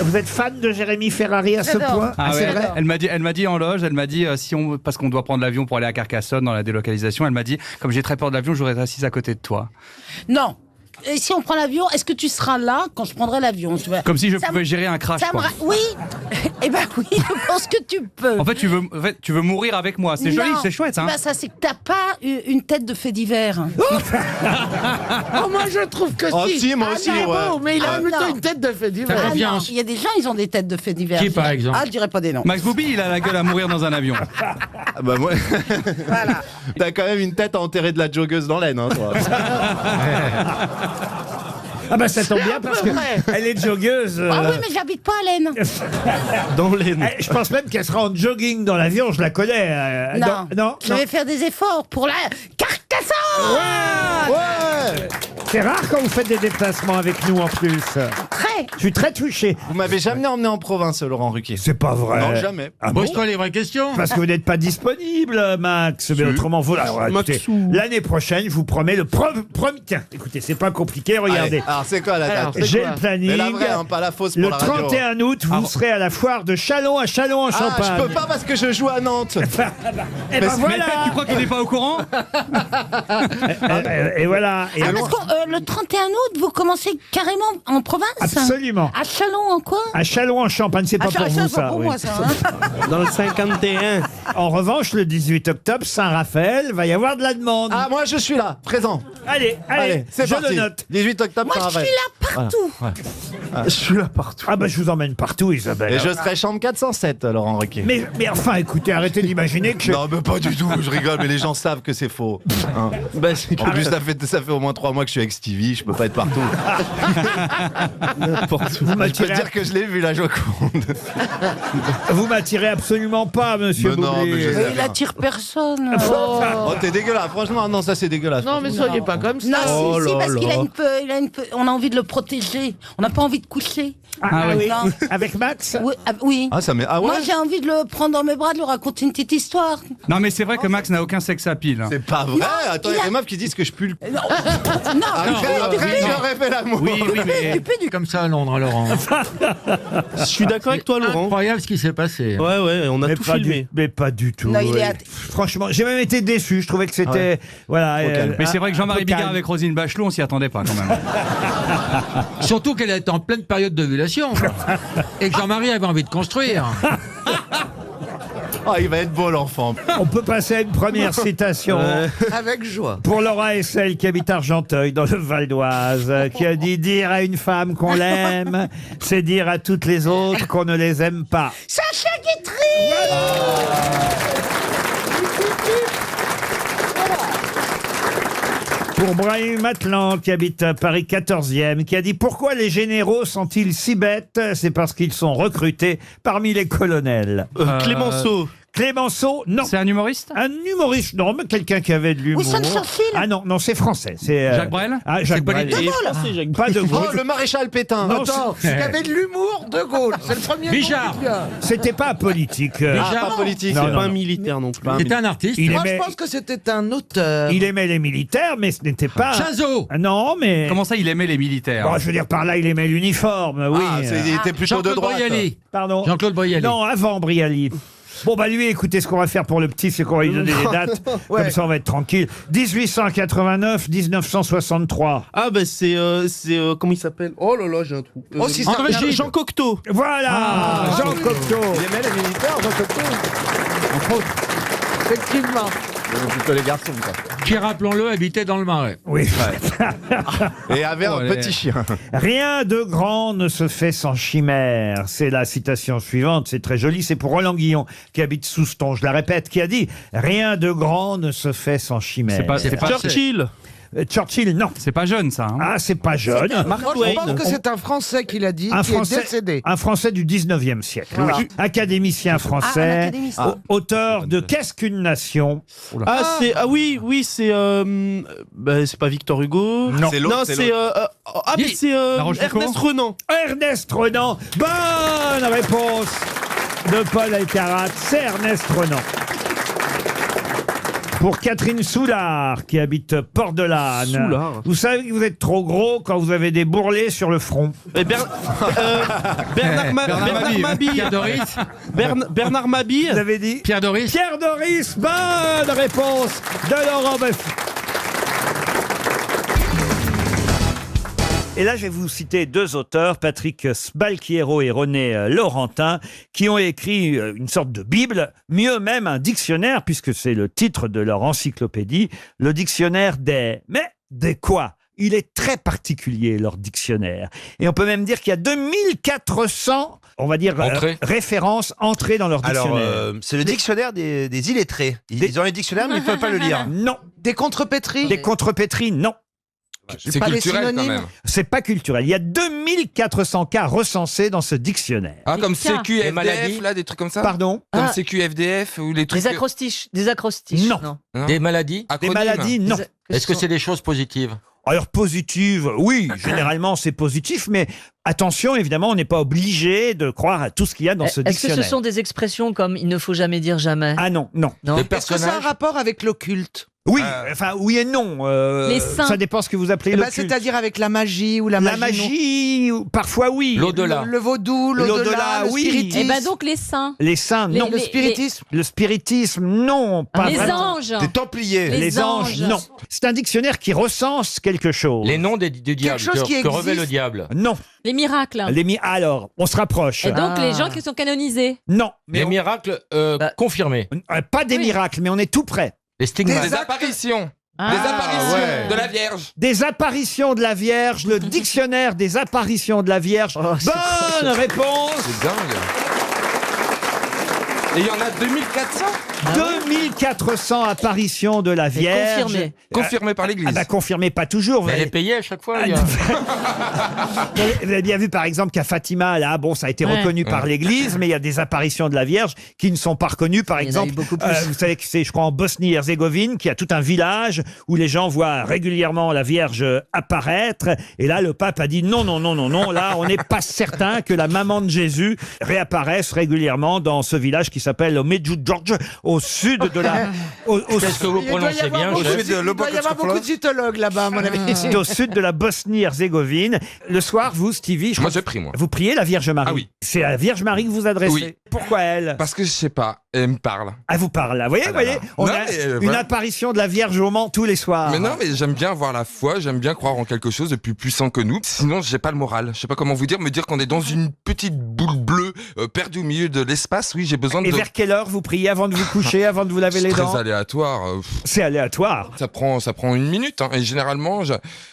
Vous êtes fan de Jérémy Ferrari à ce J'adore. point? Ah c'est ouais, vrai. elle m'a dit en loge, elle m'a dit parce qu'on doit prendre l'avion pour aller à Carcassonne dans la délocalisation, elle m'a dit comme j'ai très peur de l'avion, je voudrais être assise à côté de toi. Non. Et si on prend l'avion, est-ce que tu seras là quand je prendrai l'avion? Comme si je Ça pouvais me- gérer un crash. ça me Quoi. Oui. Eh ben oui, je pense que tu peux. En fait, tu veux mourir avec moi. C'est joli, Non. c'est chouette. Hein. Bah, ça, c'est que t'as pas une tête de fait divers. Oh, moi je trouve que Oh, si. si, moi aussi, il est ouais. beau, mais il a Ah, plutôt non. une tête de fait divers. Ah non, confiance. il y a des gens, ils ont des têtes de fait divers. Qui, par exemple? Ah, je dirais pas des noms. Max Boubi, il a la gueule à mourir dans un avion. Ah bah moi, Voilà. t'as quand même une tête à enterrer de la joggeuse dans l'aine, hein, toi. Ah bah ça tombe bien parce peu vrai. qu'elle est joggeuse. Ah oui, mais j'habite pas à Laine. Dans l'aine. Je pense même qu'elle sera en jogging dans l'avion, je la connais. Non. non, Je vais faire des efforts pour la Carcassonne. Ouais. C'est rare quand vous faites des déplacements avec nous en plus. Très. Je suis très touché. Vous m'avez jamais emmené en province, Laurent Ruquier. C'est pas vrai. Non, jamais. Ah bon? Pose-toi les vraies questions. Parce que vous n'êtes pas disponible, Max. Mais autrement, vous. Alors, écoutez, l'année prochaine, je vous promets le premier. Tiens, écoutez, c'est pas compliqué, regardez. Allez, alors c'est quoi la date? J'ai quoi le planning. Mais la vraie, hein, pas la fausse pour Le la radio. 31 août, vous serez à la foire de Châlons à Châlons en Ah, Champagne. je peux pas parce que je joue à Nantes. Et ben Mais voilà. tu crois qu'il n'est pas au courant? Et voilà. Et Ah, parce que le 31 août, vous commencez carrément en province. Absolument. À Chalon, en quoi? À Châlons en Champagne, c'est pas pour vous c'est ça. pas pour oui. moi, ça. Hein. Dans le 51. En revanche, le 18 octobre, Saint-Raphaël, va y avoir de la demande. Ah, moi je suis là, présent. Allez, c'est je parti. le note. 18 octobre, Moi, je Saint-Raphaël. suis là partout. Je suis là partout. Ah bah je vous emmène partout, Isabelle. Et je serai chambre 407, Laurent Ruquier. Mais enfin, écoutez, arrêtez d'imaginer que je... Non, mais pas du tout, je rigole, mais les gens savent que c'est faux. Hein. Bah, c'est En plus, ça fait au moins 3 mois que je suis avec Stevie, je peux pas être partout. Vous Je peux m'attirez, te dire que je l'ai vu, la Joconde. vous m'attirez absolument pas, monsieur Mais non, Boublil. mais je sais. Mais il attire personne. Oh, t'es dégueulasse, franchement, non, ça c'est dégueulasse. Non, mais soyez pas comme ça. Non, Oh si, là parce qu'il là. a une peu, on a envie de le protéger. On n'a pas envie de coucher. Ah, oui. Non. Avec Max? Oui. Oui. Ah, ça met. Ah ouais? Moi, j'ai envie de le prendre dans mes bras, de lui raconter une petite histoire. Non, mais c'est vrai que Max n'a aucun sexe appeal. Hein. C'est pas vrai. Attends, il y a il a- des meufs qui disent que je pue le. Non, Après, j'aurais fait l'amour. Oui, mais comme ça à Londres, Laurent. Je suis d'accord avec toi, Laurent. Incroyable ce qui s'est passé. Ouais, ouais, on a tout pas filmé. mais pas du tout. Non, il est ouais. Franchement, j'ai même été déçu. Je trouvais que c'était... Voilà. Mais c'est vrai que Jean-Marie un peu Bigard calme. avec Roselyne Bachelot, on s'y attendait pas quand même. Surtout qu'elle était en pleine période d'ovulation. Et que Jean-Marie avait envie de construire. Ah, il va être beau l'enfant. On peut passer à une première citation. Avec joie. Pour Laura Essel, qui habite Argenteuil, dans le Val d'Oise, qui a dit « Dire à une femme qu'on l'aime, c'est dire à toutes les autres qu'on ne les aime pas. Sacha Guitry. » Pour Brahim Atlan, qui habite à Paris 14e, qui a dit « Pourquoi les généraux sont-ils si bêtes ? C'est parce qu'ils sont recrutés parmi les colonels. Clémenceau. Clémenceau, non. C'est un humoriste? Un humoriste, non, mais quelqu'un qui avait de l'humour. Winston Churchill. Ah non, non, c'est français. C'est Jacques Brel? Ah, Jacques C'est pas Brel. les- Et français, Jacques. Pas de Oh, Gaulle. le maréchal Pétain. Non, Attends, il avait de l'humour, De Gaulle. C'est le premier. Bichard. nom qui vient. C'était pas politique. Ah, Déjà, pas politique. Non, C'est non, pas un non. militaire non plus. C'était un artiste. Il Moi, je aimait, pense que c'était un auteur. il aimait les militaires, mais ce n'était pas... Chazot. Non, mais... Comment ça, il aimait les militaires? Bon, je veux dire, par là, il aimait l'uniforme, oui. Ah, il était plutôt de Jean-Claude droite. Boyali. Pardon. Jean-Claude Boyali. Non, avant Brialy. Bon, bah lui, écoutez, ce qu'on va faire pour le petit, c'est qu'on va lui donner les dates. Ouais. Comme ça, on va être tranquille. 1889, 1963. Ah, bah c'est. Comment il s'appelle? Oh là là, j'ai un trou. Oh, si ça André revient- Gide. Jean Cocteau. Voilà, Jean Cocteau. Il aimait les militaires, Jean Cocteau. Effectivement. Plutôt les garçons, quoi. Qui, rappelons-le, habitait dans le Marais. Oui. Et avait un Oh, petit chien. Rien de grand ne se fait sans chimère. C'est la citation suivante, c'est très joli, c'est pour Roland Guillon, qui habite Souston, je la répète, qui a dit « Rien de grand ne se fait sans chimère ». C'est pas Churchill. Churchill, non. C'est pas jeune, ça. Hein. Ah, c'est pas jeune. Moi, je pense que c'est un Français qui l'a dit, qui est décédé. Un Français du 19e siècle. Voilà. Oui. Académicien français, Ah, un académicien. auteur de Qu'est-ce qu'une nation? Ah, c'est. Ah oui, oui, c'est. Bah, c'est pas Victor Hugo. Non. C'est l'autre, Non, c'est c'est. Ah, mais c'est La Rochefoucauld. Ernest Renan. Ernest Renan. Bonne réponse de Paul Alcarat. C'est Ernest Renan. Pour Catherine Soulard, qui habite Port-de-Lanne. Soulard. Vous savez que vous êtes trop gros quand vous avez des bourrelets sur le front. Et Bernard Mabille. Pierre Doris. Bernard Mabille. Vous avez dit Pierre Doris. Pierre Doris, bonne réponse de Laurent Baffie. Et là, je vais vous citer deux auteurs, Patrick Sbalchiero et René Laurentin, qui ont écrit une sorte de Bible, mieux même un dictionnaire, puisque c'est le titre de leur encyclopédie, le dictionnaire des... Mais des quoi ? Il est très particulier, leur dictionnaire. Et on peut même dire qu'il y a 2400, on va dire, références entrées dans leur dictionnaire. Alors, c'est le dictionnaire des illettrés. Ils ont les dictionnaires, mais ils ne peuvent pas le lire. Non. Des contrepétries. Des contrepétries, non. C'est pas les culturel quand synonymes. même. C'est pas culturel. Il y a 2400 cas recensés dans ce dictionnaire. Ah, comme cas. CQFDF, maladies. là, des trucs comme ça. Pardon ? Comme CQFDF ou les trucs. Des acrostiches. Des acrostiches. Non. Non. Des maladies. Des Acronymes. maladies, non. Est-ce que c'est des choses positives? Alors positive, oui, généralement c'est positif, mais attention, évidemment, on n'est pas obligé de croire à tout ce qu'il y a dans ce Est-ce que dictionnaire. ce sont des expressions comme il ne faut jamais dire jamais? Ah non, non. Non. Des Est-ce que ça a un personnages. rapport avec l'occulte? Oui, enfin oui et non. Les saints. Ça dépend ce que vous appelez l'occulte. C'est-à-dire avec la magie ou la La magie. magie, parfois oui. L'au-delà. Le vaudou, l'au-delà, le oui. spiritisme. Eh ben donc les saints. Les saints, non. Le spiritisme. Le spiritisme, non. Pas Les vraiment. anges. Des Templiers. Les anges, anges. non. C'est un dictionnaire qui recense quelque chose. Les noms du diable. chose qui que revêt existe. le diable. Non. Les miracles. Alors, on se rapproche. Et donc Ah. les gens qui sont canonisés. Non. Les miracles confirmés. Pas des miracles, mais on est tout près. Les stigmates. Des apparitions. Ah. Des apparitions ouais. de la Vierge. Des apparitions de la Vierge, le dictionnaire des apparitions de la Vierge. Bonne réponse. C'est dingue. Et il y en a 2400 2400 apparitions de la Vierge. confirmé. confirmées par l'Église. Ah bah confirmé, pas toujours. Vous Elle est avez, payée à chaque fois. vous avez bien vu par exemple qu'à Fatima, là, bon, ça a été Ouais. reconnu par l'Église, mais il y a des apparitions de la Vierge qui ne sont pas reconnues. Par Il y en a exemple, eu beaucoup plus. vous savez que c'est, je crois, en Bosnie-Herzégovine, qui a tout un village où les gens voient régulièrement la Vierge apparaître. Et là, le pape a dit non, non, non, non, non. Là, on n'est pas certain que la maman de Jésus réapparaisse régulièrement dans ce village qui s'appelle Medjugorje, au sud de la. Qu'est-ce que vous Il doit y prononcez avoir bien, beaucoup chef? de- il doit y avoir beaucoup de cytologues là-bas, à mon avis. C'est au sud de la Bosnie-Herzégovine. Le soir, vous, Stevie, je Moi, crois j'ai pris, moi. vous priez la Vierge Marie. Ah oui. C'est à la Vierge Marie que vous adressez. Oui. Pourquoi elle? Parce que je sais pas, elle me parle. Elle vous parle. Là. Vous voyez, Ah là voyez là. on Non, a mais, une voilà. apparition de la Vierge au Mans tous les soirs. Mais non, mais j'aime bien avoir la foi, j'aime bien croire en quelque chose de plus puissant que nous. Sinon, j'ai pas le moral. Je sais pas comment vous dire, me dire qu'on est dans une petite boule bleue perdue au milieu de l'espace. Oui, j'ai besoin Et de. vers quelle heure vous priez avant de vous coucher, avant de vous laver les C'est dents? très aléatoire. C'est aléatoire. Ça prend 1 minute. Hein, et généralement,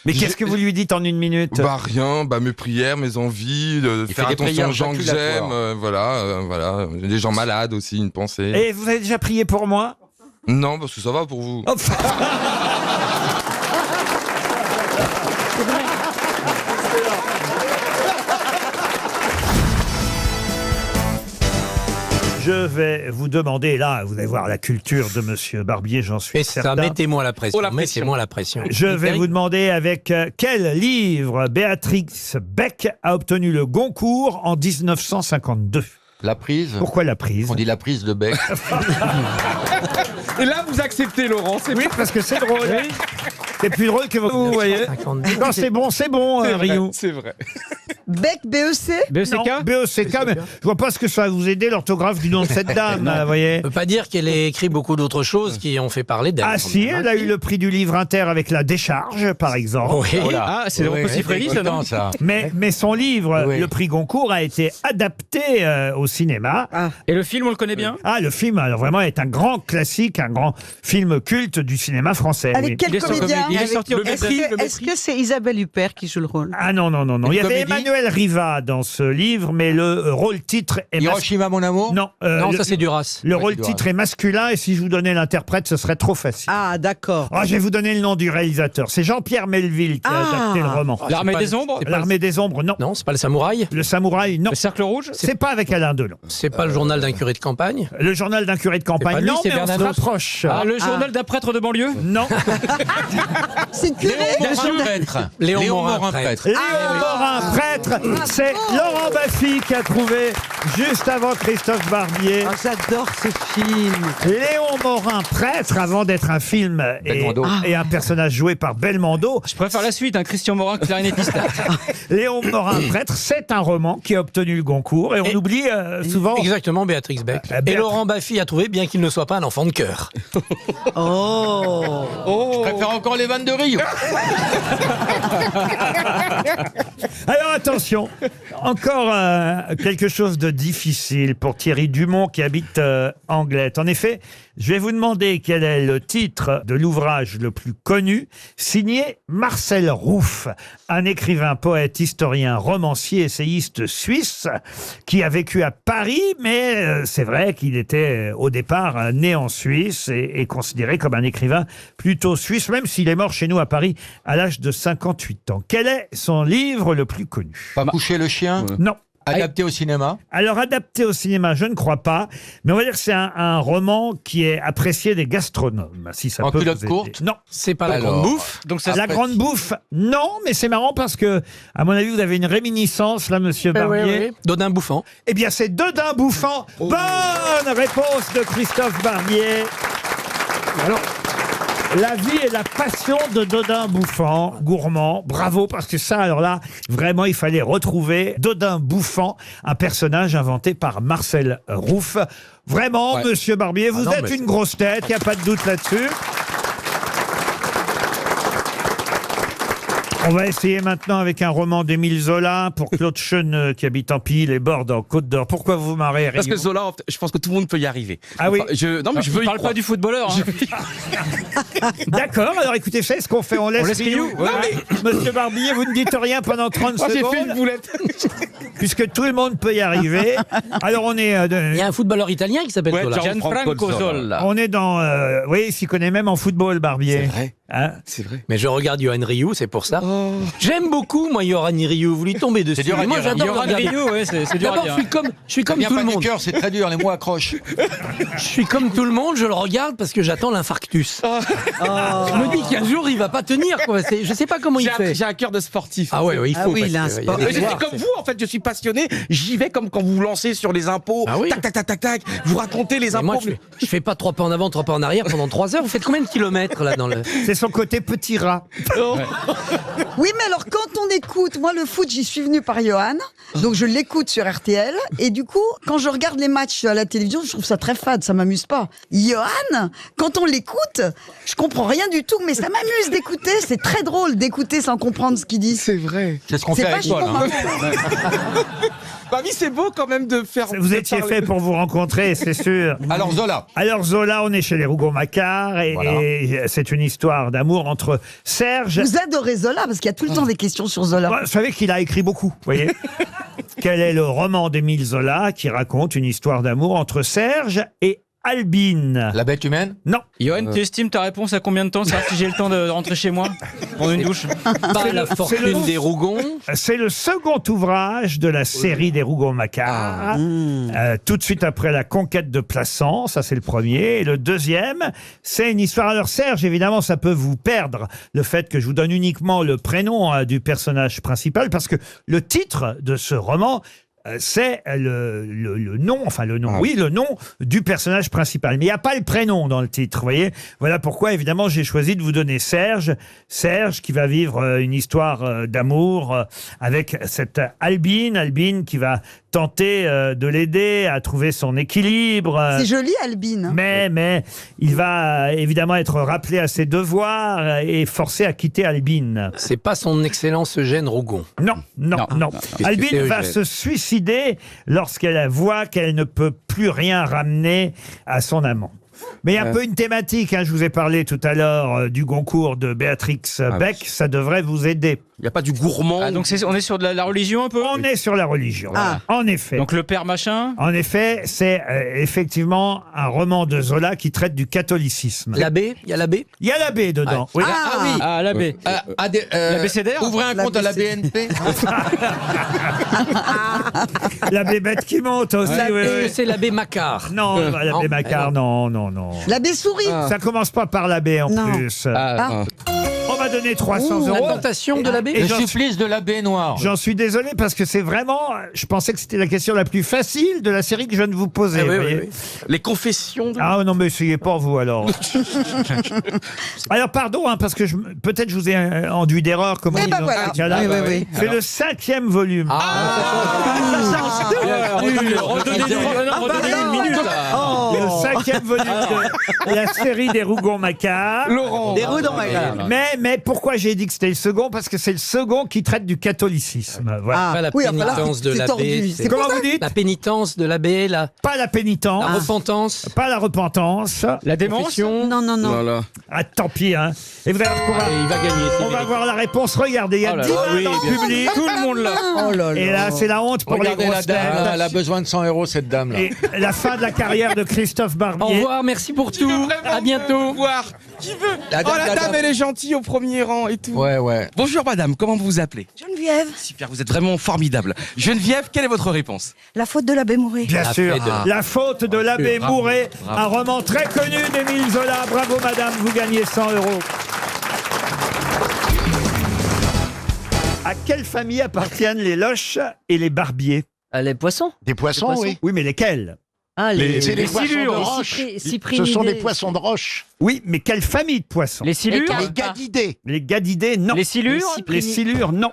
Mais qu'est-ce que vous lui dites en 1 minute? Bah rien, bah mes prières, mes envies, de Il faire fait des attention prières aux gens que jaculatoires. j'aime, voilà, des gens malades aussi, une pensée. Et vous avez déjà prié pour moi? Non, parce que ça va pour vous. Oh, Je vais vous demander, là, vous allez voir la culture de Monsieur Barbier, j'en suis certain. Mettez-moi la pression. Oh, la pression. Mettez-moi la pression. Je vais vous demander avec quel livre Béatrix Beck a obtenu le Goncourt en 1952. La prise. Pourquoi la prise? On dit la prise de bec. Et là, vous acceptez, Laurent. C'est Oui, parce que c'est drôle. C'est plus drôle que vous voyez. Non, c'est bon, Rio. C'est vrai. Bec, BEC. Non, BECK, mais je vois pas ce que ça va vous aider l'orthographe du nom de cette dame, vous voyez. On peut pas dire qu'elle ait écrit beaucoup d'autres choses qui ont fait parler d'elle. Ah si, elle a eu le prix du livre inter avec La Décharge, par exemple. Oui. Ah, c'est le Rocco Siffredi, ça, non? ça. Mais son livre, Oui. le prix Goncourt, a été adapté au cinéma. Et le film, on le connaît bien? Ah, le film, alors vraiment, est un grand classique, un grand film culte du cinéma français. Avec oui. quel Il est sur comédien comédie. Il est sorti au Est-ce Mépris, que- le est-ce que c'est Isabelle Huppert qui joue le rôle? Ah non, non, non, non. Une Il y avait comédie Emmanuel Riva dans ce livre, mais le rôle-titre est masculin. Hiroshima, mon amour. Non, Non, le, ça c'est Duras. le Ouais, rôle-titre est masculin, et si je vous donnais l'interprète, ce serait trop facile. Ah, d'accord. Ah, je vais vous donner le nom du réalisateur. C'est Jean-Pierre Melville qui a adapté le roman. L'armée pas- des ombres? c'est pas- L'armée des ombres, non. Non, c'est pas le samouraï. Le samouraï, non. Le cercle rouge? C'est pas avec Alain Delon. C'est pas le journal d'un curé de campagne. Le journal d'un curé de campagne, pas lui, non, c'est mais on se Bernanos. rapproche. Ah, le journal d'un prêtre de banlieue? Non. C'est curé. Morin, prêtre. Léon Morin, prêtre. Léon Morin, prêtre. prêtre. C'est Laurent Baffy qui a trouvé juste avant Christophe Barbier. J'adore ce film. Léon Morin, prêtre, avant d'être un film et un personnage joué par Belmondo. Je préfère la suite, Christian Morin, clarinettiste. Léon Morin, prêtre, c'est un roman qui a obtenu le Goncourt et on oublie souvent. Exactement, Béatrix Beck. Et Laurent Baffy a trouvé, bien qu'il ne soit pas un enfant de cœur. Je préfère encore les vannes de Rio. Alors attention, encore quelque chose de difficile pour Thierry Dumont qui habite Anglette. En effet, je vais vous demander quel est le titre de l'ouvrage le plus connu, signé Marcel Rouff, un écrivain, poète, historien, romancier, essayiste suisse qui a vécu à Paris, mais c'est vrai qu'il était au départ né en Suisse et considéré comme un écrivain plutôt suisse, même s'il est mort chez nous à Paris à l'âge de 58 ans. Quel est son livre le plus connu? Pas coucher le chien? Non. Adapté au cinéma? Alors, adapté au cinéma, je ne crois pas. Mais on va dire que c'est un roman qui est apprécié des gastronomes, si ça En peut culotte vous aider. courte? Non. C'est pas la grande bouffe? Donc ça La grande bouffe, non, mais c'est marrant parce que, à mon avis, vous avez une réminiscence, là, monsieur Barbier. Oui. Dodin bouffant. Eh bien, c'est Dodin bouffant. Bonne réponse de Christophe Barbier. Alors, la vie et la passion de Dodin bouffant, gourmand. Bravo, parce que ça, alors là, vraiment, il fallait retrouver Dodin bouffant, un personnage inventé par Marcel Rouff. Vraiment, monsieur Barbier, vous êtes une grosse tête, il n'y a pas de doute là-dessus. On va essayer maintenant avec un roman d'Émile Zola pour Claude Cheneux qui habite en Pays les Bordes en Côte d'Or. Pourquoi vous vous marrez, Parce que Rio? Zola, je pense que tout le monde peut y arriver. Ah oui. Non, mais je veux y parle croire. pas du footballeur. D'accord, alors écoutez, c'est ce qu'on fait. On laisse Rio. Ouais. Monsieur Barbier, vous ne dites rien pendant 30 J'ai secondes. fait une boulette. Puisque tout le monde peut y arriver. Alors on est... Il y a un footballeur italien qui s'appelle Zola. Gianfranco Zola. on est dans... oui, il s'y connaît même en football, Barbier. C'est vrai. Hein? C'est vrai. Mais je regarde Johan Rioux, c'est pour ça. J'aime beaucoup, moi, Johan Rioux. Vous lui tombez dessus. dur à Moi, dire, hein. j'adore le Yoran regarder. Rioux, ouais, c'est dur à D'abord, dire. je suis comme Viens tout pas le du monde. cœur, c'est très dur, les mots accrochent. Je suis comme tout le monde, je le regarde parce que j'attends l'infarctus. Je me dis qu'un jour, il va pas tenir, quoi. Je sais pas comment il fait. J'ai un cœur de sportif. Ah ouais, il faut. oui, parce il a un que, sport. y a des Je suis joueurs, comme vous, en fait, je suis passionné. J'y vais comme quand vous vous lancez sur les impôts. Ah oui. Tac, tac, tac, tac, tac. Vous racontez les Mais impôts. moi, je fais pas 3 pas en avant, 3 pas en arrière pendant 3 heures. Vous faites combien de kilomètres, là, dans le... C'est son côté petit rat. Oui, mais alors quand on écoute, moi le foot, j'y suis venu par Johan, donc je l'écoute sur RTL, et du coup, quand je regarde les matchs à la télévision, je trouve ça très fade, ça m'amuse pas. Johan, quand on l'écoute, je comprends rien du tout, mais ça m'amuse d'écouter, c'est très drôle d'écouter sans comprendre ce qu'il dit. C'est vrai. C'est ce qu'on fait avec Paul. vachement Hein. marrant. Bah oui, c'est beau quand même de faire. Vous de étiez parler. fait pour vous rencontrer, c'est sûr. Alors Zola. Alors Zola, on est chez les Rougon-Macquart et c'est une histoire d'amour entre Serge... Vous adorez Zola, parce qu'il y a tout le temps des questions sur Zola. Vous savez qu'il a écrit beaucoup, vous voyez. Quel est le roman d'Émile Zola qui raconte une histoire d'amour entre Serge et Albine? La bête humaine? Non. Johan, tu estimes ta réponse à combien de temps? Ça, si j'ai le temps de rentrer chez moi? Prendre une douche? Pas la fortune des Rougons. C'est le second ouvrage de la série des Rougon-Macquart. Tout de suite après la conquête de Plassans, ça c'est le premier. Et le deuxième, c'est une histoire. Alors Serge, évidemment, ça peut vous perdre le fait que je vous donne uniquement le prénom du personnage principal, parce que le titre de ce roman, c'est le nom, enfin le nom, oui, le nom du personnage principal. Mais il n'y a pas le prénom dans le titre, vous voyez. Voilà pourquoi, évidemment, j'ai choisi de vous donner Serge. Serge qui va vivre une histoire d'amour avec cette Albine qui va tenter de l'aider à trouver son équilibre. C'est joli, Albine. Mais il va évidemment être rappelé à ses devoirs et forcé à quitter Albine. C'est pas son excellence Eugène Rougon. Non. Albine c'est va Eugène se suicider lorsqu'elle voit qu'elle ne peut plus rien ramener à son amant. Mais il y a un peu une thématique, hein, je vous ai parlé tout à l'heure du Goncourt de Béatrix Beck, ça devrait vous aider. Il n'y a pas du gourmand. Ah, donc on est sur de la religion un peu? On est sur la religion, en effet. Donc le père machin? En effet, c'est effectivement un roman de Zola qui traite du catholicisme. L'abbé? Il y a l'abbé? Il y a l'abbé dedans. Oui. Ah oui. Ah, l'abbé. L'abécédaire? Ouvrez un compte à la BNP. L'abbé bête qui monte aussi. Est-ce oui, que oui. c'est l'abbé Macquart? Non, l'abbé Non, Macquart, non. L'abbé Souris. Ça commence pas par l'abbé en Non. plus. Ah. On va donner 300 La euros. tentation de l'abbé? l'abbé. Et Le j'en supplice de l'abbé noir. J'en suis désolé parce que c'est vraiment. Je pensais que c'était la question la plus facile de la série que je viens de vous poser. Ah oui, vous oui, voyez. oui. Les confessions. Ah non, mais essayez pas vous alors. Alors pardon, hein, parce que peut-être je vous ai enduit d'erreur, comme on dit ben dans voilà. ce cas-là. Oui, oui, oui. C'est le 5e volume. Redonnez une minute. Le 5e volume de la série des Rougon-Macquart. Laurent. Des Rougon-Macquart. Mais pourquoi j'ai dit que c'était le second? Parce que c'est le second qui traite du catholicisme. Voilà. Pas la Oui, enfin là, pénitence de c'est tordu. l'abbé. C'est Comment pour ça. vous dites? La pénitence de l'abbé, Pas la pénitence, la repentance. pas la repentance. La démence. Confession. Non, non, non. Voilà. Ah, tant pis, hein. Et vous allez voir qu'on va, Il va gagner. c'est on va véridique. voir la réponse. Regardez, il y a Oh là 10 là, mains oui, dans le bien sûr. public. Tout le monde là. Oh là là. Et là, c'est la honte pour Regardez les la grosses dame, têtes. elle a besoin de 100 euros, cette dame-là. Et la fin de la carrière de Christophe Au Barbier. revoir, merci pour tout. À bientôt. Voir. Qui veut La dame, elle est gentille au premier rang et tout. Ouais, ouais. Bonjour madame, comment vous vous appelez? Geneviève, Super, vous êtes vraiment formidable. Geneviève, quelle est votre réponse? la faute de l'abbé Mouret. Bien sûr, de- la faute de l'abbé Bravo, Mouret, bravo. un roman très connu d'Émile Zola. Bravo madame, vous gagnez 100 euros. À quelle famille appartiennent les Loches et les Barbiers? Les poissons. Des poissons, oui. Oui, mais lesquels? Ah, les C'est les poissons de silures. roche. Cyprinidés. Ce sont des poissons de roche. Oui, mais quelle famille de poissons? Les silures. Les gadidés. Les gadidés, non. Les silures. Les silures, non.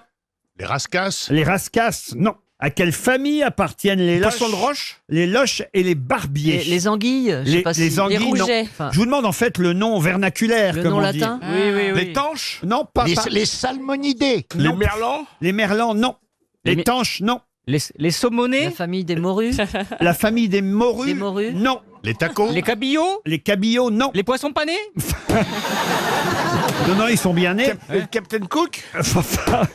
Les rascasses. Les rascasses, non. À quelle famille appartiennent les Loches? Poissons de roche? Les Loches et les Barbiers. Les anguilles. Je sais Les- pas si- les anguilles, les non. rougets. Enfin, Je vous demande en fait le nom vernaculaire, le comme nom on latin. dit. Oui, oui, oui. Les tanches? Non, pas, Les, pas- les salmonidés. Les non. merlans? Les merlans, non. Les Les mi- tanches, non. Les saumonés. La famille des morues. La famille des morues, Des morues. non. Les tacos. Les cabillots. Les cabillots, non. Les poissons panés. Non, non, ils sont bien nés. Captain Cook?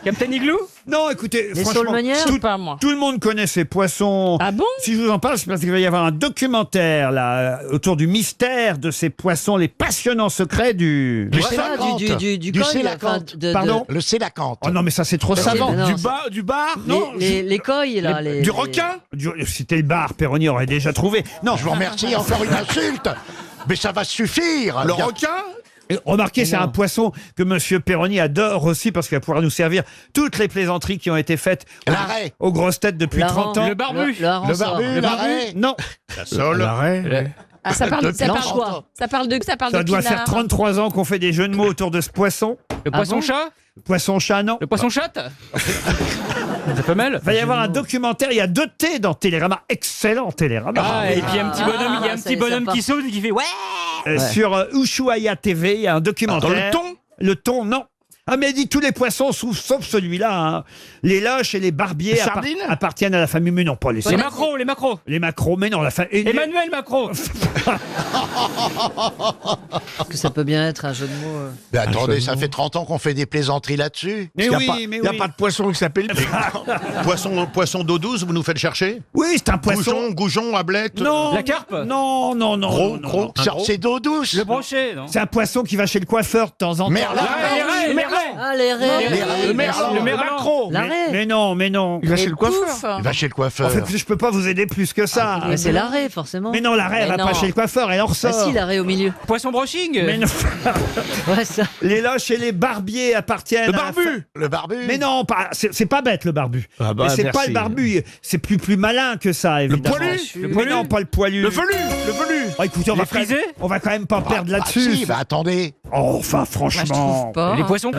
Captain Igloo. Non, écoutez, Les franchement, saulmonières. tout, Pas moi. tout le monde connaît ces poissons. Ah bon? Si je vous en parle, c'est parce qu'il va y avoir un documentaire là autour du mystère de ces poissons, les passionnants secrets du. Du Ah, sélacanthe. du Du col, sélacanthe. enfin, de- Pardon. Le sélacanthe. Oh non, mais ça c'est trop Bah, savant. c'est- non, Du bar? Non, les coilles, là. les- Du les- requin? C'était le bar, Perroni aurait déjà trouvé. Non, Je vous remercie, encore une insulte. Mais ça va suffire. Le Bien- requin? Et remarquez, c'est un poisson que Monsieur Perroni adore aussi parce qu'il va pouvoir nous servir toutes les plaisanteries qui ont été faites L'arrêt. aux grosses têtes depuis L'hareng. 30 ans. Le barbu. Le hareng Le sort. barbu, l'arrêt. Non, La sole. Ah, ça parle, ça parle L'anchois. Ça parle de ça doit faire 33 ans qu'on fait des jeux de mots autour de ce poisson. Le Ah poisson bon chat. Poisson-chat, non. Le poisson chatte. C'est pas mal. Il va y avoir un documentaire, il y a 2 T dans Télérama, excellent Télérama. Ah, et puis il y a un petit bonhomme, il y a un ça petit y est, ça bonhomme part. qui saute et qui fait ouais. Sur Ushuaïa TV, il y a un documentaire. Dans le thon? Le thon, non. Ah, mais il dit tous les poissons, sauf celui-là. Hein. Les loches et les barbiers Les sardines appartiennent à la famille, mais non, pas les Les sardines. macros, les macros. Les macros, mais non, la famille. Emmanuel Macron. Parce que ça peut bien être un jeu de mots. Mais attendez, ça fait 30 ans qu'on fait des plaisanteries là-dessus. Mais oui, mais Il n'y a oui. pas de poisson qui s'appelle. Poisson d'eau douce, vous nous faites chercher. Oui, c'est un poisson. Goujon, goujon, ablette. Non. La carpe. Non, non, non. Gros, non, non, gros. non. Ça, c'est d'eau douce. Le brochet, non. C'est un poisson qui va chez le coiffeur de temps en temps. Merlan. Les raies, les raies. Ah, les raies. Le merlan. Le merlan. macro. L'arrêt. Mais non, mais non. Il va chez le coiffeur. Il va chez le coiffeur. En fait, je peux pas vous aider plus que ça. Mais c'est l'arrêt, forcément. Mais non, l'arrêt, elle Mais va pas non. chez le coiffeur, elle en Ah ressort. si, l'arrêt au milieu. Poisson brushing. Mais non. Ouais, ça. Les loches et les barbiers appartiennent Le à la barbu. Le barbu. Mais non, c'est pas bête le barbu. Ah bah, mais c'est merci. pas le barbu, c'est plus malin que ça, évidemment. poilu. Mais Le poilu. non, pas le poilu. Le velu. Le velu. Oh, écoutez, Les frisés. on va quand même pas perdre là-dessus. Si, bah attendez. Oh, enfin, franchement. Pas. Les poissons.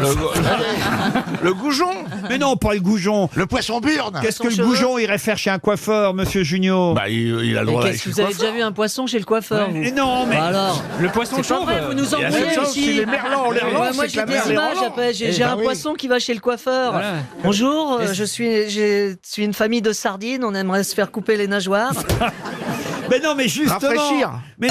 Le goujon. Mais non, pas le goujon. Le poisson burne. Qu'est-ce que le cheveux. goujon irait faire chez un coiffeur, monsieur Junio? Bah, il a le Et droit d'aller qu'est-ce chez que le vous avez déjà vu un poisson chez le coiffeur, vous Mais non, mais. Bah alors. Le poisson C'est pas chauve. vrai, vous nous Il y a embrouillez cette chance, aussi. c'est les merlans, les Ouais, relans, moi c'est que j'ai la des mer, les images relans. après. J'ai bah un oui. poisson qui va chez le coiffeur. Voilà. Bonjour, je suis une famille de sardines. On aimerait se faire couper les nageoires. Mais non, mais justement. Rafraîchir. Mais.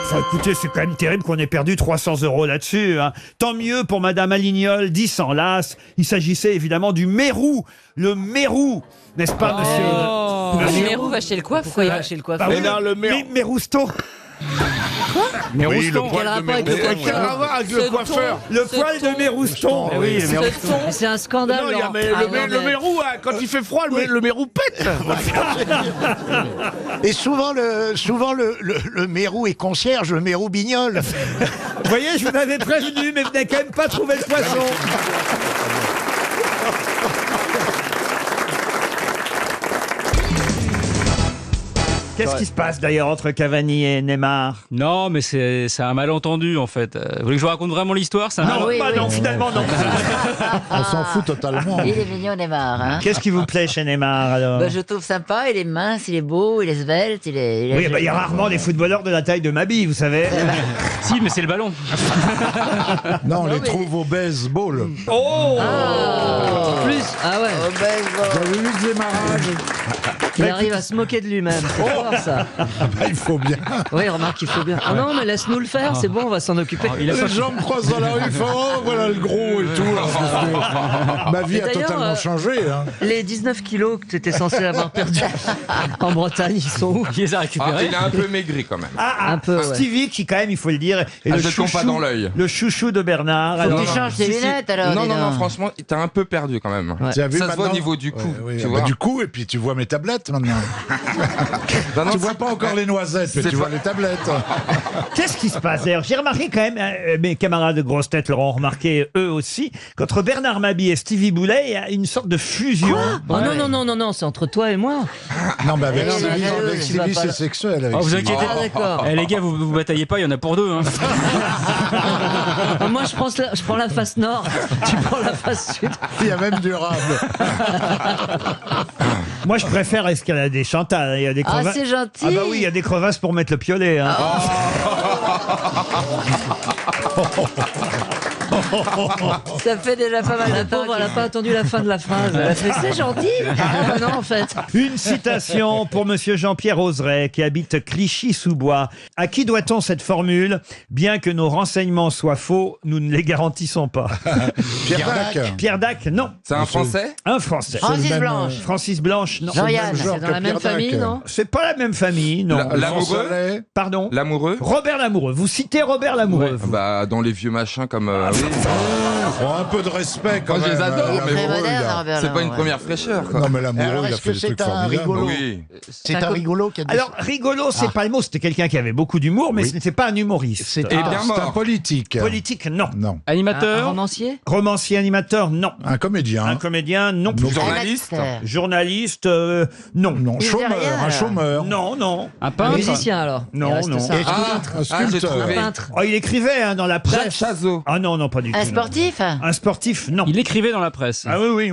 Enfin, écoutez, c'est quand même terrible qu'on ait perdu 300 € là-dessus. Hein. Tant mieux pour Madame Alignol, 10 sans las. Il s'agissait évidemment du mérou. Le mérou, n'est-ce pas, monsieur Le Monsieur- Mérou va chez le Pourquoi il coiffeur. va chez le Bah coiffeur oui, Mais non, le mérou. Mérouston. Mais Oui, le Rouston. poil de Mérouston. Quel rapport avec le coiffeur? Le poil de Mérouston. Eh oui, le Mérouston. Mais c'est un scandale. Non, il y a Laurent. le mérou, hein, quand il fait froid, le mérou pète. Et souvent, le mérou est concierge, le mérou bignole. Vous voyez, je vous avais prévenu, mais vous n'avez quand même pas trouvé le poisson. Qu'est-ce qui se passe d'ailleurs entre Cavani et Neymar? Non, mais c'est un malentendu en fait. Vous voulez que je vous raconte vraiment l'histoire? Non, non, finalement non. On s'en fout totalement. Il est mignon, Neymar. Hein. Qu'est-ce qui vous plaît chez Neymar alors? Bah, je le trouve sympa, il est mince, il est beau, il est svelte, il est Oui, il y a rarement des footballeurs de la taille de Mabi, vous savez. Si, mais c'est le ballon. Non, on les trouve au baseball. Oh Plus. Ah ouais. Vous avez vu le démarrage? Il arrive à se moquer de lui-même. C'est fort, ça. Il faut bien. Oui, remarque, il faut bien. Ah non, mais laisse-nous le faire, c'est bon, on va s'en occuper. Les gens me croisent dans la rue, ils font oh, voilà le gros et tout. Ma vie a totalement changé. Hein. Les 19 kilos que tu étais censé avoir perdus en Bretagne, ils sont où? Il les a récupérés. Il a un peu maigri quand même. Un peu, ouais. Stevie, qui quand même, il faut le dire, est le jetons chouchou, pas dans l'œil. le chouchou de Bernard. Faut que tu changes tes lunettes alors. Non, franchement, t'as un peu perdu quand même. Tu as vu Ça se voit au maintenant niveau du cou. Tu Bah, vois. du coup, et puis tu vois mes tablettes maintenant. Bah non, Tu vois pas encore les noisettes, mais c'est tu pas- vois les tablettes. Qu'est-ce qui se passe d'ailleurs? J'ai remarqué quand même, mes camarades de grosses têtes l'auront remarqué eux aussi, qu'entre Bernard Mabie et Stevie Boulet, il y a une sorte de fusion. Oh non, c'est entre toi et moi. Non, mais avec Elle est Stevie, jalouse, avec il va Stevie, pas c'est le- sexuel. Avec Oh, vous Stevie. inquiétez Ah, d'accord. Eh les gars, vous bataillez pas, il y en a pour deux. Hein. Ah, moi, je prends la face nord, tu prends la face sud. Il y a même du rame. Moi, je préfère escalader Chantal. Il y a des Ah, crevasses. c'est gentil. Ah bah oui, il y a des crevasses pour mettre le piolet. Hein. Ça fait déjà pas mal La de temps. pauvre, elle n'a pas attendu la fin de la phrase. Elle a fait c'est gentil. Ah, non, en fait. Une citation pour monsieur Jean-Pierre Oseret, qui habite Clichy-sous-Bois. À qui doit-on cette formule? Bien que nos renseignements soient faux, nous ne les garantissons pas. Pierre Dac. Pierre Dac, non. C'est un Français? Un Français. Francis même, Blanche. Francis Blanche, non. Jean-Yann. genre C'est dans que la même Pierre famille, Dac. non? C'est pas la même famille, non. L'amoureux? Soleil. Pardon? L'amoureux? Robert Lamoureux. Vous citez Robert Lamoureux. vous. Bah, dans les vieux machins comme. Oui. Oh, un peu de respect quand Moi, je même. les adore, L'amoureux, mais Très il a- moderne, Robert C'est pas une Lamoureux. première fraîcheur, quoi. Non, mais l'amoureux, Alors, il a est-ce fait que des c'est trucs un formidables. rigolo Oui. C'est un rigolo qui a dit Alors, rigolo, c'est pas le mot. C'était quelqu'un qui avait beaucoup d'humour, mais Oui. ce n'était pas un humoriste. C'est Et bien c'est un mort. politique. Politique, non. Non. Un Animateur. romancier? Romancier, animateur, non. Un comédien. Un comédien, non plus. Non. Journaliste? Un acteur. Journaliste, non. Non, Il faisait chômeur. rien, Un alors. chômeur. Non, non. Un Un peintre. musicien, alors. Non, Il reste non. ça. Un j'ai sculpteur. trouvé. Un peintre. Oh, il écrivait hein, dans la Jacques presse. Chazot. Ah non, non, pas du tout. Un non. sportif. Un sportif, non. Il écrivait dans la presse. Ah oui,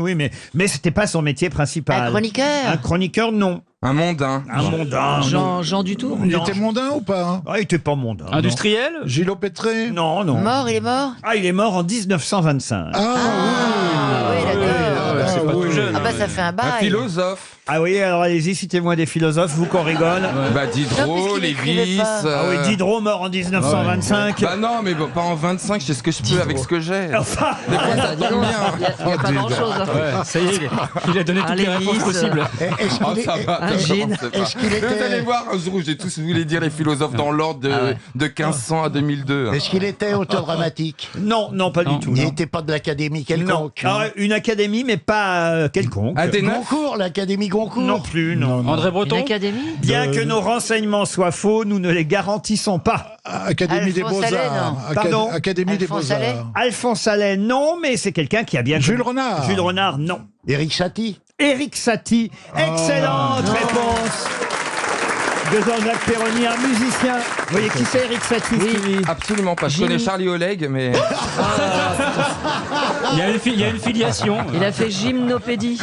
mais c'était pas son métier principal. Un chroniqueur. Un chroniqueur, non. Un mondain. Un mondain. non. Jean Dutour? Il Non. était mondain ou pas hein? Ah, il était pas mondain. non. Industriel. Gilles Pétré. Non, non. Mort, il est mort. Ah, il est mort en 1925. Ah oui, d'accord. C'est pas oui. tout jeune. Ah bah ça fait un Un bail. philosophe. Ah oui, alors allez-y, citez-moi des philosophes, vous qu'on rigole. Bah, Non, Diderot, puisqu'il écrivait Lévis. pas. Ah oui, Diderot mort en 1925. Bah non, mais bon, pas en 25, je sais ce que je peux avec ce que j'ai. Enfin, Des fois, ça Dis donc, tombe bien. il n'y a pas grand-chose. hein. Ouais, ça y est, il a donné toutes les Lévis, réponses possibles. Est-ce Oh, qu'il est- ça va, Un ça gin. commence pas. Est-ce qu'il était- Vous allez voir, un jour où j'ai tous voulu dire les philosophes dans l'ordre de 1500 à 2002. Est-ce qu'il était auteur dramatique? non, non, pas Non. du tout. Il non. n'était pas de l'académie Non. quelconque. Alors, une académie, mais pas quelconque. Athéna. Goncourt, l'académie Goncourt. Non plus, non. André Une Breton. académie? Bien que nos renseignements soient faux, nous ne les garantissons pas. Académie des Alphonse Allais, Beaux-Arts. non. Pardon Académie des Alphonse Allais. Beaux-Arts. Alphonse Allais, non, mais c'est quelqu'un qui a bien... Jules Renard. Jules Renard, non. Éric Satie. Éric Satie, excellente réponse de Jean-Jacques Perroni, un musicien. Vous voyez qui c'est Éric Satie, Stevie Absolument pas. Je connais Charlie Oleg, mais. Il y a une filiation. Il a fait gymnopédie.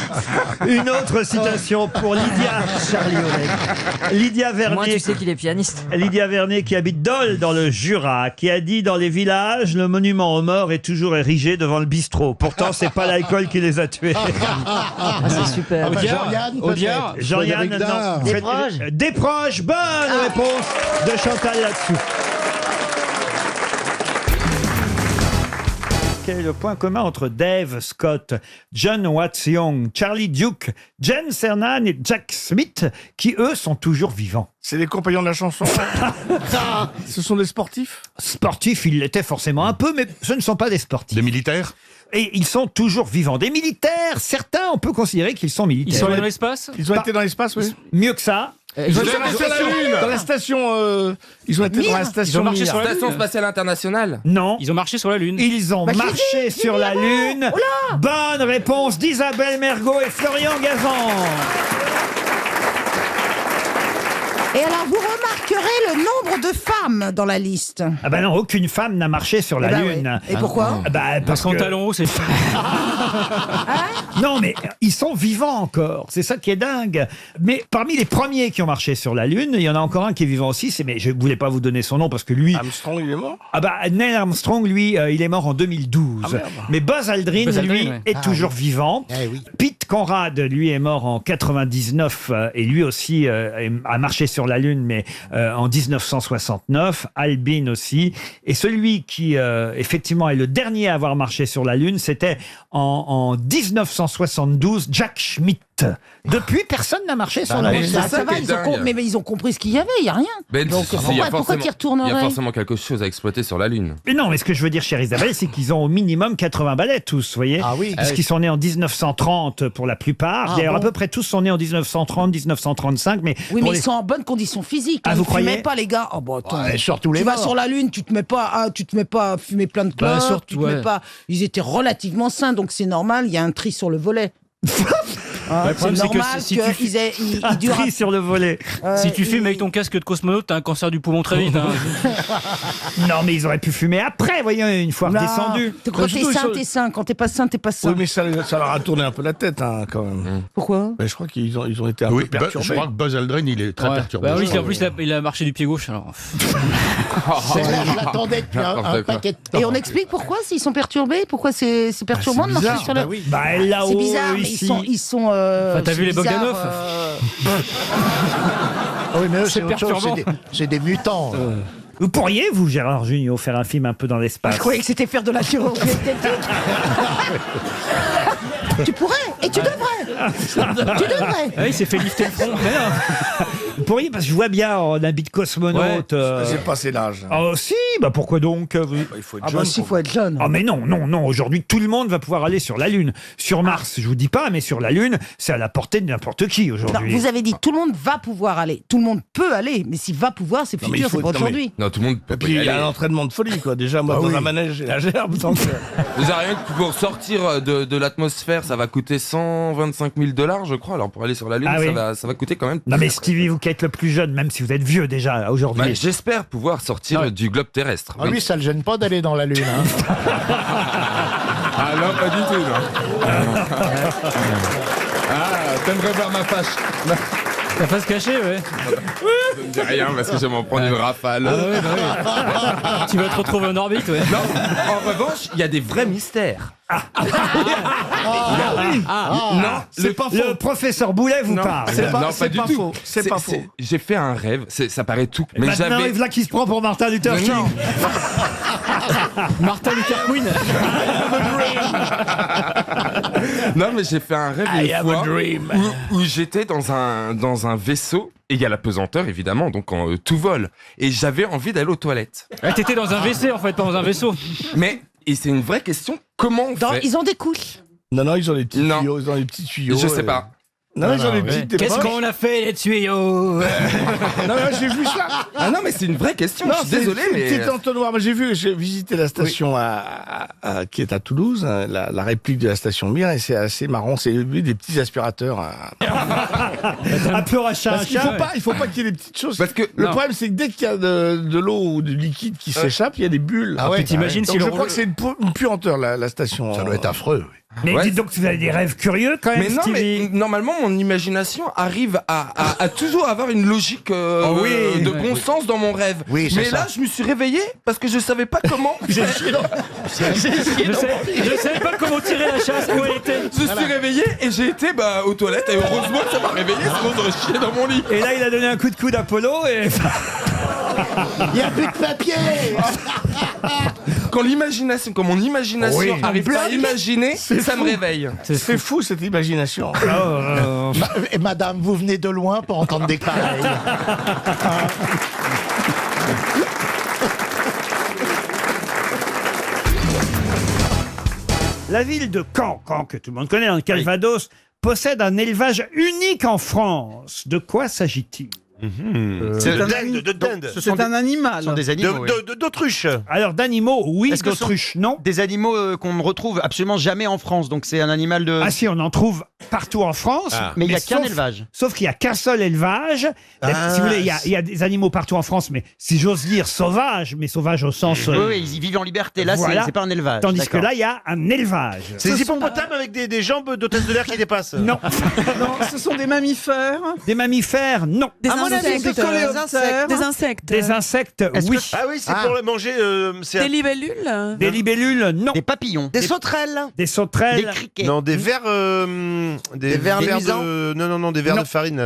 Une autre citation pour Lydia Charlie Oleg. Lydia Moi, Vernet. tu sais qu'il est pianiste. Lydia Vernet qui habite Dole dans le Jura, qui a dit dans les villages, le monument aux morts est toujours érigé devant le bistrot. Pourtant, c'est pas l'alcool qui les a tués. Ah, c'est super. Jean-Yann, Audiard. Jean-Yann, Frédéric Dard. non. Desproges. Desproges, bonne réponse de Chantal là-dessous. quel est le point commun entre Dave Scott, John Watts Young, Charlie Duke, Jen Cernan et Jack Smith, qui eux sont toujours vivants? C'est les compagnons de la chanson. Ce sont des sportifs? Sportifs, ils l'étaient forcément un peu, mais ce ne sont pas des sportifs. Des militaires? Et ils sont toujours vivants. Des militaires, certains, on peut considérer qu'ils sont militaires. Ils sont allés dans l'espace? Ils ont été dans l'espace, oui. Mieux que ça. Ils ont été sur la Lune. Dans la station. Ils ont été dans la station. Ils ont marché Mir. sur la Station Lune. spatiale internationale. Non. Ils ont marché sur la Lune. Ils ont marché sur la Lune. Oula. Bonne réponse d'Isabelle Mergo et Florian Gazan. Et alors, vous remarquerez le nombre de femmes dans la liste. Ah ben non, aucune femme n'a marché sur la bah Lune. ouais. Et pourquoi? Ah bah parce qu'en que... talons hauts, c'est... Non, mais ils sont vivants encore. C'est ça qui est dingue. Mais parmi les premiers qui ont marché sur la Lune, il y en a encore un qui est vivant aussi. Mais je ne voulais pas vous donner son nom parce que lui... Armstrong, il est mort? Ah bah Neil Armstrong, lui, il est mort en 2012. Ah, merde. Mais Buzz Aldrin, Buzz Aldrin, lui, ouais. est toujours vivant. Eh oui. Pete Conrad, lui, est mort en 99 et lui aussi a marché sur la Lune, mais en 1969. Albin aussi. Et celui qui, effectivement, est le dernier à avoir marché sur la Lune, c'était en 1972, Jack Schmitt. Depuis, personne n'a marché sur la mais Lune. c'est Ça ça va, qui est dingue. mais ils ont compris ce qu'il y avait, il n'y a rien. Ben, Donc si, pourquoi tu y il y a retournerais? forcément quelque chose à exploiter sur la Lune. Mais non, mais ce que je veux dire, chère Isabelle, c'est qu'ils ont au minimum 80 balais tous, vous voyez. Ah oui. Puisqu'ils sont nés en 1930 pour la plupart. Ah D'ailleurs, bon à peu près tous sont nés en 1930, 1935. Mais Oui, pour mais les- ils sont en bonne condition physique. Ah, Ils vous ne fumaient croyez pas, les gars. Oh, bah, attends. Ouais, surtout les Tu vas morts. sur la Lune, tu te mets pas à fumer plein de clopes. surtout, tu te mets ouais. pas. Ils étaient relativement sains, donc c'est normal. Il y a un tri sur le volet. le c'est problème, c'est que normal si tu qu'ils un durent. tri sur le volet. Si tu fumes avec ton casque de cosmonaute, t'as un cancer du poumon très vite. Hein. Non, mais ils auraient pu fumer après, voyez, une fois redescendu. Quand t'es Surtout, sain, ils sont- t'es sain. Quand t'es pas sain, t'es pas sain. Oui, mais ça leur a tourné un peu la tête, hein, quand même. Pourquoi? Mais je crois qu'ils ont été un Oui, peu je perturbés. crois que Buzz Aldrin, il est très Ouais. perturbé. Bah oui, en plus, il a marché du pied gauche. Alors. C'est clair, je l'attendais depuis un paquet de temps. Et on explique pourquoi s'ils sont perturbés. Pourquoi c'est perturbant de marcher bizarre, sur la. bah oui. Bah là-haut, C'est bizarre, mais ici. ils sont. Enfin, t'as c'est vu les bizarre, Bogdanov Ah oui, mais eux, c'est C'est autre chose, perturbant. c'est des mutants. Vous pourriez, vous, Gérard Jugnot, faire un film un peu dans l'espace? Je croyais que c'était faire de la chirurgie esthétique. Tu pourrais, et tu devrais. Tu devrais. Ah, il s'est fait lifter le front. Merde. Vous pourriez, parce que je vois bien en habit de cosmonaute. J'ai passé l'âge. Ah si, bah pourquoi donc Il faut être Ah jeune. bah si, faut être jeune. Ah mais non, aujourd'hui tout le monde va pouvoir aller sur la Lune. Sur Mars, je vous dis pas, mais sur la Lune, c'est à la portée de n'importe qui Non, aujourd'hui. vous avez dit tout le monde va pouvoir aller. Tout le monde peut aller, mais s'il va pouvoir, c'est Non, mais futur, il faut- c'est pas non, mais- aujourd'hui. Non, tout le monde peut Et pas puis y il y a aller. un entraînement de folie, quoi. Déjà, moi, dans un manège, j'ai la gerbe. Donc, Vous avez rien que pour sortir de l'atmosphère, ça va coûter 125 000 $, je crois. Alors pour aller sur la Lune, Ah oui. ça va coûter quand même. Non mais Stevie, vous qui êtes le plus jeune, même si vous êtes vieux déjà aujourd'hui. Bah, j'espère pouvoir sortir du globe terrestre. Ah, lui, ça le gêne pas d'aller dans la Lune. Hein. Ah non, pas du tout, non. Ah, t'aimerais voir ma face. La face cachée, ouais. Je ne dis rien parce que je vais m'en prendre une rafale. Ah ouais, bah ouais. Tu vas te retrouver en orbite, ouais. Non, en revanche, il y a des vrais mystères. Non, c'est pas faux. le professeur Boulet vous Non, parle. C'est pas, non, c'est du pas tout. faux. C'est pas faux. J'ai fait un rêve, ça paraît tout. Mais Maintenant, j'avais. il voilà qui se prend pour Martin Luther Mais King. non. Martin Luther Queen. Non, mais j'ai fait un rêve I une have fois a dream. où j'étais dans un vaisseau et il y a la pesanteur évidemment, donc tout vole. Et j'avais envie d'aller aux toilettes. Ah, t'étais dans un WC en fait, pas dans un vaisseau. Mais et c'est une vraie question. Comment on fait Ils ont des couches. Non, ils ont des petits Non. tuyaux. Ils ont des petits tuyaux. Je sais pas. Non, ils ont des ouais. petites Qu'est-ce poches. qu'on a fait les tuyaux? Non, j'ai vu ça. Ah non, mais c'est une vraie question. Non, je suis désolé, c'est une mais petite entonnoir. Moi, j'ai visité la station qui est à Toulouse, hein, la réplique de la station Mir, et c'est assez marrant. C'est des petits aspirateurs. Un peu rachat. Parce qu'il faut pas qu'il y ait des petites choses. Parce que Le non. problème, c'est que dès qu'il y a de l'eau ou du liquide qui s'échappe, il y a des bulles. Ah ouais, t'imagines Donc si je le crois que c'est une puanteur, la station. Ça doit être affreux. Oui. Mais Ouais. dites donc, vous avez des rêves curieux quand même, Mais non, Stevie. mais normalement, mon imagination arrive à toujours avoir une logique oui. de bon sens dans mon rêve. Oui, c'est mais ça. là, je me suis réveillé parce que je savais pas comment. Je savais pas comment tirer la chasse, où elle était. Je suis réveillé et j'ai été aux toilettes. Et heureusement que ça m'a réveillé, sinon j'aurais chié dans mon lit. Et là, il a donné un coup de coude d'Apollo et... Il n'y a plus de papier. quand l'imagination, quand mon imagination Oui. arrive pas à imaginer, C'est ça fou. me réveille. C'est fou cette imagination. Et madame, vous venez de loin pour entendre des pareils. La ville de Caen, que tout le monde connaît, dans le Calvados, possède un élevage unique en France. De quoi s'agit-il? C'est un animal. Ce sont des animaux, D'autruche. Alors d'animaux, oui, Est-ce que ce sont d'autruche, non. Des animaux qu'on ne retrouve absolument jamais en France, donc c'est un animal de... Ah si, on en trouve partout en France. Mais il n'y a qu'un sauf- élevage. Sauf qu'il n'y a qu'un seul élevage. Si vous voulez, il y a des animaux partout en France, mais si j'ose dire sauvages, mais sauvages au sens... Oui, ils y vivent en liberté. Là, voilà. c'est pas un élevage. Tandis que d'accord. là, il y a un élevage. C'est des hippopotames avec des jambes d'hôtesse de l'air qui dépassent. Non. Non, ce sont des mammifères. Des mammifères, non. Des À mon avis, insectes. c'est coléoptères. Des insectes. Des insectes, oui. Ah oui, c'est pour le manger. c'est Des libellules. Des libellules, non. Des papillons. Des sauterelles. Des sauterelles. Des criquets. Non, des vers. Des vers luisants. de. Non, des vers Non. de farine.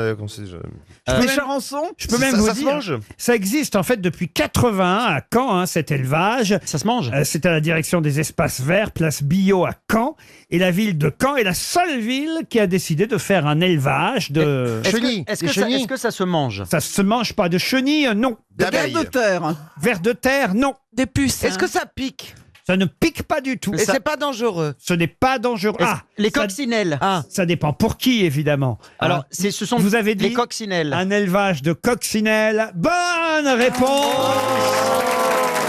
Des charançons. Je peux même ça vous se dire, mange ça existe en fait depuis 81 à Caen, cet élevage. Ça se mange. C'est à la direction des espaces verts, place Billot à Caen. Et la ville de Caen est la seule ville qui a décidé de faire un élevage de... Chenilles. Est-ce que ça se mange? Ça se mange pas de chenilles, non. Des vers de terre. Vers de terre, non. Des puces. Est-ce que ça pique? Ça ne pique pas du tout. Et c'est pas dangereux? Ce n'est pas dangereux. Les ça- coccinelles. Ça dépend pour qui, évidemment. Alors, Hein. ce sont Vous avez dit les coccinelles. un élevage de coccinelles. Bonne réponse.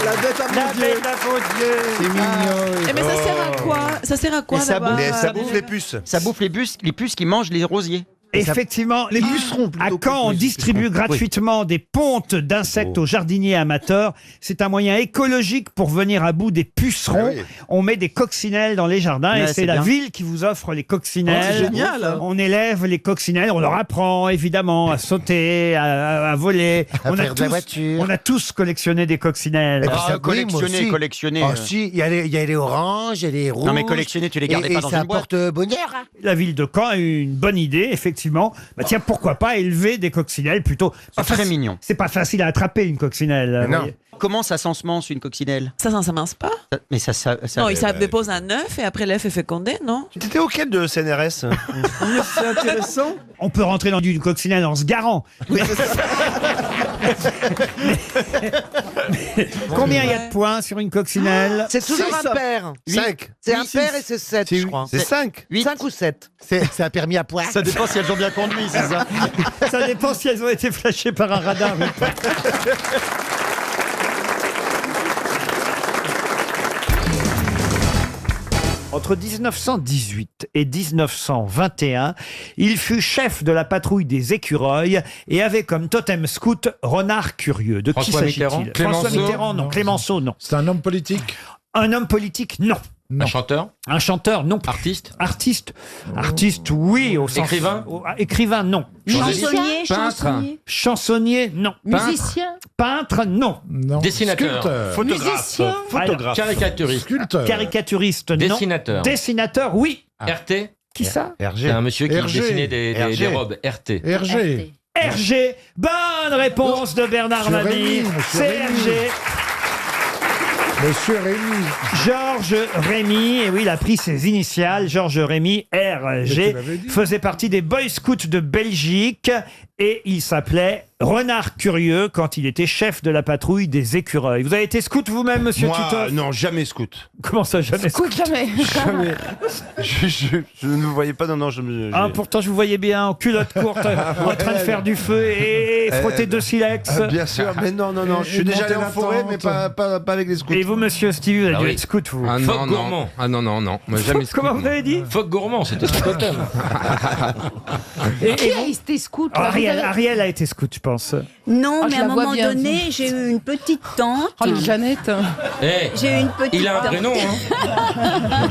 La bête à La mon Dieu. bête à vos dieux. C'est mignon. Eh, mais ça sert à quoi? Ça sert à quoi Et ça d'avoir- Ça bouffe les puces. Ça bouffe les puces qui mangent les rosiers. Effectivement, les pucerons. À Caen, on distribue gratuitement des pontes d'insectes aux jardiniers amateurs. C'est un moyen écologique pour venir à bout des pucerons. Ah oui. On met des coccinelles dans les jardins et Ouais, c'est c'est la bien. ville qui vous offre les coccinelles. Oh, c'est génial. On élève les coccinelles, on leur apprend évidemment à sauter, à voler. À faire de la voiture. On a tous collectionné des coccinelles. Et puis ça brille, moi aussi. collectionner. Oh si, il y a les oranges, il y a les rouges. Non, mais collectionner, tu les gardais et pas dans ça une boîte. apporte bonheur. hein. La ville de Caen a eu une bonne idée, effectivement. Bah tiens, pourquoi pas élever des coccinelles plutôt. C'est très mignon. C'est pas facile à attraper une coccinelle. vous Non. voyez. Comment ça s'ensemence une coccinelle? Ça mince pas. Mais ça Non, ça dépose un œuf et après l'œuf est fécondé, non? T'étais auquel de CNRS? C'est intéressant. On peut rentrer dans une coccinelle en se garant. Combien il y a de points sur une coccinelle? C'est toujours un pair. 5. C'est un pair et c'est 7, je crois. C'est 5. 5 ou 7. C'est un permis à points. Ça dépend si elles ont bien conduit, c'est ça? Ça dépend si elles ont été flashées par un radar. ou pas. Entre 1918 et 1921, il fut chef de la patrouille des écureuils et avait comme totem scout Renard Curieux. De qui François Mitterrand s'agit-il? François Clémenceau Mitterrand, non. Non, Clémenceau, non. C'est un homme politique. Un homme politique, non. Un chanteur? Un chanteur, non. Artiste? Artiste, artiste, oui. Au sens, Écrivain? écrivain, non. Chansonnier, Peintre. chansonnier. Chansonnier, non. Musicien. Peintre, non. Non. Dessinateur. Sculpteur. Musicien. Photographe. Caricaturiste. Sculpteur. Caricaturiste, non. Dessinateur. Dessinateur, oui. RT? Qui ça? C'est un monsieur qui Hergé. dessinait des Hergé. robes. RT. Hergé. Hergé. Bonne réponse de Bernard Monsieur Mabille. Rémy, monsieur C'est Rémy. Hergé. Monsieur Rémy. Georges Rémy, et oui, il a pris ses initiales. Georges Rémy, Mais tu RG, l'avais dit. faisait partie des Boy Scouts de Belgique et il s'appelait Renard Curieux quand il était chef de la patrouille des écureuils. Vous avez été scout vous-même, monsieur Moi, Titoff? non, jamais scout. Comment ça, jamais scout? Jamais. Jamais. Je ne vous voyais pas, non, je me. Ah, pourtant, je vous voyais bien en culotte courte, en train de faire du feu et frotter deux silex. Bien sûr, mais non, je suis Et déjà allé monter en la forêt, mais tente. pas avec les scouts. Et vous, monsieur Stevie, vous avez Ah dû oui. être scout, vous. Ah Phoque non, gourmand. non. Ah non, non. Moi, jamais scout, Comment vous non. avez dit? Phoque gourmand, c'était son totem. Et Qui vous a été scout? Ah, là, vous avez- Ariel a été scout, je pense. Non, Ah, mais je à un la vois moment bien, donné, j'ai eu une petite tante. Oh, les Jeannette. Eh, J'ai eu une petite il a un tante. prénom, hein?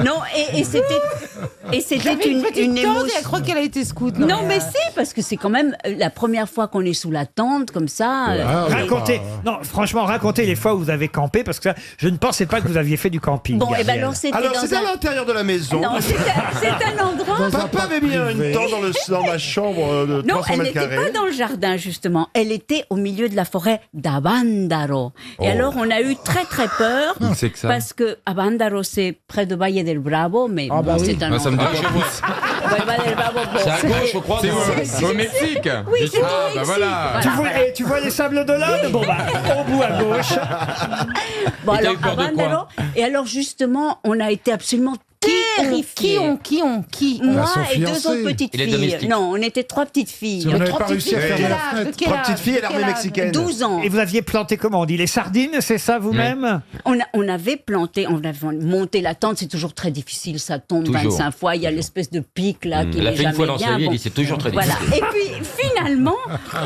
Non, et c'était J'avais une petite une tante et émotion. elle croit qu'elle a été scout. Non, mais si, parce que c'est quand même la première fois qu'on est sous la tente, comme ça. Racontez, non, franchement, racontez les fois où vous avez campé, parce que ça, je ne pensais pas que vous aviez fait du camping. Bon, et ben Ariel. alors c'était Alors, dans c'était à un... l'intérieur de la maison. Non, c'est un endroit Papa avait mis une tente dans ma chambre de Non, 300 elle mètres n'était carrés. pas dans le jardin, justement. Elle était au milieu de la forêt d'Abandaro. Et alors, on a eu très, très peur. C'est que ça. Parce que Abandaro, c'est près de Valle del Bravo, mais bon, c'est un Ça me dit endroit- pas. Ouais, Valle del Bravo, bon, C'est à gauche, je crois. C'est au Mexique. Oui, c'est au Ah, bah Mexique. voilà. Tu vois les sables d'Olonne? Bon, bah, au bout à gauche. Bon, Et t'as alors, eu peur de quoi Abandaro. Et alors, justement, on a été absolument terrifiés. Moi Son et deux fiancé. autres petites Il est filles. domestique. Non, on était 3 petites filles. Vous n'avez pas réussi à fermer la fenêtre. Trois petites filles et l'armée mexicaine. 12 ans. Et vous aviez planté comment on dit? Les sardines, c'est ça vous-même? On avait planté, on avait monté la tente, c'est toujours très difficile, ça tombe Toujours. 25 fois, il y a l'espèce de pic là qui Elle a n'est fait une jamais fois dans bien. sa vie, elle bon. dit c'est toujours très Voilà. difficile. Et puis finalement,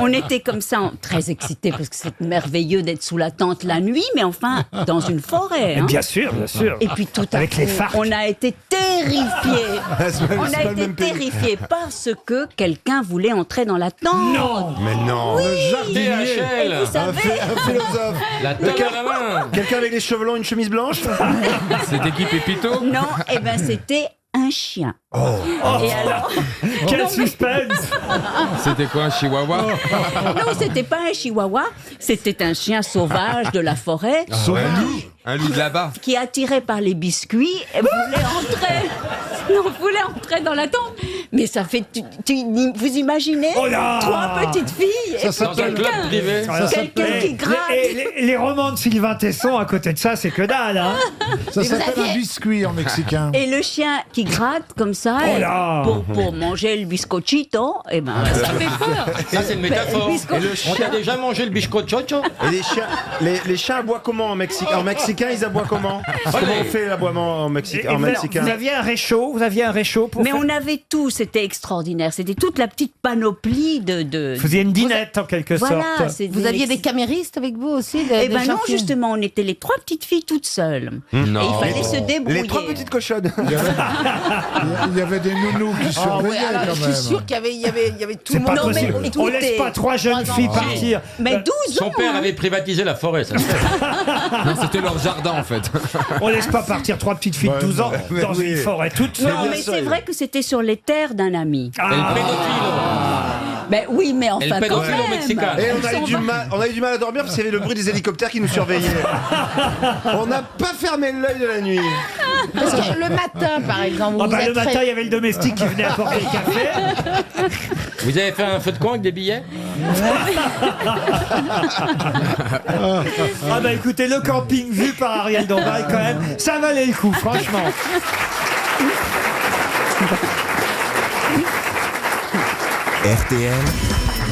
on était comme ça, très excités parce que c'est merveilleux d'être sous la tente la nuit, mais enfin dans une forêt. hein. Bien sûr, bien sûr. Et puis tout à Avec coup, les FARC. on a été terrifiés. C'est pas On le a été même pays. terrifiés parce que quelqu'un voulait entrer dans la tente. Non. Mais non. Oui. DHL. Et vous savez, Un philosophe. La tête à la main. Quelqu'un avec les cheveux longs, une chemise blanche. C'était qui, Pépito? non, eh ben c'était un chien. Et alors, Quel suspense! C'était quoi, un chihuahua? non, c'était pas un chihuahua, c'était un chien sauvage de la forêt Un loup de là-bas. qui, attiré par les biscuits, voulait entrer dans la tente. Mais ça fait, vous imaginez, Oh là 3 petites filles et Dans un club privé. quelqu'un qui gratte. Les romans de Sylvain Tesson à côté de ça, c'est que dalle, hein? Ça s'appelle un biscuit en mexicain. Et le chien qui gratte comme ça, Oh là pour manger le biscochito, eh ben, ça fait peur. Ça, c'est une métaphore. On t'a déjà mangé le biscochocho? Et les chiens aboient comment en Mexique? En mexicain, ils aboient comment? Comment on fait l'aboiement en Et mexicain? vous aviez un réchaud? Vous aviez un réchaud pour Mais faire... on avait tout, c'était extraordinaire. C'était toute la petite panoplie de... Vous faisiez une dinette en quelque Voilà, sorte. c'est Vous aviez des caméristes avec vous aussi Eh ben non, justement, on était les 3 petites filles toutes seules. Non. Et il fallait se débrouiller. Les 3 petites cochonnes. Il y avait des nounous qui surveillaient quand Je même. suis sûre qu'il y avait tout C'est le pas monde. possible. mais On laisse écoutez, pas 3 jeunes filles partir. Mais 12 Son ans père hein. avait privatisé la forêt, ça se fait. Non, c'était leur jardin, en fait. On laisse pas partir 3 petites filles de 12 ans dans une forêt toute seule. Non, mais c'est vrai que c'était sur les terres d'un ami. Et le pédophile. Ben oui, mais enfin Et le quand pédophile au même. Mexicain. Et on a eu du mal à dormir parce qu'il y avait le bruit des hélicoptères qui nous surveillaient. On n'a pas fermé l'œil de la nuit. Parce que le matin, par exemple, Ah vous bah, êtes le matin, il y avait le domestique qui venait apporter le café. Vous avez fait un feu de camp avec des billets? Ah bah écoutez, le camping vu par Ariel Dombal, quand même, ça valait le coup, franchement. RTL,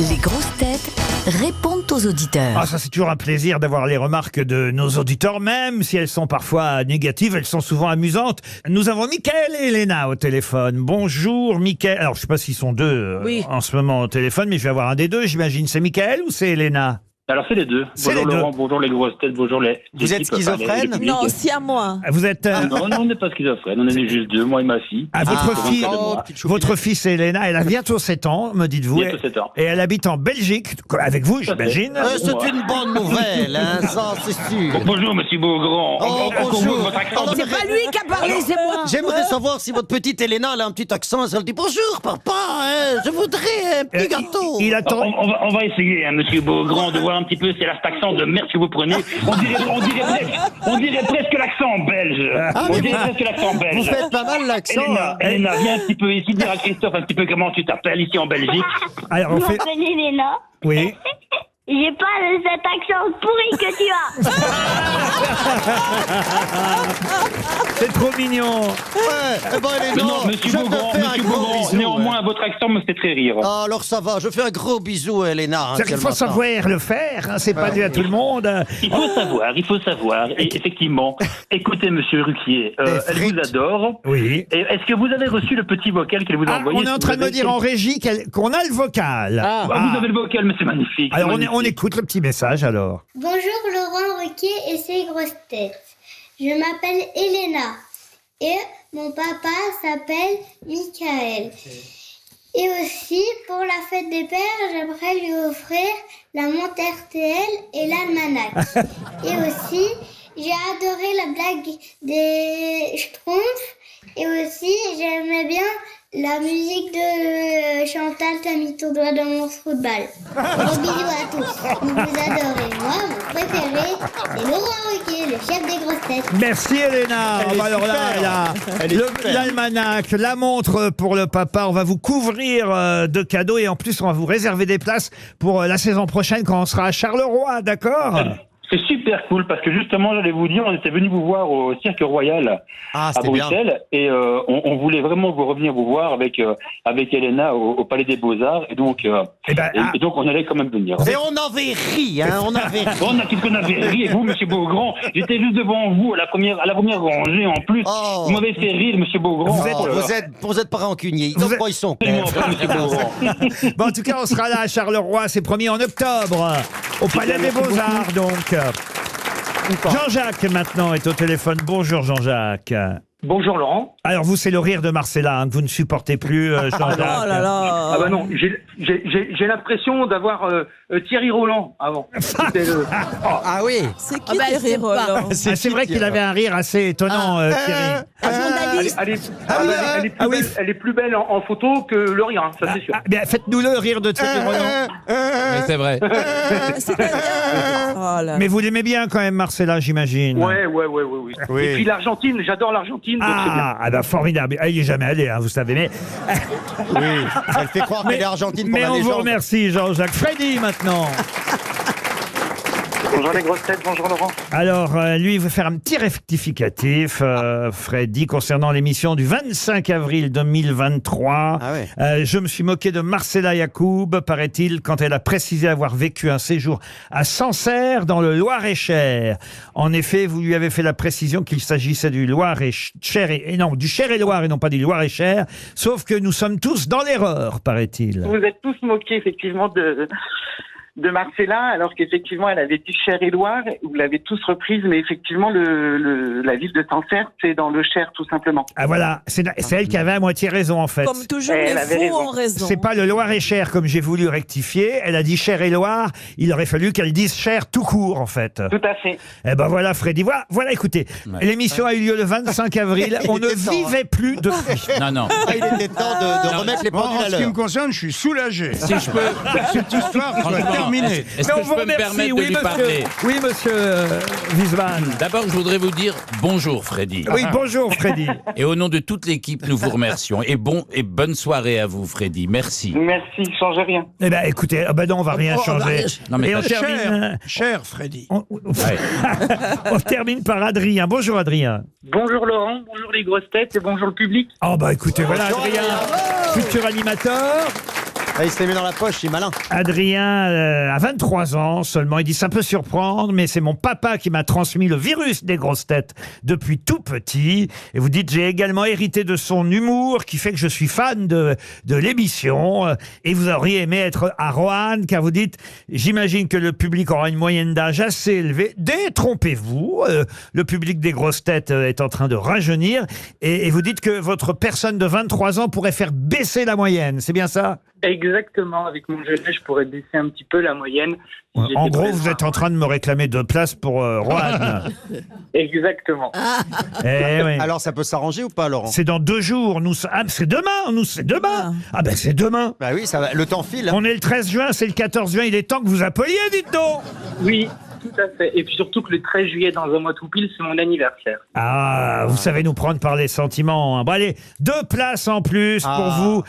Les grosses têtes répondent aux auditeurs. Ah, ça c'est toujours un plaisir d'avoir les remarques de nos auditeurs, même si elles sont parfois négatives, elles sont souvent amusantes. Nous avons Mickaël et Elena au téléphone. Bonjour Mickaël. Alors je sais pas s'ils sont deux en ce moment au téléphone, mais je vais avoir un des deux, j'imagine. C'est Mickaël ou c'est Elena? Alors c'est les deux. C'est Bonjour les deux. Laurent, bonjour les grosses têtes, bonjour les... Vous êtes schizophrène? Non, si à moi. Vous êtes... Non, on n'est pas schizophrène, on est juste deux, moi et ma fille. Ah, votre fille c'est Elena, elle a bientôt 7 ans, me dites-vous. Bientôt 7 ans. Et elle habite en Belgique, avec vous j'imagine. C'est une bonne nouvelle, hein, ça c'est sûr. Bonjour monsieur Beaugrand. Oh, Encore bonjour. votre accent. Alors, C'est pas lui qui a parlé, c'est moi. J'aimerais savoir si votre petite Elena elle a un petit accent, elle dit bonjour papa, hein, je voudrais un petit gâteau. Il attend. On va essayer, hein, monsieur Beaugrand, de voir un petit peu si elle a cet accent de merde que vous prenez. On dirait presque l'accent belge. On dirait presque l'accent belge. Vous faites pas mal l'accent. Elena, viens un petit peu ici dire à Christophe un petit peu comment tu t'appelles ici en Belgique. Alors, on Je fait... m'appelle Elena. Oui. J'ai pas cet accent pourri que tu as. C'est trop mignon. Ouais, eh ben, Elena, Non, monsieur Beaugrand, néanmoins, votre accent me fait très rire. Ah, alors ça va, je fais un gros bisou à Elena. C'est qu'il faut savoir le faire, hein, c'est pas dû à tout le monde. Il faut savoir. Et effectivement, écoutez, monsieur Ruquier, elle vous adore. Oui. Et est-ce que vous avez reçu le petit vocal qu'elle vous a envoyé? On est en train de me dire en régie qu'on a le vocal. Vous avez le vocal, mais c'est magnifique. Alors on écoute le petit message alors. Bonjour Laurent Ruquier et ses grosses têtes. Je m'appelle Elena et mon papa s'appelle Michael. Et aussi, pour la fête des pères, j'aimerais lui offrir la montre RTL et l'almanach. Et aussi, j'ai adoré la blague des Schtroumpfs Et aussi, j'aimais bien la musique de Chantal, t'as mis ton doigt dans mon trou de balle. Gros bisous à tous. Vous adorez. Moi, mon préféré, c'est Laurent Ruquier, le chef des grosses têtes. Merci Elena. Elle est Alors là, super. Elle est super. l'almanach, la montre pour le papa. On va vous couvrir de cadeaux et en plus on va vous réserver des places pour la saison prochaine quand on sera à Charleroi, d'accord? C'est super cool parce que justement, j'allais vous dire, on était venu vous voir au Cirque Royal à Bruxelles et on voulait vraiment revenir vous voir avec Elena au Palais des Beaux-Arts et donc donc on allait quand même venir. Et on avait ri, hein, on avait ri. Qu'est-ce qu'on avait ri, et vous, Monsieur Beaugrand, j'étais juste devant vous à la première rangée en plus. Vous m'avez fait rire, Monsieur Beaugrand. Vous êtes pas rancunier. Donc, ils sont clairs. Bon, en tout cas, on sera là à Charleroi, c'est promis en octobre, au Palais des Beaux-Arts, donc. Jean-Jacques, maintenant, est au téléphone. Bonjour, Jean-Jacques. Bonjour, Laurent. Alors, vous, c'est le rire de Marcella, que vous ne supportez plus, Jean-Jacques. Oh là là. Ah bah non, j'ai l'impression d'avoir Thierry Roland avant. Ah oui. C'est qui Thierry Roland? C'est vrai qu'il avait un rire assez étonnant, Thierry. Elle est plus belle en photo que le rire, hein, ça c'est sûr. Bien, faites-nous le rire de Thierry Roland. Oui, c'est vrai. Mais vous l'aimez bien quand même, Marcella, j'imagine. Ouais. Et puis l'Argentine, j'adore l'Argentine. Bah, formidable. Il n'y est jamais allé, hein, vous savez, mais... Oui, elle fait croire qu'elle est argentine pour mais la on légende. vous remercie, Jean-Jacques. Freddy, maintenant. Bonjour les grosses têtes, bonjour Laurent. Alors, lui, il veut faire un petit rectificatif, Freddy, concernant l'émission du 25 avril 2023. Ah ouais. Je me suis moqué de Marcella Yacoub, paraît-il, quand elle a précisé avoir vécu un séjour à Sancerre, dans le Loir-et-Cher. En effet, vous lui avez fait la précision qu'il s'agissait du Loir-et-Cher, non, du Cher-et-Loir et non pas du Loir-et-Cher, sauf que nous sommes tous dans l'erreur, paraît-il. Vous êtes tous moqués, effectivement, de Marcella, alors qu'effectivement, elle avait dit Cher-et-Loire, vous l'avez tous reprise, mais effectivement, la ville de Sancerre, c'est dans le Cher, tout simplement. Ah voilà, c'est elle qui avait à moitié raison, en fait. Comme toujours, les fous ont raison. C'est pas le Loir-et-Cher, comme j'ai voulu rectifier. Elle a dit Cher-et-Loire. Il aurait fallu qu'elle dise Cher tout court, en fait. Tout à fait. Eh ben voilà, Freddy. Voilà, écoutez, l'émission a eu lieu le 25 avril. On ne vivait plus depuis. Non. Il était temps de remettre les pendules à En ce qui me l'heure. concerne, je suis soulagé. Si je peux. Cette histoire soit terminée. Est-ce Mais que on je vous peux me remercie. permettre Oui, de lui monsieur. parler? Oui, monsieur Wiesmann. D'abord, je voudrais vous dire bonjour, Freddy. Oui, bonjour, Freddy. Et au nom de toute l'équipe, nous vous remercions. Et bonne soirée à vous, Freddy. Merci. Merci, changez rien. Eh ben, écoutez, non, on va rien changer. Non, mais Et on termine. Cher Freddy. On termine par Adrien. Bonjour, Adrien. Bonjour Laurent, bonjour les grosses têtes et bonjour le public. Oh, bah écoutez, voilà, Adrien, futur animateur. Ah, il se les met dans la poche, il est malin. Adrien a 23 ans seulement. Il dit ça peut surprendre, mais c'est mon papa qui m'a transmis le virus des grosses têtes depuis tout petit. Et vous dites j'ai également hérité de son humour qui fait que je suis fan de l'émission. Et vous auriez aimé être à Roanne car vous dites j'imagine que le public aura une moyenne d'âge assez élevée. Détrompez-vous, le public des grosses têtes est en train de rajeunir. Et vous dites que votre personne de 23 ans pourrait faire baisser la moyenne. C'est bien ça ? Exactement, avec mon jeune âge, je pourrais baisser un petit peu la moyenne. Si En j'étais gros, présent. vous êtes en train de me réclamer 2 places pour Roanne. Exactement. Eh oui. Alors ça peut s'arranger ou pas, Laurent? C'est dans 2 jours. C'est demain. C'est demain. Ah ben c'est demain. Bah oui, ça va. Le temps file. On est le 13 juin, c'est le 14 juin. Il est temps que vous appeliez, dites donc. Oui, tout à fait. Et puis surtout que le 13 juillet, dans un mois tout pile, c'est mon anniversaire. Ah, vous savez nous prendre par les sentiments. Hein. Bon allez, 2 places en plus pour vous,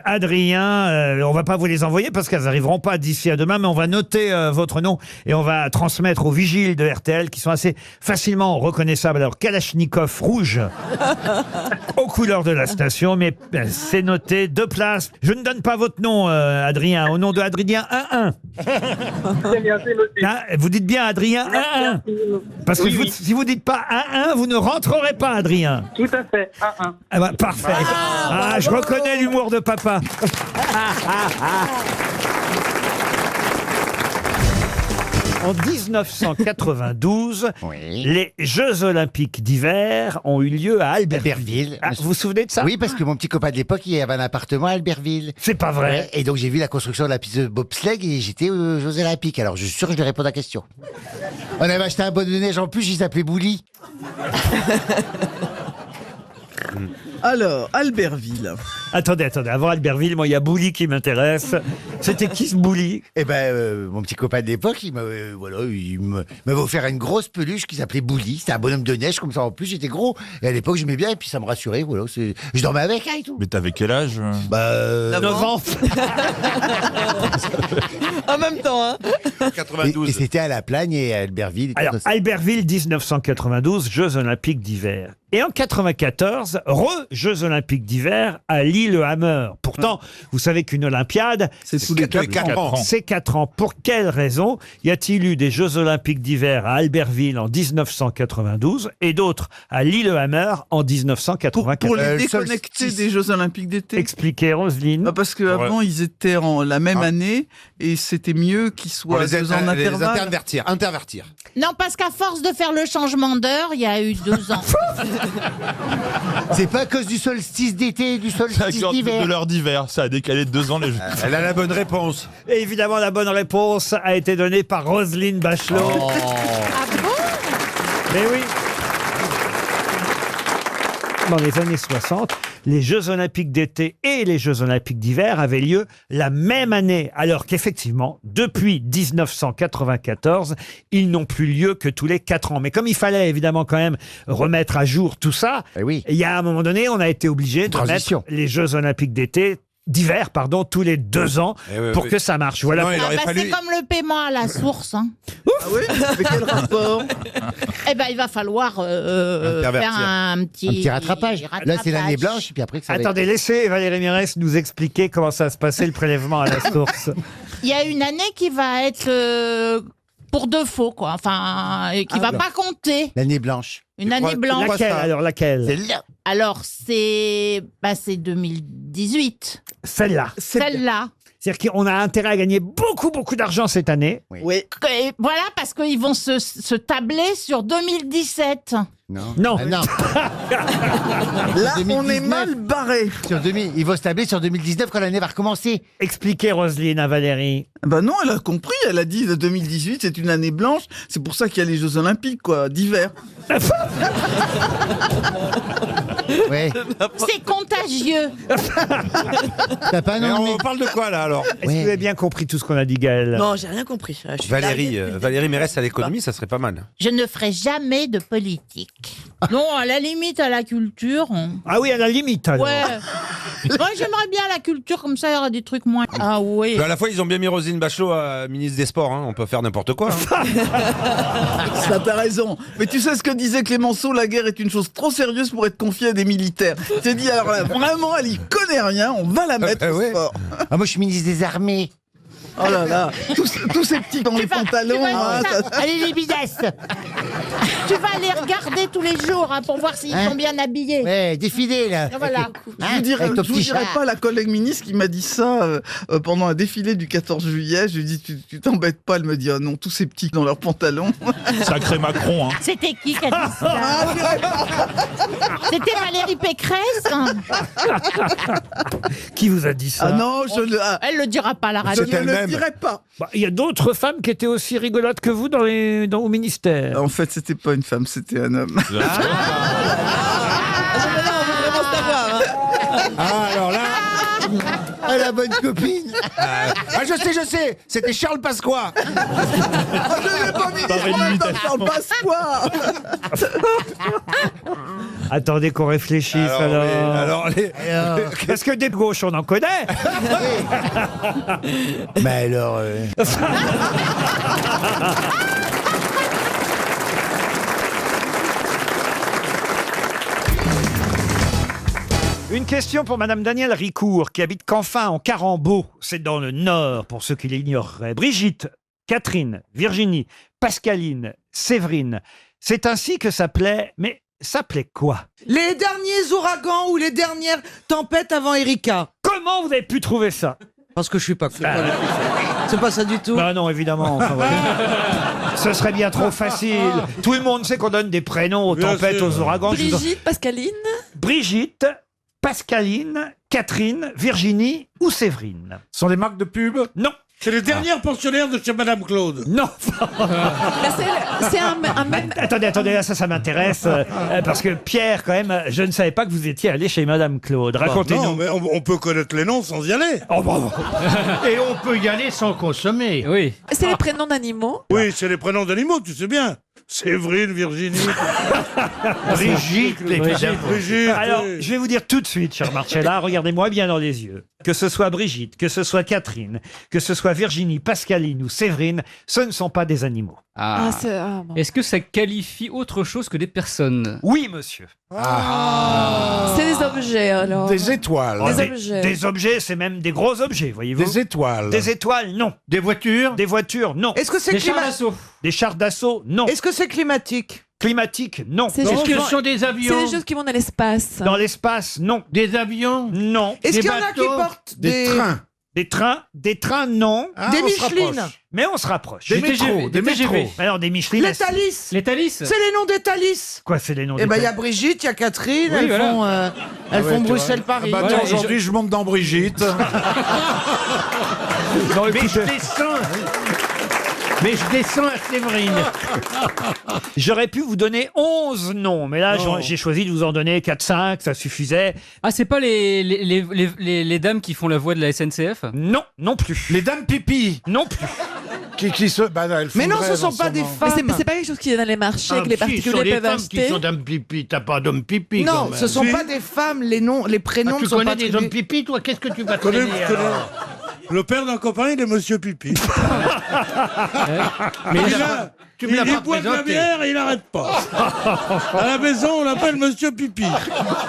Adrien. On va pas vous les envoyer parce qu'elles arriveront pas d'ici à demain, mais on va noter votre nom et on va transmettre aux vigiles de RTL qui sont assez facilement reconnaissables. Alors Kalachnikov rouge aux couleurs de la station, mais c'est noté. 2 places. Je ne donne pas votre nom, Adrien, au nom de Adrien 1-1. Très bien, c'est noté. Ah, vous dites bien Adrien 1-1. Parce que Oui. si vous dites pas 1-1, vous ne rentrerez pas, Adrien. Tout à fait, 1-1. Ah bah, parfait. Je reconnais l'humour de papa. En 1992, les Jeux Olympiques d'hiver ont eu lieu à Albertville. Vous vous souvenez de ça? Oui, parce que mon petit copain de l'époque, il avait un appartement à Albertville. C'est pas vrai. Ouais, et donc j'ai vu la construction de la piste de bobsleigh et j'étais aux Jeux Olympiques. Alors je suis sûr que je vais répondre à la question. On avait acheté un bonnet de neige en plus, il s'appelait Bouli. Alors, Albertville. Attendez, avant Albertville, moi, il y a Bouli qui m'intéresse. C'était qui ce Bouli? Eh ben, mon petit copain de l'époque, il m'avait offert une grosse peluche qui s'appelait Bouli. C'était un bonhomme de neige, comme ça, en plus, j'étais gros. Et à l'époque, j'aimais bien, et puis ça me rassurait, voilà. Je dormais avec, hein, et tout. Mais t'avais quel âge? 9 ans. En même temps, hein. 92. Et c'était à La Plagne et à Albertville. Alors, Albertville, 1992, Jeux Olympiques d'hiver. Et en 94, Jeux Olympiques d'hiver à Lillehammer. Pourtant, vous savez qu'une Olympiade, c'est tous les 4 ans. C'est 4 ans. Pour quelle raison y a-t-il eu des Jeux Olympiques d'hiver à Albertville en 1992 et d'autres à Lillehammer en 1994? Pour les déconnecter des Jeux Olympiques d'été. Expliquez, Roselyne. Parce qu'avant, ils étaient en la même année et c'était mieux qu'ils soient 2 ans d'intervalle. Intervertir. Non, parce qu'à force de faire le changement d'heure, il y a eu 2 ans. C'est pas à cause du solstice d'été, du C'est à solstice cause d'hiver. de l'heure d'hiver. Ça a décalé de 2 ans les Jeux. Elle a la bonne réponse. Et évidemment, la bonne réponse a été donnée par Roselyne Bachelot. Ah bon? Mais oui. Dans les années 60, les Jeux Olympiques d'été et les Jeux Olympiques d'hiver avaient lieu la même année, alors qu'effectivement, depuis 1994, ils n'ont plus lieu que tous les 4 ans. Mais comme il fallait évidemment quand même remettre à jour tout ça, il y a un moment donné, on a été obligé de mettre les Jeux Olympiques d'hiver, tous les 2 ans pour que ça marche. Voilà. C'est comme le paiement à la source. Hein. Ah oui? Avec quel rapport? Eh ben, il va falloir faire un petit rattrapage. Là, c'est l'année blanche, et puis après, ça Attendez, laissez Valérie Mérès nous expliquer comment ça va se passer le prélèvement à la source. Il y a une année qui va être pour de faux, quoi. Enfin, qui va pas compter. L'année blanche. Une année blanche. Laquelle? Celle-là. Alors, c'est 2018. Celle-là. Celle-là. C'est-à-dire qu'on a intérêt à gagner beaucoup d'argent cette année. Oui. Et voilà, parce qu'ils vont se tabler sur 2017. Non. Ah, non. Là, on est mal barré. Il va se tabler sur 2019 quand l'année va recommencer. Expliquez, Roselyne, à Valérie. Ben non, elle a compris. Elle a dit 2018, c'est une année blanche. C'est pour ça qu'il y a les Jeux Olympiques, quoi, d'hiver. Ouais. C'est contagieux. On parle de quoi là alors? Est-ce que vous avez bien compris tout ce qu'on a dit, Gaël? Non, j'ai rien compris. Valérie Mérès à l'économie, ça serait pas mal. Je ne ferai jamais de politique. Non, à la limite, à la culture. Ah oui, à la limite alors. Ouais. Moi, j'aimerais bien la culture, comme ça, il y aura des trucs moins. Ah oui. À la fois, ils ont bien mis Roselyne Bachelot à ministre des Sports. On peut faire n'importe quoi. Ça, t'as raison. Mais tu sais ce que disait Clémenceau, la guerre est une chose trop sérieuse pour être confiée à des militaires. T'es dit, alors là, vraiment, elle y connaît rien, on va la mettre au sport. Ah, moi, je suis ministre des Armées. Oh là là, tous ces petits dans les pantalons. Allez, les bidasses. Tu vas les regarder tous les jours pour voir s'ils sont bien habillés. Ouais, défilé là. Voilà. Je vous dirai pas la collègue ministre qui m'a dit ça pendant un défilé du 14 juillet. Je lui ai dit, tu t'embêtes pas. Elle me dit, ah non, tous ces petits dans leurs pantalons. Sacré Macron, hein. C'était qui a dit ça? C'était Valérie Pécresse. Qui vous a dit ça? Ah non, elle le dira pas à la radio. Je ne le dirai pas. Il y a d'autres femmes qui étaient aussi rigolotes que vous au ministère. En fait, c'était pas une femme, c'était un homme. Alors là. Ah, la bonne copine. Je sais, c'était Charles Pasqua. Je n'ai pas mis de Charles Pasqua. Attendez qu'on réfléchisse alors. Parce que des gauches, on en connaît. Mais alors. Une question pour Madame Danielle Ricourt, qui habite Canfin, en Carambeau. C'est dans le Nord, pour ceux qui l'ignoreraient. Brigitte, Catherine, Virginie, Pascaline, Séverine. C'est ainsi que s'appelait... Mais s'appelait quoi? Les derniers ouragans ou les dernières tempêtes avant Erika. Comment vous avez pu trouver ça? Parce que je suis pas con. C'est pas ça du tout. Bah non, évidemment. Enfin, voilà. Ce serait bien trop facile. Tout le monde sait qu'on donne des prénoms aux tempêtes, aux ouragans. Brigitte, Pascaline. Brigitte, Pascaline, Catherine, Virginie ou Séverine. Ce sont des marques de pub? Non. C'est les dernières pensionnaires de chez Madame Claude. Non. C'est un même. Attendez, là, ça m'intéresse. Parce que Pierre, quand même, je ne savais pas que vous étiez allé chez Madame Claude. Racontez-nous. Non, mais on peut connaître les noms sans y aller. Oh, bravo. Et on peut y aller sans consommer. Oui. C'est les prénoms d'animaux. Oui, c'est les prénoms d'animaux, tu sais bien. Séverine, Virginie. Brigitte, Brigitte. Alors, oui. je vais vous dire tout de suite, cher Marcella, regardez-moi bien dans les yeux. Que ce soit Brigitte, que ce soit Catherine, que ce soit Virginie, Pascaline ou Séverine, ce ne sont pas des animaux. Ah. Est-ce que ça qualifie autre chose que des personnes? Oui, monsieur. C'est des objets, alors. Des étoiles. Oh, Des objets. Des objets, c'est même des gros objets, voyez-vous. Des étoiles. Des étoiles, non. Des voitures. Des voitures, non. Est-ce que c'est Des chars d'assaut. Des chars d'assaut, non. Est-ce que c'est climatique? Climatique, non. C'est Est-ce juste que qui ce vont- sont des C'est avions? des choses qui vont dans l'espace. Dans l'espace, non. Des avions? Non. Est-ce Des qu'il y en a qui bateaux? portent Des trains. Des trains, non. Des on se Michelin. rapproche. Mais on se rapproche. Des TGV, métros. Des des TGV. métros. Alors, des Michelin. Les Thalys. Les Thalys. C'est les noms des Thalys. Quoi, c'est les noms Eh des ben, il y a têtes Brigitte, il y a Catherine, Oui, elles voilà. font, elles font Bruxelles-Paris. Bah, Voilà, tiens, et aujourd'hui, je monte dans Brigitte. Non, Mais je écoutez, descends. Mais je descends à Séverine. j'aurais pu vous donner 11 noms, mais là, Non. j'ai choisi de vous en donner 4-5, ça suffisait. Ah, c'est pas les dames qui font la voix de la SNCF? Non, non plus. Les dames pipi. Non plus. Qui se. Bah, elles Mais non, fondraient ce sont dans pas son des nom. Mais femmes. c'est pas quelque chose qui est dans les marchés que les Si, ce sont particuliers les peuvent femmes acheter. qui sont dames pipi. T'as pas d'homme pipi. quand Non, même. ce sont Si. pas des femmes. Les noms, les prénoms Tu ne sont connais pas des attribués. hommes pipi, toi? Qu'est-ce que tu vas Connais- traîner connais- alors? Le père d'un copain, il est Monsieur Pipi. Mais Il tu me l'as pas boit de la présenté. bière et il n'arrête pas. À la maison, on l'appelle Monsieur Pipi.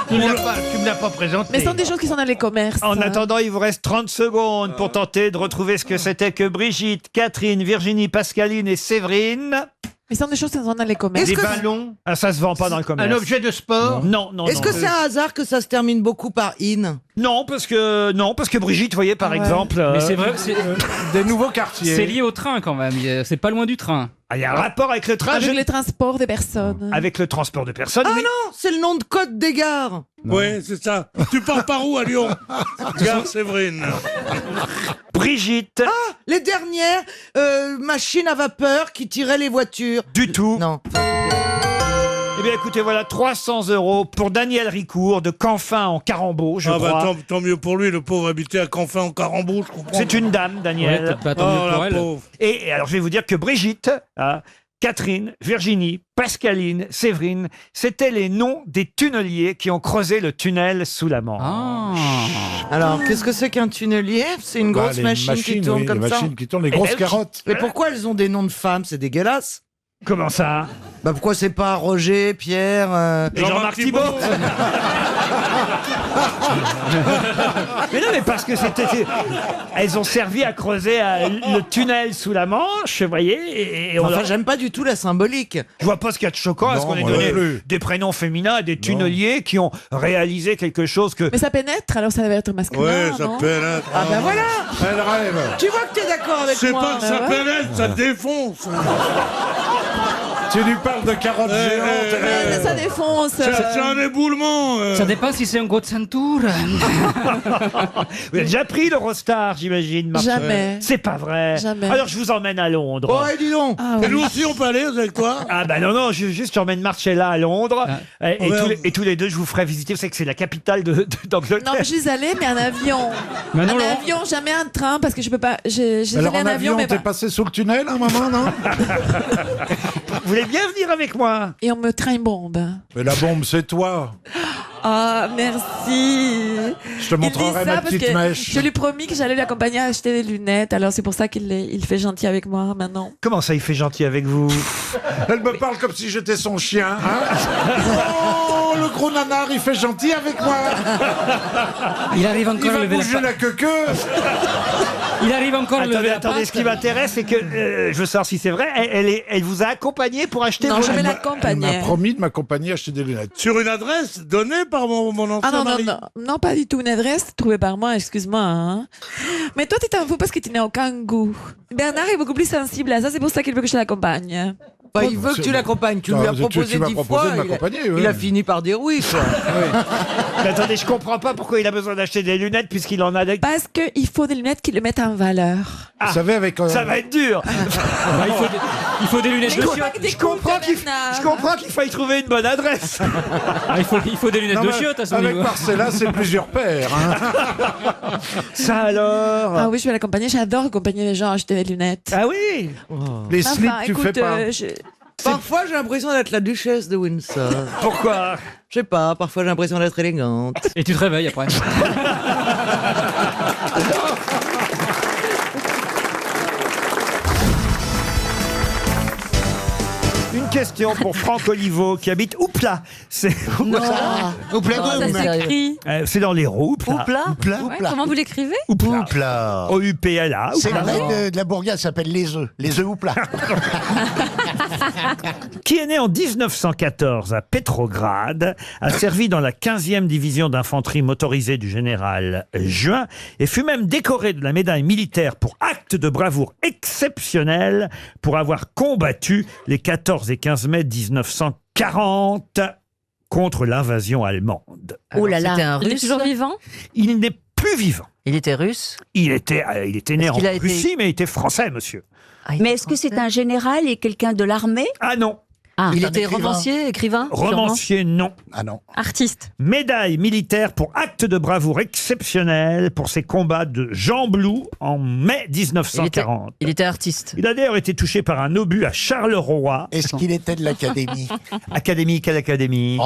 Tu me l'as pas présenté. Mais ce sont des choses qui sont dans les commerces. En attendant, il vous reste 30 secondes pour tenter de retrouver ce que c'était que Brigitte, Catherine, Virginie, Pascaline et Séverine. Mais ce sont des choses qui sont dans les commerces. Des ballons. Ah, ça se vend pas dans le commerce. Un objet de sport. Non, non, Est-ce non. que c'est un hasard que ça se termine beaucoup par in? Non, parce que Brigitte, vous voyez, par Ah ouais. exemple. Mais c'est vrai, Des nouveaux quartiers. c'est lié au train quand même. C'est pas loin du train. Il y a un rapport avec le train, Avec les transports des personnes. avec le transport de personnes. Ah oui. non, c'est le nom de code des gares. Oui, c'est ça. Tu pars par où à Lyon? Gare Séverine. Brigitte, Les dernières machines à vapeur qui tiraient les voitures. du tout. Non. Eh bien, écoutez, voilà 300 € pour Daniel Ricourt de Canfin en Carambeau, je Ah bah crois. tant mieux pour lui, le pauvre habité à Canfin en Carambeau, je comprends. C'est une dame, Daniel. Ouais, pas tant mieux pour la elle. pauvre. Et alors, je vais vous dire que Brigitte, Catherine, Virginie, Pascaline, Séverine, c'étaient les noms des tunneliers qui ont creusé le tunnel sous la Manche. Alors, qu'est-ce que c'est qu'un tunnelier? C'est une grosse les machine qui tourne oui, comme les ça. machines qui tournent, les grosses carottes. Mais pourquoi elles ont des noms de femmes? C'est dégueulasse. Comment ça? Bah pourquoi c'est pas Roger, Pierre, Et Jean-Marc Thibault. Mais non, mais parce que elles ont servi à creuser le tunnel sous la Manche, vous voyez. Et on Enfin, leur- j'aime pas du tout la symbolique. Je vois pas ce qu'il y a de choquant à ce Non, qu'on ait moi donné non plus. des prénoms féminins à des tunneliers qui ont réalisé quelque chose que. Mais ça pénètre, alors ça devait être masculin. Ouais, ça non pénètre. Ah bah voilà. Elle rêve. Tu vois que t'es d'accord avec C'est moi. pas que ça Ah ouais. pénètre, ça défonce. Tu lui parles de carottes géantes. Mais ça défonce. C'est un éboulement. Ça dépend si c'est un gros de ceinture. Vous avez déjà pris l'Eurostar, j'imagine, Marc. Jamais. C'est pas vrai. Jamais. Alors je vous emmène à Londres. Oh, et dis donc. Ah, Et ouais. nous aussi, on peut aller avec toi? Ah bah non, juste j'emmène Marcella à Londres et, Oh, merde. tous les deux je vous ferai visiter. Vous savez que c'est la capitale d'Angleterre. Non, mais je suis allée, mais en avion. Manon, un Laurent. avion, jamais un train, parce que je peux pas. Je suis Alors allée en en avion, mais t'es pas. passé sous le tunnel, un moment, non? Vous voulez bien venir avec moi? Et on me traîne bombe. Mais la bombe, c'est toi. Ah, merci. Je te montrerai il dit ça ma parce petite que mèche. je lui ai promis que j'allais l'accompagner à acheter des lunettes, alors c'est pour ça il fait gentil avec moi maintenant. Comment ça, il fait gentil avec vous? Elle me parle comme si j'étais son chien. Hein. Oh, le gros nanar, il fait gentil avec moi. Il arrive Il encore à va lever bouger la la queue. Il arrive encore à lever Attendez, la attendez, patte. ce qui m'intéresse, c'est que je veux savoir si c'est vrai. Elle vous a accompagné pour acheter Non, vos je vais lunettes. Elle m'a l'accompagner. promis de m'accompagner à acheter des lunettes. Sur une adresse donnée par mon ancien Ah non, non, mari. non, non, pas du tout. Une adresse trouvée par moi, excuse-moi. Hein. Mais toi, tu t'en fous parce que tu n'as aucun goût. Bernard est beaucoup plus sensible à ça, c'est pour ça qu'il veut que je l'accompagne. Bah, il veut que tu l'accompagnes. Tu lui as proposé 10 fois. Il a fini par dire oui, quoi. Mais attendez, je comprends pas pourquoi il a besoin d'acheter des lunettes puisqu'il en a des... Parce qu'il faut des lunettes qui le mettent en valeur. Ah, Vous savez, avec... ça va être dur. Il faut des lunettes de chiottes. Je comprends qu'il faille trouver une bonne adresse. Il faut des lunettes de chiottes à son niveau. Avec Marcella, c'est plusieurs paires. Hein. Ça alors? Ah oui, je vais l'accompagner. J'adore accompagner les gens à acheter des lunettes. Ah oui. Les slips, tu fais pas. Parfois, j'ai l'impression d'être la duchesse de Windsor. Pourquoi? Je sais pas, parfois j'ai l'impression d'être élégante. Et tu te réveilles après. Une question pour Franck Oliveau qui habite Oupla. C'est c'est dans l'Hérault. Oupla. Comment vous l'écrivez? Oupla. O-U-P-L-A. C'est vrai de la bourgade, ça s'appelle les œufs Oupla. Qui est né en 1914 à Petrograd, a servi dans la 15e division d'infanterie motorisée du général Juin et fut même décoré de la médaille militaire pour acte de bravoure exceptionnel pour avoir combattu les 14 et 15 mai 1940 contre l'invasion allemande. Oh là là, il est toujours vivant? Il n'est plus vivant. Il était russe? Il était né en Russie, mais il était français, monsieur. Mais est-ce que c'est un général et quelqu'un de l'armée? Ah non. Il était romancier, écrivain? Romancier, non. Ah non. Artiste. Médaille militaire pour acte de bravoure exceptionnel pour ses combats de Jean Blou en mai 1940. Il était artiste. Il a d'ailleurs été touché par un obus à Charleroi. Est-ce qu'il était de l'académie? Académie, quelle académie?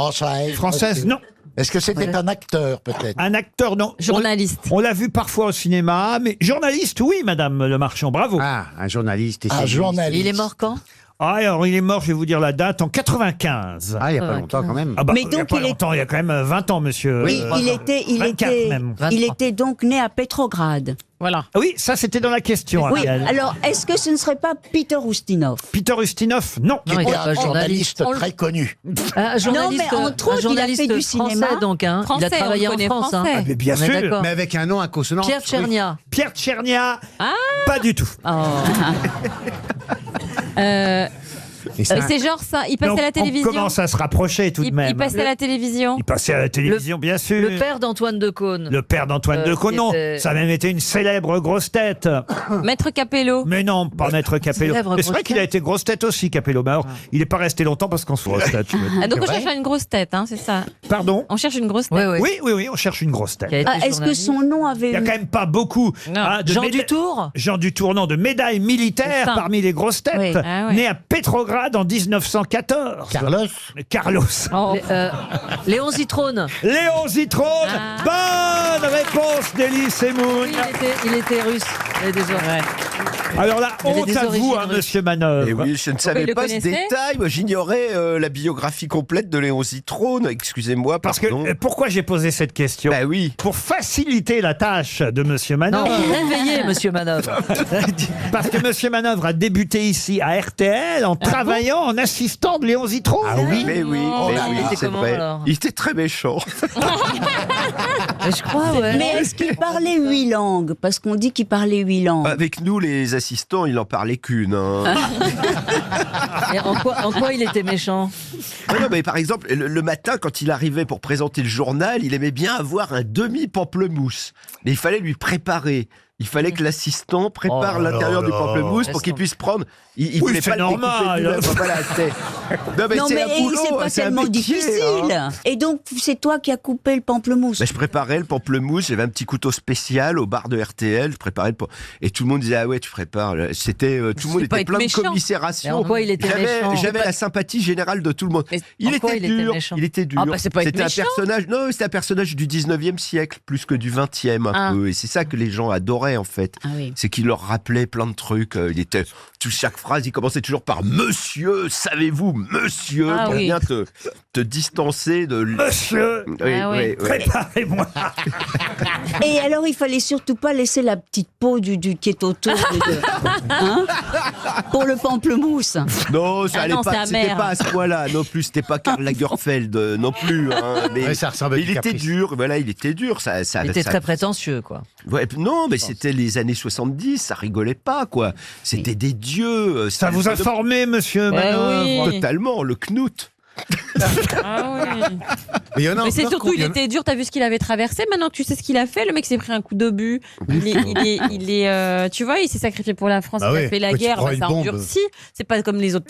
Française, non. Est-ce que c'était un acteur, peut-être? Un acteur, non. Journaliste. On l'a vu parfois au cinéma, mais journaliste, oui, Madame Le Marchand, bravo. Ah, un journaliste. Un journaliste. Il est mort quand? Ah, alors il est mort, je vais vous dire la date, en 95. Ah, il n'y a pas longtemps quand même. Ah bah, Mais il y a donc pas il est- longtemps, il y a quand même 20 ans, monsieur. Oui, il 24 même. était donc né à Petrograd. Voilà. Ah oui, ça c'était dans la question. Oui, Ariel. alors est-ce que ce ne serait pas Peter Ustinov? Peter Ustinov, non. Qui était un journaliste très connu. Un journaliste, Non, mais entre autres, il a fait du français, cinéma. donc. Il a Français, travaillé on en connaît France. français. Ah, mais bien On est sûr. d'accord. Mais avec un nom inconsonant. Pierre Tchernia. Pierre Tchernia, Ah. pas du tout. Oh. Mais c'est genre ça, il passait Donc, à la on télévision. commence à se rapprocher tout de même. Il passait à la télévision. Il passait à la télévision, bien sûr. Le père d'Antoine Decaune. Le père d'Antoine Decaune, non. était- Ça a même été une célèbre grosse tête. Maître Capello. Mais non, pas Maître Capello. Célèbre Mais c'est vrai grosse qu'il a été grosse tête aussi, Capello. Mais alors, il n'est pas resté longtemps parce qu'on se grosse tête. je veux dire. Ah, donc on cherche une grosse tête, hein, c'est ça. Pardon? On cherche une grosse tête. Oui, on cherche une grosse tête. Ah, est-ce que son nom avait Il n'y a eu- quand même pas beaucoup. hein, de Jean méda- Dutour. Jean Dutour, non, de médailles militaires C'est ça. parmi les grosses têtes. Oui. Ah ouais. Né à Petrograd en 1914. Carlos. Léon Zitrone. Léon Zitrone. Bonne réponse d'Elie Semoun. Il était russe. Il avait des oreilles. Alors là, Il avait honte des à vous, origines hein, russes. monsieur Manœuvre. Et oui, je ne savais pas ce détail. Moi, j'ignorais la biographie complète de Léon Zitrone. Excusez-moi, Parce que pourquoi j'ai posé cette question? Bah oui. Pour faciliter la tâche de monsieur Manœuvre. Non, réveillez, monsieur Manœuvre. Parce que monsieur Manœuvre a débuté ici à RTL en travaillant en assistant de Léon Zitrone. Ah oui, mais oui, Oh, mais il oui, était c'est comment, vrai. alors Il était très méchant. Je crois, ouais. Mais est-ce qu'il parlait 8 langues? Parce qu'on dit qu'il parlait 8 langues. Avec nous, les assistants, il en parlait qu'une. Hein. Et en quoi il était méchant? Non, mais par exemple, le matin, quand il arrivait pour présenter le journal, il aimait bien avoir un demi-pamplemousse. Mais il fallait lui préparer. Il fallait que l'assistant prépare Oh là l'intérieur du là. pamplemousse pour qu'il puisse prendre. Il Oui, voulait c'est pas le découper normal. lui-même. Voilà, non, mais Non, c'est mais un boulot, c'est pas c'est un tellement métier, difficile. hein. Et donc, c'est toi qui as coupé le pamplemousse. Ben, je préparais le pamplemousse, j'avais un petit couteau spécial au bar de RTL, je préparais et tout le monde disait ah ouais tu prépares. C'était tout le monde pas était être plein méchant. de commisération. Mais en quoi il était méchant? J'avais la sympathie générale de tout le monde. Il en quoi était il était dur, méchant? il était dur. Ah bah, c'est pas être C'était un méchant. personnage, non, c'était un personnage du 19e siècle plus que du 20e un Ah. peu. Et c'est ça que les gens adoraient en fait. Ah oui. C'est qu'il leur rappelait plein de trucs. Il était chaque phrase, il commençait toujours par Monsieur, savez-vous, Monsieur, Ah pour oui. bien te distancer de. Monsieur, Oui, Ah oui. oui, oui. préparez-moi. Et alors, il fallait surtout pas laisser la petite peau du qui est autour. Hein pour le pamplemousse. Non, ça Ah allait non, c'est pas. C'était amer. pas à ce point-là non plus. C'était pas Karl Lagerfeld non plus. Hein, mais Ouais, ça ressemble à mais du il était Caprice. dur. Voilà, il était dur. Ça Il était très prétentieux, quoi. Ouais, non, mais c'était les années 70. Ça rigolait pas, quoi. C'était des dieux. Ça vous a formé, monsieur Manœuvre oui. Totalement. Le Knout. Ah oui. Mais il y en a Mais c'est encore surtout, qui- il était dur, t'as vu ce qu'il avait traversé, maintenant que tu sais ce qu'il a fait, le mec s'est pris un coup d'obus, tu vois, il s'est sacrifié pour la France, Bah il ouais, a fait la quand tu guerre, prends bah, une ça bombe. endurcit, c'est pas comme les autres.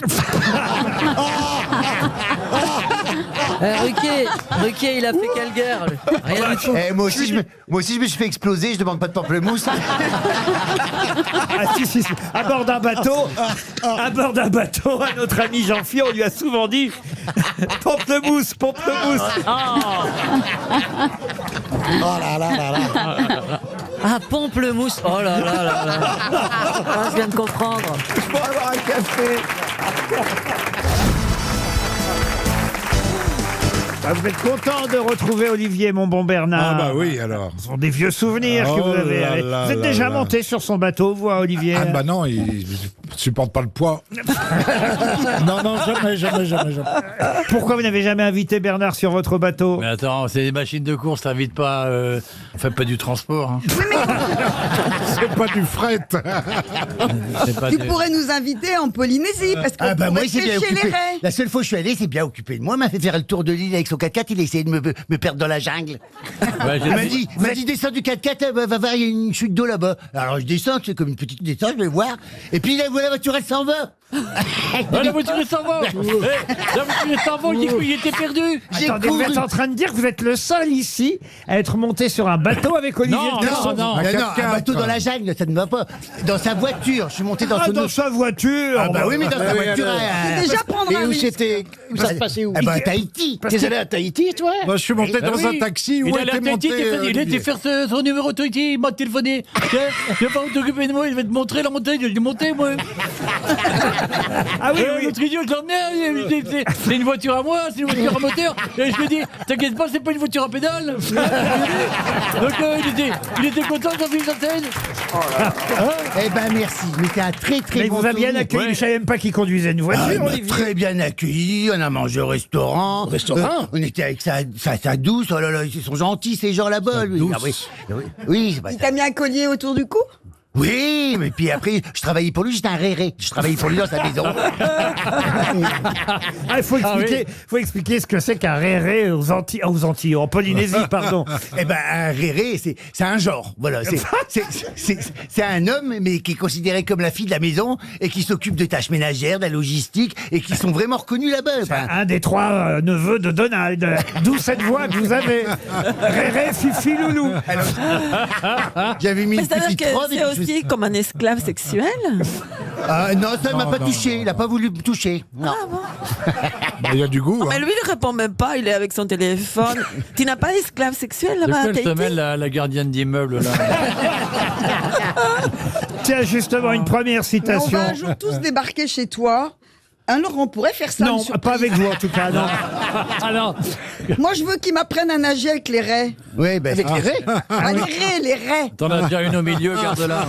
Ruquier, il a fait quelle guerre lui Rien du tout. Eh, moi aussi, je me suis fait exploser, je demande pas de pamplemousse. Ah si, à bord d'un bateau, à notre ami Jean-Phi, on lui a souvent dit pamplemousse. Oh là là là là. Ah, pamplemousse. Oh là là là là. Ah, je viens de comprendre. Pour avoir un café. Ah, vous êtes content de retrouver Olivier, mon bon Bernard? Ah bah oui, alors. Ce sont des vieux souvenirs que vous Oh avez. là là Vous êtes là déjà là. monté sur son bateau, vous, hein, Olivier? Ah bah non, il supporte pas le poids. non, jamais. Pourquoi vous n'avez jamais invité Bernard sur votre bateau? Mais attends, c'est des machines de course, t'invites pas. On fait pas du transport. Hein. C'est pas du fret. Tu pourrais nous inviter en Polynésie parce qu'on Ah bah moi, pourrait il s'est bien pêcher les occupé. raies. La seule fois où je suis allé, c'est bien occupé de moi. Il m'a fait faire le tour de l'île avec son 4x4. Il a essayé de me perdre dans la jungle. Ouais, Il m'a dit descends du 4x4, va voir, il y a une chute d'eau là-bas. Alors je descends, c'est comme une petite descente, je vais voir. Et puis là, voilà, la voiture, elle s'en va. la voiture est s'en va. La voiture est s'en va, il était perdu. Attendez, vous êtes en train de dire que vous êtes le seul ici à être monté sur un bateau avec Olivier Non, de Kersauzon? non. Un bateau dans la jungle, ça ne va pas. Dans sa voiture, je suis monté dans Ah, son dans sa voiture. Ah bah oui, mais dans sa voiture. C'est déjà prendre un risque. Où ça se passait où? Ah bah à Tahiti. T'es allé à Tahiti, toi? Moi, je suis monté Bah dans oui. un taxi où Il allait était à Tahiti, monté. il était faire son numéro de Tahiti, il m'a téléphoné. Tiens, je vais pas t'occuper de moi, il va te montrer la montagne, je l'ai monté moi. Ah oui, oui. L'autre idiot, je l'emmenais, c'est une voiture à moi, c'est une voiture à moteur. Et je lui dis, t'inquiète pas, c'est pas une voiture à pédale. Donc il était content quand il s'atteigne. Eh ben merci, mais c'est un très Mais il bon vous a bien souvenir. accueilli. Je savais même pas qu'il conduisait une Ah, voiture, il m'a Olivier. très bien accueilli, on a mangé au restaurant. On était avec sa douce, oh là là, ils sont gentils ces gens là-bas. Lui. Ah, oui, c'est pas Il t'a mis un collier autour du cou? Oui, mais puis après, je travaillais pour lui, j'étais un réré. Je travaillais pour lui dans sa maison. Il faut expliquer ce que c'est qu'un réré aux Antilles, en Polynésie, pardon. Eh ben, un réré, c'est un genre. Voilà, c'est un homme, mais qui est considéré comme la fille de la maison et qui s'occupe de tâches ménagères, de la logistique et qui sont vraiment reconnus là-bas. Enfin, Un des trois neveux de Donald. D'où cette voix que vous avez. Réré, Fifi, Loulou. j'avais mis Mais une c'est-à-dire petite que robe. c'est aussi comme un esclave sexuel. Ah, non, ça ne m'a Non, pas non, touché. Il n'a pas voulu me toucher. Non. Bah, il y a du goût. Non, mais hein. lui, il répond même pas, il est avec son téléphone. Tu n'as pas d'esclave sexuel là-bas à De quelle Tahiti? semaine la gardienne d'immeuble là? Tiens, justement, une première Mais on citation. va un jour tous débarquer chez toi. Alors on pourrait faire ça. Non, une surprise. pas avec vous en tout cas, non. Alors, Moi je veux qu'ils m'apprennent à nager avec les raies. Oui, ben, Avec les raies? Ah, les raies. t'en as déjà une au milieu, garde-la.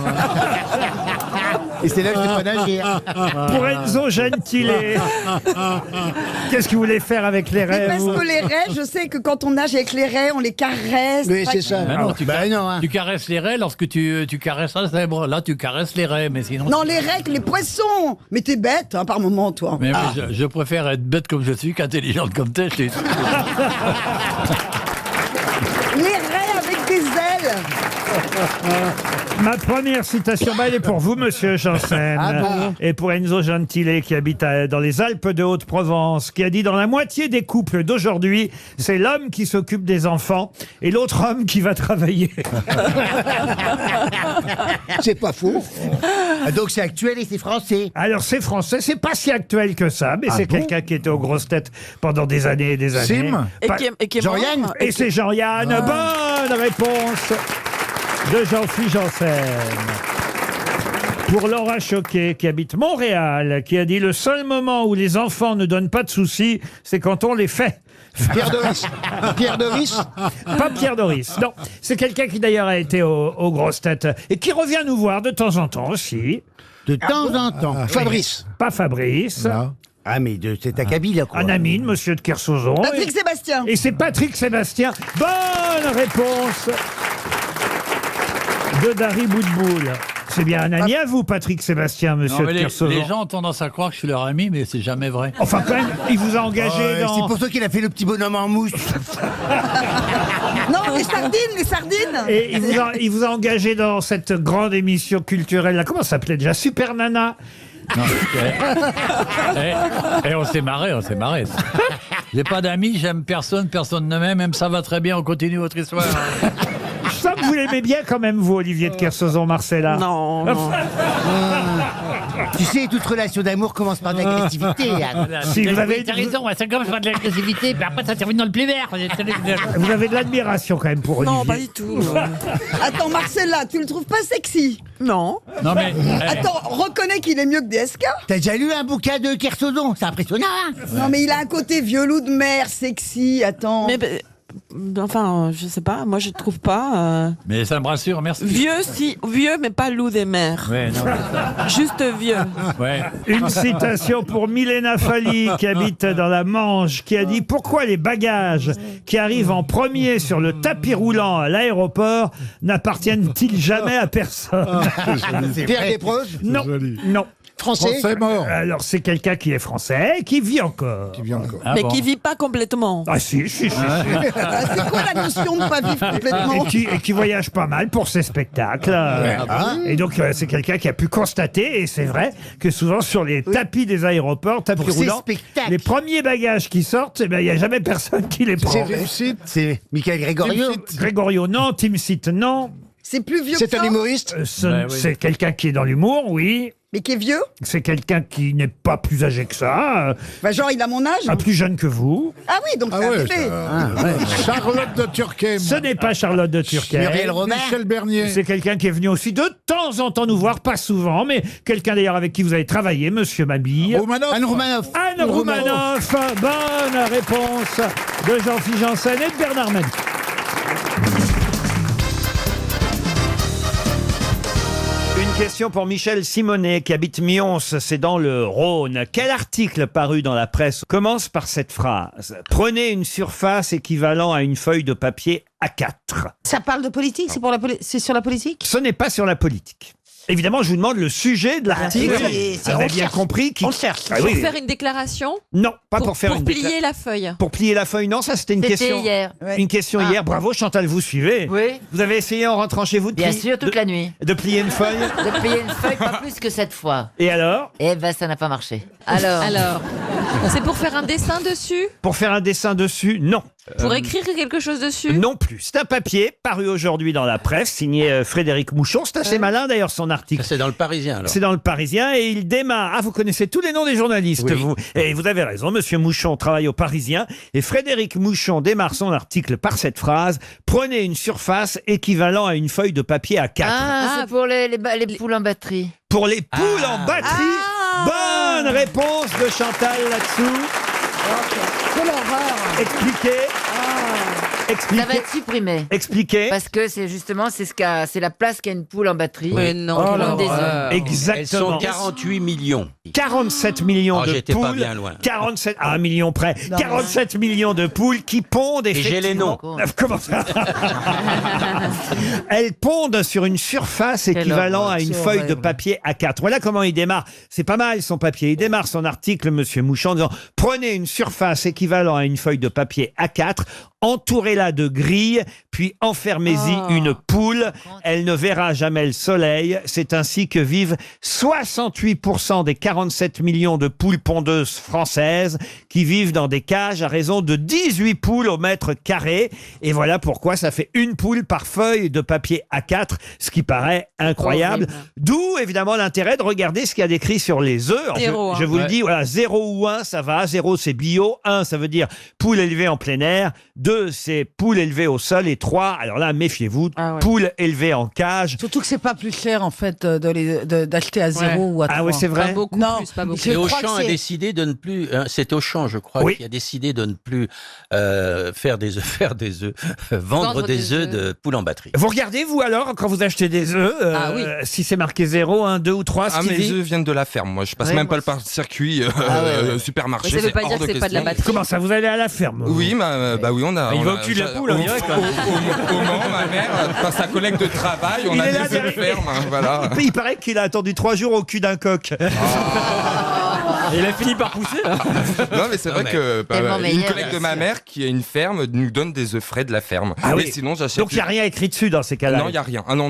et c'est là que je vais pas nager. Pour Enzo Gentile. Qu'est-ce que vous voulez faire avec les Mais rêves parce vous que les raies, je sais que quand on nage avec les raies, on les caresse. Oui, c'est ça. Ah non, tu, hein. tu caresses les raies lorsque tu caresses un zèbre. Là, tu caresses les raies, mais sinon. Non, les raies, les poissons. Mais t'es bête, hein, par moment, toi. Mais je préfère être bête comme je suis qu'intelligente comme t'es. Les raies avec des ailes. Ma première citation, elle est pour vous, monsieur Janssen. Ah bon Et pour Enzo Gentile, qui habite dans les Alpes de Haute-Provence, qui a dit: dans la moitié des couples d'aujourd'hui, c'est l'homme qui s'occupe des enfants et l'autre homme qui va travailler. C'est pas faux. Ah, donc c'est actuel et c'est français. Alors c'est français, c'est pas si actuel que ça, mais c'est quelqu'un qui était aux grosses têtes pendant des années et des années. Sim Pas- Et qui est Jean-Yann mort. Et c'est Jean-Yann. Bonne réponse de Jean-Philippe Janssen. Pour Laura Choquet, qui habite Montréal, qui a dit « Le seul moment où les enfants ne donnent pas de soucis, c'est quand on les fait ». Pierre Doris. Pierre Doris. Pas Pierre Doris, non. C'est quelqu'un qui d'ailleurs a été aux grosses têtes et qui revient nous voir de temps en temps aussi. De temps en temps. Fabrice. Pas Fabrice. Non. Ah, mais c'est acabit, là, quoi. Un ami de Monsieur de Kersauzon. Patrick Sébastien. Et c'est Patrick Sébastien. Bonne réponse de Dari Boudboul. C'est bien un ami à vous, Patrick Sébastien, Monsieur de Kersauzon. Les gens ont tendance à croire que je suis leur ami, mais c'est jamais vrai. Enfin, quand même, il vous a engagé dans... C'est pour ça qu'il a fait le petit bonhomme en mousse. Non, les sardines. Et il vous a engagé dans cette grande émission culturelle. Là, comment ça s'appelait déjà? Super Nana. Non, et on s'est marré. J'ai pas d'amis, j'aime personne ne m'aime, même ça va très bien, on continue votre histoire. Je sens que vous l'aimez bien quand même, vous, Olivier de Kersauzon, Marcella. Non. Tu sais, toute relation d'amour commence par de l'agressivité, Anne. Si vous avez... T'as raison, ça commence par de l'agressivité, puis après ça termine dans le plus vert. Vous avez de l'admiration quand même pour Olivier. Non, pas du tout. Attends, Marcella, tu le trouves pas sexy? Non. Non mais... Attends, reconnais qu'il est mieux que DSK. T'as déjà lu un bouquin de Kersauzon? C'est impressionnant, hein? Non, mais il a un côté vieux loup de mer, sexy, attends. Mais enfin, je sais pas, moi je trouve pas. Mais ça me rassure, merci. Vieux, mais pas loup des mers. Ouais, non. Juste vieux. Ouais. Une citation pour Milena Fali, qui habite dans la Manche, qui a dit « Pourquoi les bagages qui arrivent en premier sur le tapis roulant à l'aéroport n'appartiennent-ils jamais à personne ?» Pierre Desproges. Non, non. Français mort. Alors, c'est quelqu'un qui est français, qui vit encore. Mais qui vit pas complètement. Ah si. C'est quoi la notion de pas vivre complètement? Et qui voyage pas mal pour ses spectacles. Et donc, c'est quelqu'un qui a pu constater, et c'est vrai, que souvent sur les tapis des aéroports, tapis roulants, les premiers bagages qui sortent, il n'y a jamais personne qui les prend. C'est Michael Grégorio. Grégorio, non. Tim Sit, non. C'est plus vieux que C'est ça. un humoriste. C'est quelqu'un qui est dans l'humour, oui. Mais qui est vieux? C'est quelqu'un qui n'est pas plus âgé que ça. Bah genre, il a mon âge. Plus jeune que vous. Ah oui, donc c'est un bébé. Charlotte de Turckheim. Ce n'est pas Charlotte de Turckheim. Muriel Robert. Michel Bernier. C'est quelqu'un qui est venu aussi de temps en temps nous voir, pas souvent, mais quelqu'un d'ailleurs avec qui vous avez travaillé, Monsieur Mabille. Roumanoff. Anne Roumanoff. Anne Roumanoff. Bonne réponse de Jean-Philippe Janssen et de Bernard Mabille. Une question pour Michel Simonet qui habite Mions, c'est dans le Rhône. Quel article paru dans la presse commence par cette phrase? Prenez une surface équivalent à une feuille de papier A4. Ça parle de politique? C'est sur la politique? Ce n'est pas sur la politique. Évidemment, je vous demande le sujet de l'article. Vous avez bien compris. On cherche. Ah, Pour oui. faire une déclaration? Non, pas pour faire une plier la feuille. Pour plier la feuille, non, ça c'était une question. C'était hier. Une question hier. Bravo Chantal, vous suivez. Oui. Vous avez essayé en rentrant chez vous Bien sûr, toute la nuit. de plier une feuille. De plier une feuille, pas plus que cette fois. Et alors? Eh ben, ça n'a pas marché. Alors. C'est pour faire un dessin dessus? Pour faire un dessin dessus, non. Pour écrire quelque chose dessus? Non plus. C'est un papier paru aujourd'hui dans la presse, signé Frédéric Mouchon. C'est assez malin d'ailleurs son article. C'est dans le Parisien alors. C'est dans le Parisien et il démarre. Ah, vous connaissez tous les noms des journalistes, Oui. vous. Et vous avez raison, Monsieur Mouchon travaille au Parisien. Et Frédéric Mouchon démarre son article par cette phrase: prenez une surface équivalent à une feuille de papier A4. Ah, c'est pour les poules en batterie. Pour les poules en batterie. Bonne réponse de Chantal là-dessous. Quelle horreur. Expliquez. Ça va être supprimé. Expliquez. Parce que c'est justement, c'est la place qu'a une poule en batterie. Mais non. Comme des œufs. Exactement. Elles sont 48 millions. 47 millions de j'étais poules. pas bien loin. 47 à 1 million près. 47 millions de poules qui pondent effectivement. j'ai les noms. Comment ça? Elles pondent sur une surface équivalent à une feuille de papier A4. Voilà comment il démarre. C'est pas mal son papier. Il démarre son article, Monsieur Mouchon, en disant: prenez une surface équivalent à une feuille de papier A4, entourez-la de grilles, puis enfermez-y une poule. Elle ne verra jamais le soleil. C'est ainsi que vivent 68% des 47 millions de poules pondeuses françaises qui vivent dans des cages à raison de 18 poules au mètre carré. Et voilà pourquoi ça fait une poule par feuille de papier A4, ce qui paraît incroyable. D'où évidemment l'intérêt de regarder ce qu'il y a décrit sur les œufs. Alors, je vous le dis, voilà, 0 ou 1, ça va. 0, c'est bio. 1, ça veut dire poule élevée en plein air. 2, c'est poules élevées au sol. Et 3, alors là, méfiez-vous, poules élevées en cage. Surtout que c'est pas plus cher en fait d'acheter à 0 ou à 3. Ah oui, c'est vrai. Pas beaucoup plus, pas beaucoup. Et Auchan a décidé de ne plus. C'est Auchan, je crois, qui a décidé de ne plus vendre des œufs de poules en batterie. Vous regardez, vous alors, quand vous achetez des œufs, si c'est marqué 0, 1, 2 ou 3, mes œufs viennent de la ferme. Moi, je passe même pas par circuit supermarché. Ça veut pas dire que c'est pas de la batterie. Comment ça, vous allez à la ferme? Oui, oui, on a. Il va au cul de la poule, on dirait. Au Mans, ma mère, dans sa collègue de travail, on a des œufs de ferme. Voilà. Il paraît qu'il a attendu 3 jours au cul d'un coq. Et il a fini par pousser. Non, mais c'est vrai que une collègue de ma mère qui a une ferme nous donne des œufs frais de la ferme. Ah oui. Sinon, j'achète. Donc il n'y a rien écrit dessus dans ces cas-là. Non, il n'y a rien. Ah non.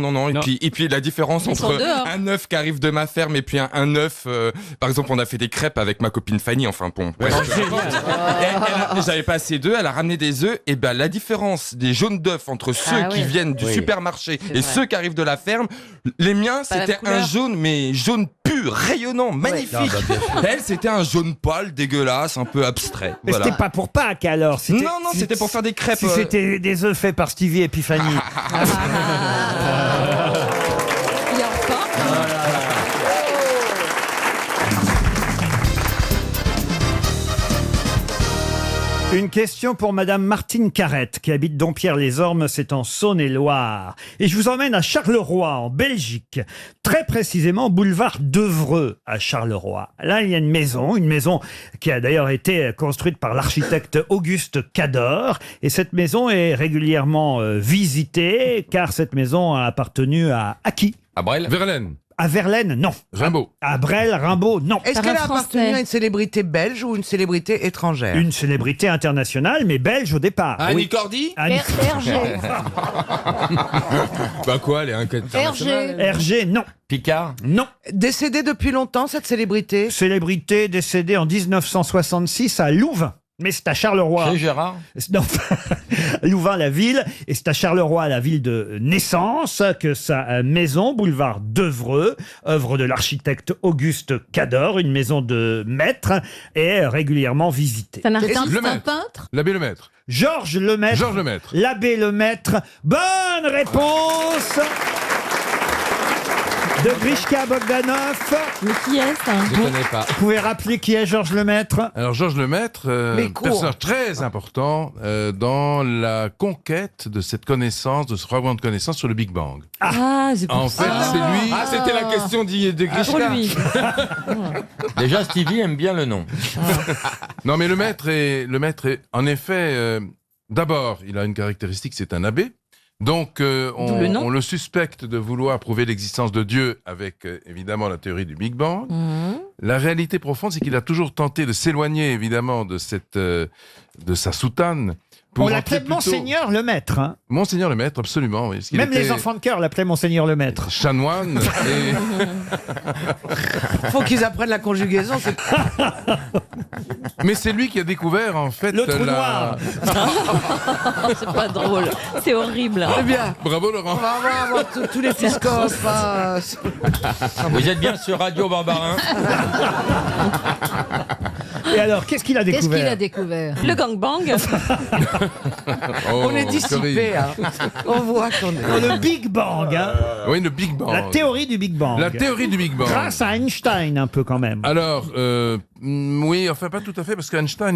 Et puis la différence entre un œuf qui arrive de ma ferme et puis un œuf. Par exemple, on a fait des crêpes avec ma copine Fanny. Enfin bon. Ouais, j'avais pas assez d'œufs. Elle a ramené des œufs. Et ben la différence des jaunes d'œufs entre ceux qui viennent du supermarché et ceux qui arrivent de la ferme, les miens c'était un jaune, mais jaune pur, rayonnant, magnifique. Elle, c'était un jaune pâle, dégueulasse, un peu abstrait. Mais c'était pas pour Pâques alors. Non, c'était pour faire des crêpes. Si c'était des œufs faits par Stevie Epiphany. Il y a encore. Une question pour Madame Martine Carrette, qui habite Dompierre-les-Ormes, c'est en Saône-et-Loire. Et je vous emmène à Charleroi, en Belgique. Très précisément, boulevard d'Evreux, à Charleroi. Là, il y a une maison qui a d'ailleurs été construite par l'architecte Auguste Cador. Et cette maison est régulièrement visitée, car cette maison a appartenu à qui? À Brel. Verlaine. À Verlaine, non. Rimbaud. À Brel, Rimbaud, non. Est-ce qu'elle a appartenu à une célébrité belge ou une célébrité étrangère? Une célébrité internationale, mais belge au départ. Annie Cordy. Hergé. Bah quoi, elle est internationale. Hergé, non. Picard. Non. Décédée depuis longtemps, cette célébrité? Célébrité décédée en 1966 à Louvain. Mais c'est à Charleroi. Chez Gérard. Non, Louvain, la ville. Et c'est à Charleroi, la ville de naissance, que sa maison, boulevard d'Evreux, œuvre de l'architecte Auguste Cador, une maison de maître, est régulièrement visitée. C'est un peintre? L'abbé Lemaître. Georges Lemaître. Georges Lemaître. L'abbé Lemaître. Bonne réponse de Grishka Bogdanov. Mais qui est ça? Je ne connais pas. Vous pouvez rappeler qui est Georges Lemaître? Alors Georges Lemaître, personnage très important dans la conquête de cette connaissance, de ce fragment de connaissance sur le Big Bang. Ah, c'est pour En ça. fait, c'est lui. Ah, c'était la question de Grishka. Pour lui. Déjà, Stevie aime bien le nom. Non, mais le maître est en effet, d'abord, il a une caractéristique, c'est un abbé. Donc, on le suspecte de vouloir prouver l'existence de Dieu avec, évidemment, la théorie du Big Bang. La réalité profonde, c'est qu'il a toujours tenté de s'éloigner, évidemment, de sa soutane. On l'appelait Monseigneur Lemaître. Hein. Monseigneur Lemaître, absolument. Oui. Même les enfants de cœur l'appelaient Monseigneur Lemaître. Chanoine. Faut qu'ils apprennent la conjugaison. Mais c'est lui qui a découvert, en fait, le trou noir. C'est pas drôle. C'est horrible. C'est bien. Bravo, Laurent. On va avoir tous les fiscos. Vous êtes bien sur Radio Barbarin. Et alors, qu'est-ce qu'il a découvert? Le gangbang. On est dissipé. Hein. On voit qu'on est. Le Big Bang. Hein. Oui, le Big Bang. La théorie du Big Bang. La théorie du Big Bang. Grâce à Einstein, un peu quand même. Alors, oui, enfin pas tout à fait, parce qu'Einstein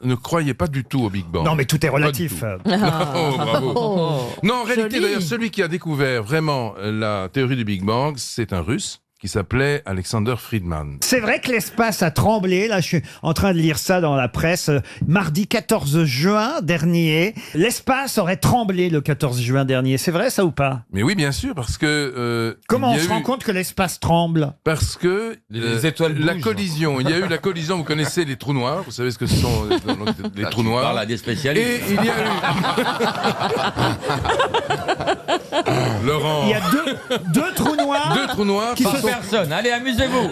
ne croyait pas du tout au Big Bang. Non, mais tout est relatif. Oh, bravo. Non, en réalité, d'ailleurs, celui qui a découvert vraiment la théorie du Big Bang, c'est un Russe qui s'appelait Alexander Friedman. C'est vrai que l'espace a tremblé. Là, je suis en train de lire ça dans la presse. Mardi 14 juin dernier, l'espace aurait tremblé le 14 juin dernier. C'est vrai, ça ou pas? Mais oui, bien sûr, parce que... Comment on se rend compte que l'espace tremble? Parce que les étoiles la bougent. collision, il y a eu la collision, vous connaissez les trous noirs, vous savez ce que ce sont les trous noirs. Parle à des spécialistes. Et il y a eu... Laurent... Il y a deux trous noirs. Deux trous noirs qui Par se personne. Allez, amusez-vous.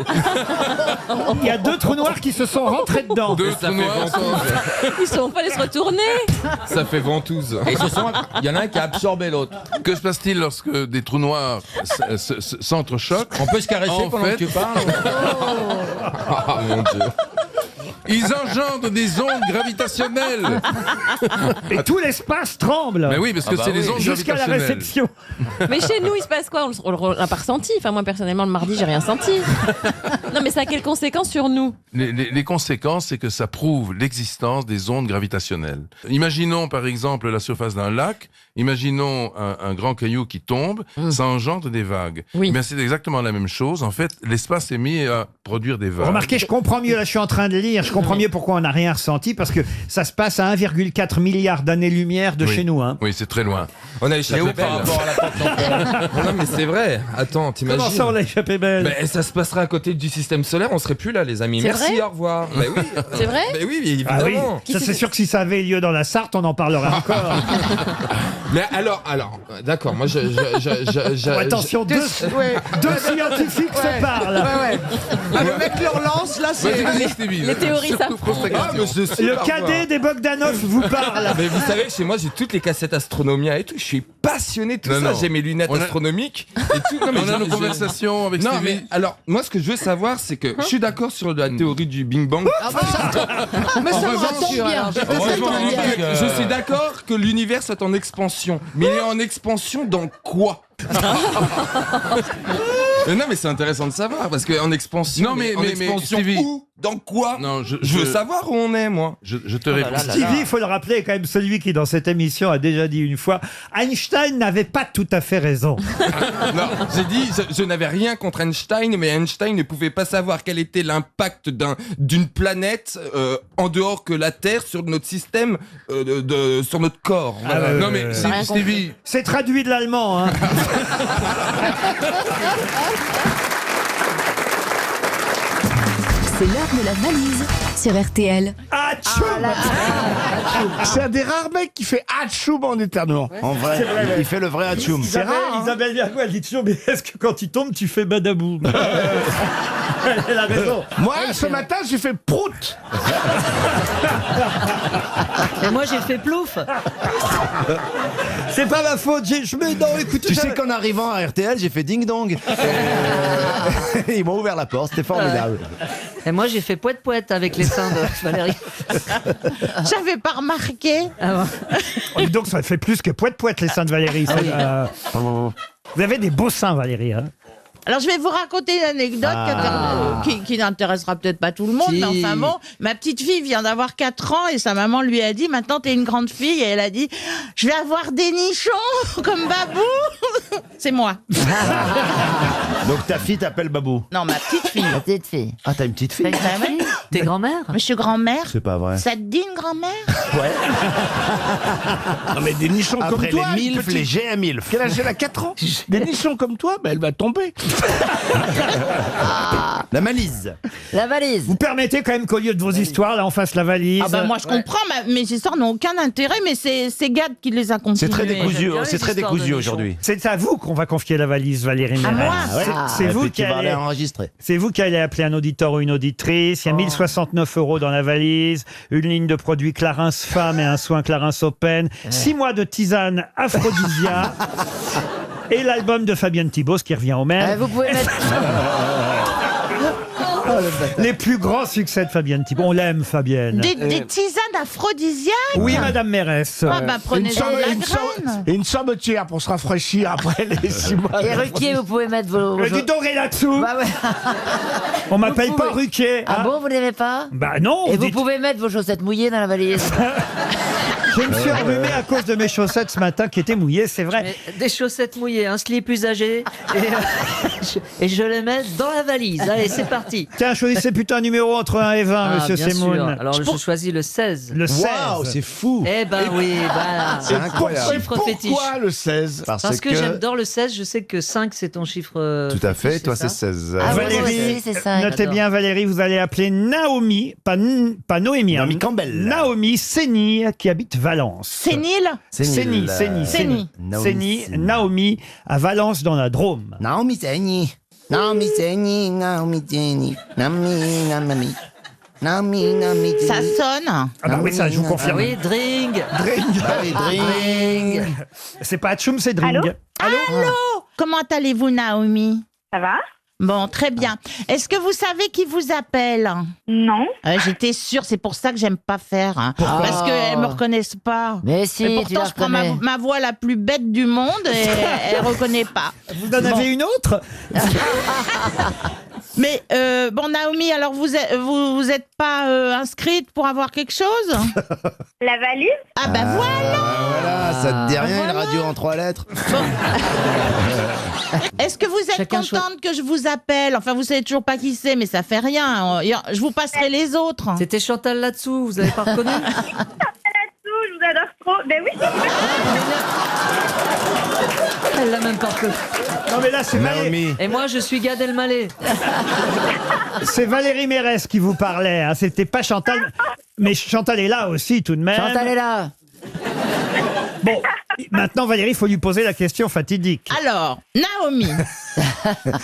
Il y a deux trous noirs qui se sont rentrés dedans. Deux trous noirs. Ils sont pas allés se retourner. Ça fait ventouse. Et il y en a un qui a absorbé l'autre. Que se passe-t-il lorsque des trous noirs s'entrechoquent? On peut se caresser pendant que tu parles. Oh mon Dieu. Ils engendrent des ondes gravitationnelles. Et tout l'espace tremble. Mais oui, parce que c'est les ondes jusqu'à la gravitationnelles. réception. Mais chez nous, il se passe quoi? On l'a pas ressenti. Enfin, moi, personnellement, le mardi, j'ai rien senti. Non, mais ça a quelles conséquences sur nous? Les conséquences, c'est que ça prouve l'existence des ondes gravitationnelles. Imaginons par exemple la surface d'un lac, imaginons un grand caillou qui tombe, ça engendre des vagues. Oui. Mais c'est exactement la même chose. En fait, l'espace est mis à produire des vagues. Remarquez, je comprends mieux, là je suis en train de lire, je comprends mieux pourquoi on n'a rien ressenti, parce que ça se passe à 1,4 milliard d'années-lumière de Oui. chez nous. Hein. Oui, c'est très loin. On a échappé où belle. par rapport à la porte d'enfer. Non, mais c'est vrai. Attends, t'imagines. Comment ça on a échappé belle? Ben, ça se passerait à côté du système solaire, on serait plus là, les amis. C'est Merci, vrai au revoir. Ben oui. C'est vrai? Ben oui, évidemment. Ah oui, ça c'est sûr que si ça avait lieu dans la Sarthe, on en parlerait encore. Mais alors, d'accord, moi Oh, attention, deux scientifiques se parlent. Ah, le mec le relance, là, c'est... Vas-y, Stevie. Les théories Surtout s'affrontent. pose ta question. Ah, mais je suis Le par cadet moi. des Bogdanov vous parle. Mais vous savez, chez moi, j'ai toutes les cassettes Astronomia et tout. Je suis passionné de tout Non, ça. non. J'ai mes lunettes On a- astronomiques et tout. Non, mais On a nos conversations avec Non, Stevie. mais alors, moi, ce que je veux savoir, c'est que je suis d'accord sur la théorie du Bing Bang. Mais ça En me revanche, tombe bien. je suis d'accord que l'univers soit en expansion. Mais il est en expansion dans quoi? Mais non, mais c'est intéressant de savoir parce qu'en expansion. Non, mais- en mais expansion Stevie- où? Dans quoi? Non, Je veux savoir où on est, moi. Je te réponds. Stevie, il faut le rappeler, est quand même celui qui, dans cette émission, a déjà dit une fois Einstein n'avait pas tout à fait raison. Non, j'ai dit, je n'avais rien contre Einstein, mais Einstein ne pouvait pas savoir quel était l'impact d'une planète en dehors que la Terre sur notre système, sur notre corps. Voilà. Non, mais Rien Stevie, C'est traduit de l'allemand. Hein. C'est l'heure de la valise sur RTL. C'est un des rares mecs qui fait Hatchoum en éternuant. En vrai, il fait le vrai Hatchoum. C'est rare, hein. Isabelle Bergo, elle dit toujours, mais est-ce que quand il tombe, tu fais badaboum? Elle a raison. Moi, ce matin, j'ai fait prout. Et moi, j'ai fait plouf. C'est pas ma faute, je me... Non, écoute, Tu sais qu'en arrivant à RTL, j'ai fait ding-dong. Ils m'ont ouvert la porte, c'était formidable. Et moi, j'ai fait poète-poète avec les seins de Valérie. J'avais pas remarqué. Oh, dis donc, ça fait plus que poète-poète, les seins de Valérie. Ah oui. Vous avez des beaux seins, Valérie. Hein. Alors, je vais vous raconter une anecdote qui n'intéressera peut-être pas tout le monde, Si. mais enfin bon, ma petite fille vient d'avoir 4 ans et sa maman lui a dit, maintenant t'es une grande fille, et elle a dit, je vais avoir des nichons comme Babou. C'est moi. Donc ta fille t'appelle Babou. Non, ma petite fille. La petite fille. Ah, t'as une petite fille? T'es grand-mère? Monsieur grand-mère. C'est pas vrai. Ça te dit une grand-mère? Non, mais des nichons comme Après toi. les une milfs, petite- les GA-MILF. Quel âge elle a 4 ans? Des nichons comme toi, elle va tomber. La malise. La valise. Vous permettez quand même qu'au lieu de vos histoires, là, on fasse la valise. Ah bah moi je comprends, mes histoires n'ont aucun intérêt, mais c'est Gad qui les a continuées. C'est très décousu, j'aime bien c'est les très histoires de décousu nichons. aujourd'hui. C'est à vous qu'on va confier la valise, Valérie À Mérès. moi C'est vous puis qui tu vas aller allez... enregistrer. C'est vous qui allez appeler un auditeur ou une auditrice. Il y a 1069 € dans la valise, une ligne de produits Clarins Femme et un soin Clarins Open, 6 mois de tisane Aphrodisia et l'album de Fabienne Thibos qui revient au même. Vous pouvez mettre... Les plus grands succès de Fabienne Thibos. On l'aime, Fabienne. Des tisanes aphrodisiaques. Oui, Madame Mérès. Ah bah prenez-en de la graine. Et une sommetière pour se rafraîchir après les 6 mois. Et Ruquier, vous pouvez mettre vos... Dis donc, et là-dessous. Bah ouais. On m'appelle pas Ruquier. Ah hein. bon, vous n'aimez pas? Bah non. Et vous dites- pouvez mettre vos chaussettes mouillées dans la valise. Je me suis enrhumé à cause de mes chaussettes ce matin qui étaient mouillées, c'est vrai. Mais des chaussettes mouillées, un slip usagé, et je les mets dans la valise. Allez, c'est parti. Tiens, choisissez plutôt un numéro entre 1 et 20, monsieur bien sûr. Semoun. Alors, je choisis le 16. Le 16. Waouh, c'est fou. Eh ben oui, voilà. C'est incroyable. Chiffre fétiche. Pourquoi le 16? Parce que j'adore le 16, je sais que 5 c'est ton chiffre. Tout à fait, fétiche, toi c'est c'est ça 16. Ah, Valérie, moi aussi, c'est ça. notez j'adore. bien Valérie, vous allez appeler Naomi, pas Noémie, Naomi hein, Campbell. Naomi Séni qui habite Valence. Sénile. Séni, Naomi à Valence dans la Drôme. Naomi Séni. Naomi Séni, Naomi Séni. Naomi. Ça sonne. Ah bah oui, ça je vous Ah confirme. oui, drink. C'est pas Atchoum, c'est Dring. Allô. Comment allez-vous, Naomi? Ça va? Bon, très bien. Est-ce que vous savez qui vous appelle? Non. J'étais sûre, c'est pour ça que j'aime pas faire. Hein. Parce qu'elles me reconnaissent pas. Mais si, et tu la pourtant, je prends reconnais. ma voix la plus bête du monde et elle reconnaît pas. Vous en avez une autre? Mais bon, Naomi, alors vous êtes pas inscrite pour avoir quelque chose? La valise? Ah bah voilà. Voilà, ça te dit rien, une radio en 3 lettres. Est-ce que vous êtes contente que je vous appelle? Enfin, vous savez toujours pas qui c'est, mais ça fait rien. Je vous passerai les autres. C'était Chantal là-dessous, vous avez pas reconnu? Je vous adore trop. Ben oui, c'est vrai. Elle l'a même pas reconnu. Non mais là c'est Valérie. Et moi je suis Gad Elmaleh. C'est Valérie Mérès qui vous parlait. Hein. C'était pas Chantal. Mais Chantal est là aussi tout de même. Chantal est là. Bon, maintenant Valérie, il faut lui poser la question fatidique. Alors, Naomi,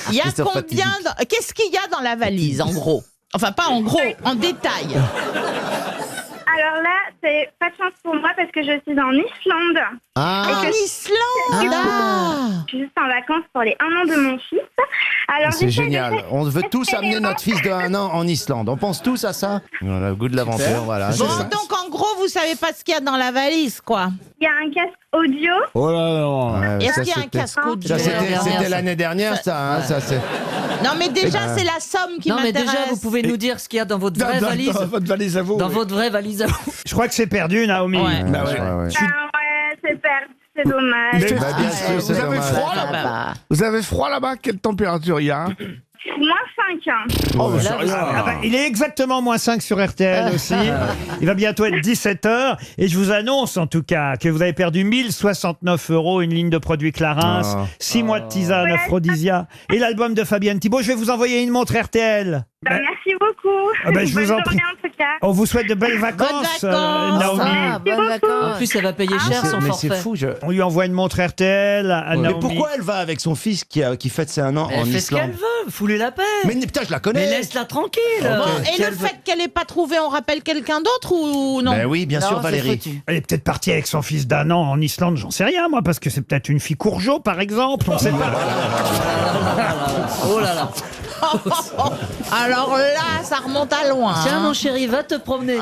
il y a combien qu'est-ce qu'il y a dans la valise, en gros? Enfin, pas en gros, en détail. Alors là, c'est pas de chance pour moi parce que je suis en Islande. Ah. Et que En Islande. je suis juste en vacances pour les 1 an de mon fils. Alors, C'est j'essaie de génial. faire On veut tous amener éléments. notre fils de 1 an en Islande. On pense tous à ça. Voilà, le goût de l'aventure, voilà. Bon, donc en gros, vous savez pas ce qu'il y a dans la valise, quoi. Il y a un casque audio. Oh là là. Est-ce qu'il y a un casque audio? Ça, c'était l'année dernière, ça. Hein, ça c'est... Non, mais déjà, c'est la somme qui Non mais m'intéresse. déjà vous pouvez nous dire ce qu'il y a dans votre vraie valise. Dans votre valise à vous. Dans votre vraie valise à vous. Je crois que c'est perdu, Naomi. Ouais. Bah ouais. Ouais, c'est perdu. C'est dommage. Bah, bien sûr, c'est Vous avez dommage. froid là-bas? Vous avez froid là-bas? Quelle température il y a? -5. Oh, Là, vous- Ah bah, il est exactement -5 sur RTL aussi. Il va bientôt être 17h. Et je vous annonce en tout cas que vous avez perdu 1069 €, une ligne de produits Clarins, 6 mois de tisane Aphrodisia et l'album de Fabienne Thibault. Je vais vous envoyer une montre RTL. Merci beaucoup. Ah ben, je Bonne vous en journée, prie. en tout cas. On vous souhaite de belles vacances, Naomi. Ah, bonnes En vacances. plus elle va payer cher son Mais forfait. c'est fou. On lui envoie une montre RTL à Mais Naomi. pourquoi elle va avec son fils qui fête ses 1 an Elle en fait ce qu'elle Islande? veut, foulez la paix. Mais putain, je la connais. Mais laisse-la tranquille. Bon, et Si le elle veut- fait qu'elle ait pas trouvé, on rappelle quelqu'un d'autre ou non? Ben oui, bien sûr, Non, c'est Valérie. foutu. Elle est peut-être partie avec son fils d'1 an en Islande, j'en sais rien moi, parce que c'est peut-être une fille Courgeot par exemple, on sait pas. Oh là là. Alors là, ça remonte à loin. Tiens hein. mon chéri, va te promener.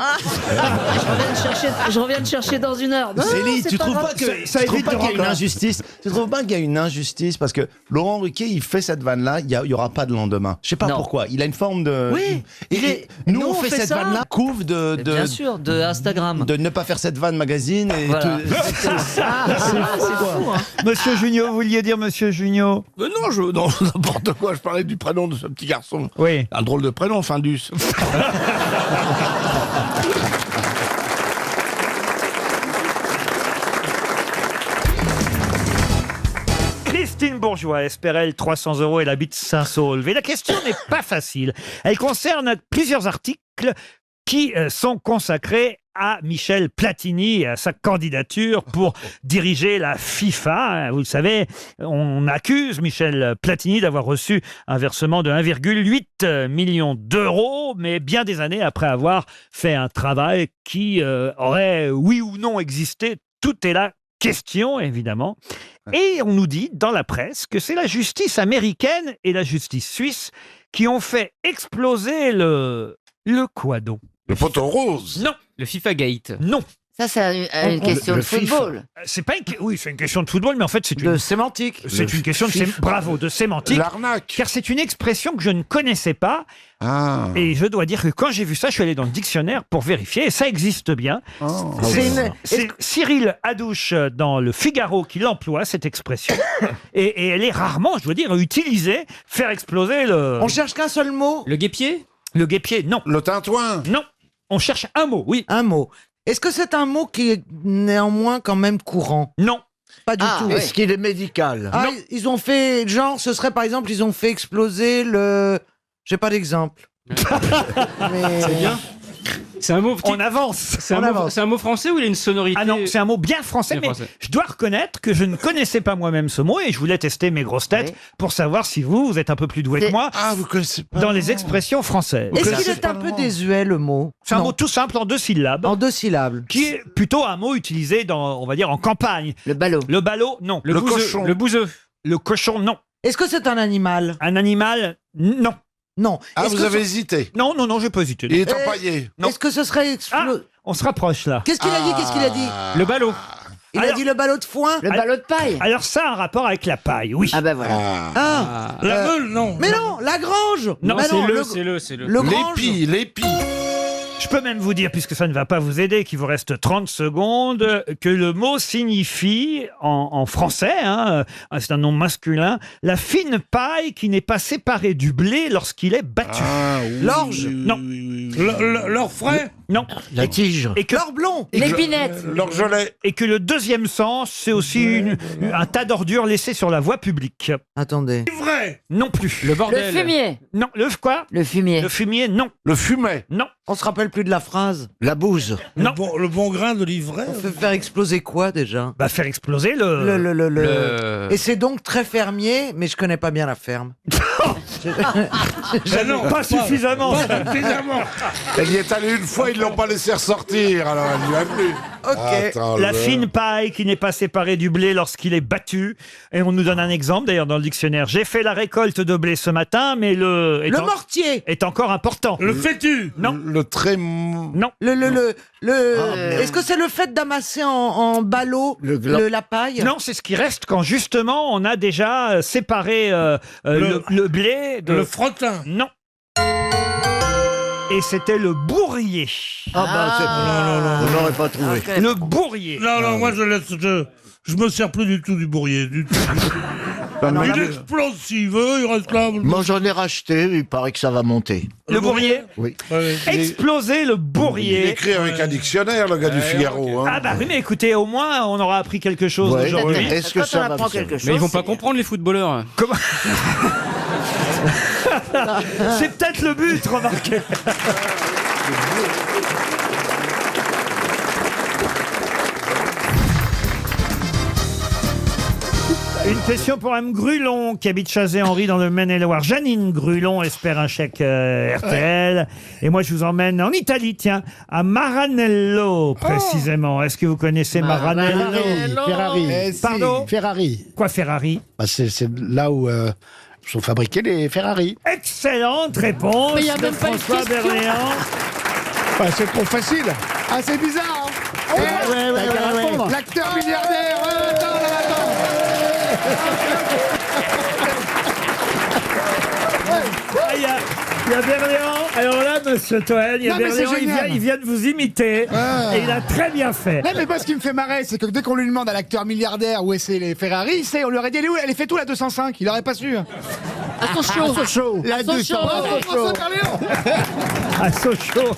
je reviens te chercher dans 1 heure. Non, Céline, c'est tu trouves grave. pas que Ça tu trouves évite pas de qu'il y a une rendre- injustice? Tu trouves pas qu'il y a une injustice parce que Laurent Ruquier il fait cette vanne là, il y aura pas de lendemain. Je sais pas Non. pourquoi. Il a une forme de. Oui, Et nous on fait cette ça. vanne là, couvre Bien sûr, de Instagram. de ne pas faire cette vanne magazine et Voilà. tout. C'est fou, hein. Monsieur Junio, vous vouliez dire Monsieur Junio? Non, non, n'importe quoi. Je parlais du prénom de ce petit garçon. Oui. Un drôle de prénom, Findus. Christine Bourgeois espérait 300 € et elle habite Saint-Saulve. Et la question n'est pas facile. Elle concerne plusieurs articles qui sont consacrés à Michel Platini et à sa candidature pour diriger la FIFA. Vous le savez, on accuse Michel Platini d'avoir reçu un versement de 1,8 million d'euros, mais bien des années après avoir fait un travail qui aurait, oui ou non, existé. Tout est là. Question, évidemment. Et on nous dit dans la presse que c'est la justice américaine et la justice suisse qui ont fait exploser le quoi donc? Le poteau rose. Non. Le FIFA Gate. Non. Ça, c'est une question de football. C'est pas oui, c'est une question de football, mais en fait, c'est De une sémantique. c'est une question de bravo, de sémantique. L'arnaque. Car c'est une expression que je ne connaissais pas. Ah. Et je dois dire que quand j'ai vu ça, je suis allé dans le dictionnaire pour vérifier, et ça existe bien. Oh. C'est Cyril Hadouche dans Le Figaro qui l'emploie, cette expression. et elle est rarement, je dois dire, utilisée, faire exploser le... On cherche qu'un seul mot. Le guépier. Le guépier, non. Le tintouin. Non. On cherche un mot, oui. Un mot. Est-ce que c'est un mot qui est néanmoins quand même courant? Non. Pas du Ah, tout. oui. Est-ce qu'il est médical? Non. Ils ont fait, genre, ce serait par exemple, ils ont fait exploser le... J'ai pas d'exemple. Mais... C'est bien. C'est un mot. On avance. C'est un mot français ou il a une sonorité? Ah non, c'est un mot bien français, Bien mais français. je dois reconnaître que je ne connaissais pas moi-même ce mot et je voulais tester mes grosses têtes pour savoir si vous êtes un peu plus doué que moi Ah, vous connaissez pas. dans les expressions françaises. Est-ce qu'il est un peu désuet, le mot? C'est un Non. mot tout simple en 2 syllabes. En 2 syllabes. Qui est plutôt un mot utilisé dans, on va dire, en campagne. Le ballot. Le ballot, non. Le bouseux. cochon. Le bouseux. Le cochon, non. Est-ce que c'est un animal? Un animal, Non. Non. Ah, Est-ce vous que avez ce- hésité. Non, j'ai pas hésité. Il est empaillé. Non. Est-ce que ce serait On se rapproche là. Qu'est-ce qu'il a dit Qu'est-ce qu'il a dit Le ballot. Il a dit le ballot de foin. Le ballot de paille. Alors ça a un rapport avec la paille, oui. Ah ben voilà. La meule, non. Mais non, la grange. Non, Mais non, c'est le. Le grange. L'épi. Je peux même vous dire, puisque ça ne va pas vous aider, qu'il vous reste 30 secondes, que le mot signifie, en français, c'est un nom masculin, la fine paille qui n'est pas séparée du blé lorsqu'il est battu. L'orge. Non. L'or frais. Non. La tige. Et que, L'or blond. L'épinette. L'orgelet. et que le deuxième sens, c'est aussi un tas d'ordures laissées sur la voie publique. Attendez. Vrai. Non plus. Le Le bordel. fumier. Non. Le quoi? Le fumier. Le fumier, non. Le fumet. Non. On se rappelle plus de la phrase. La bouse. Non. Le bon grain de l'ivraie. On fait faire exploser quoi déjà Bah, faire exploser le... Et c'est donc très fermier, mais je connais pas bien la ferme. Non, Pas suffisamment. Pas suffisamment. Elle y est allée une fois, ils l'ont pas laissé ressortir, alors elle n'y va plus. Ok. Attends, La fine paille qui n'est pas séparée du blé lorsqu'il est battu. Et on nous donne un exemple, d'ailleurs, dans le dictionnaire. J'ai fait la récolte de blé ce matin, mais le mortier. est encore important. Le fétu. Non. Le très... Non. Est-ce que c'est le fait d'amasser en ballot la paille? Non, c'est ce qui reste quand justement on a déjà séparé le blé de... Le frottin. Non. Et c'était le bourrier. Non. Vous n'aurez pas trouvé. Le bourrier. Non, moi je me sers plus du tout du bourrier. Du tout. Il explose s'il veut, il reste là. Moi, j'en ai racheté, il paraît que ça va monter. Le bourrier. Oui. Exploser le Il bourrier. écrit avec un dictionnaire, le gars du Figaro. Hein. Ah bah oui, mais écoutez, au moins on aura appris quelque chose Ouais. aujourd'hui. Est-ce que ça va vous servir? Mais ils vont pas comprendre les footballeurs. Comment C'est peut-être le but, remarquez. Une question pour Mme Grulon, qui habite Chazé-Henri dans le Maine-et-Loire. Janine Grulon espère un chèque RTL. Et moi, je vous emmène en Italie, tiens, à Maranello, précisément. Est-ce que vous connaissez Maranello? Ferrari. Pardon? Ferrari. Quoi, Ferrari? Bah, c'est là où sont fabriqués les Ferrari. Excellente réponse Mais il y a de même pas une François question. Berléand. Bah, c'est trop facile. Ah, c'est bizarre. Hein. ouais. L'acteur milliardaire. Attends. Ah, il y a Berléand. Alors là, monsieur Toen, il y a Non, mais c'est Berléand, génial. il vient de vous imiter. Et il a très bien fait. Non, mais moi, ce qui me fait marrer, c'est que dès qu'on lui demande à l'acteur milliardaire où est-ce les Ferrari, il sait, on lui aurait dit, elle est où? Elle est fait tout la 205. Il aurait pas su. À Sochaux. La 205. François Berléand. À Sochaux.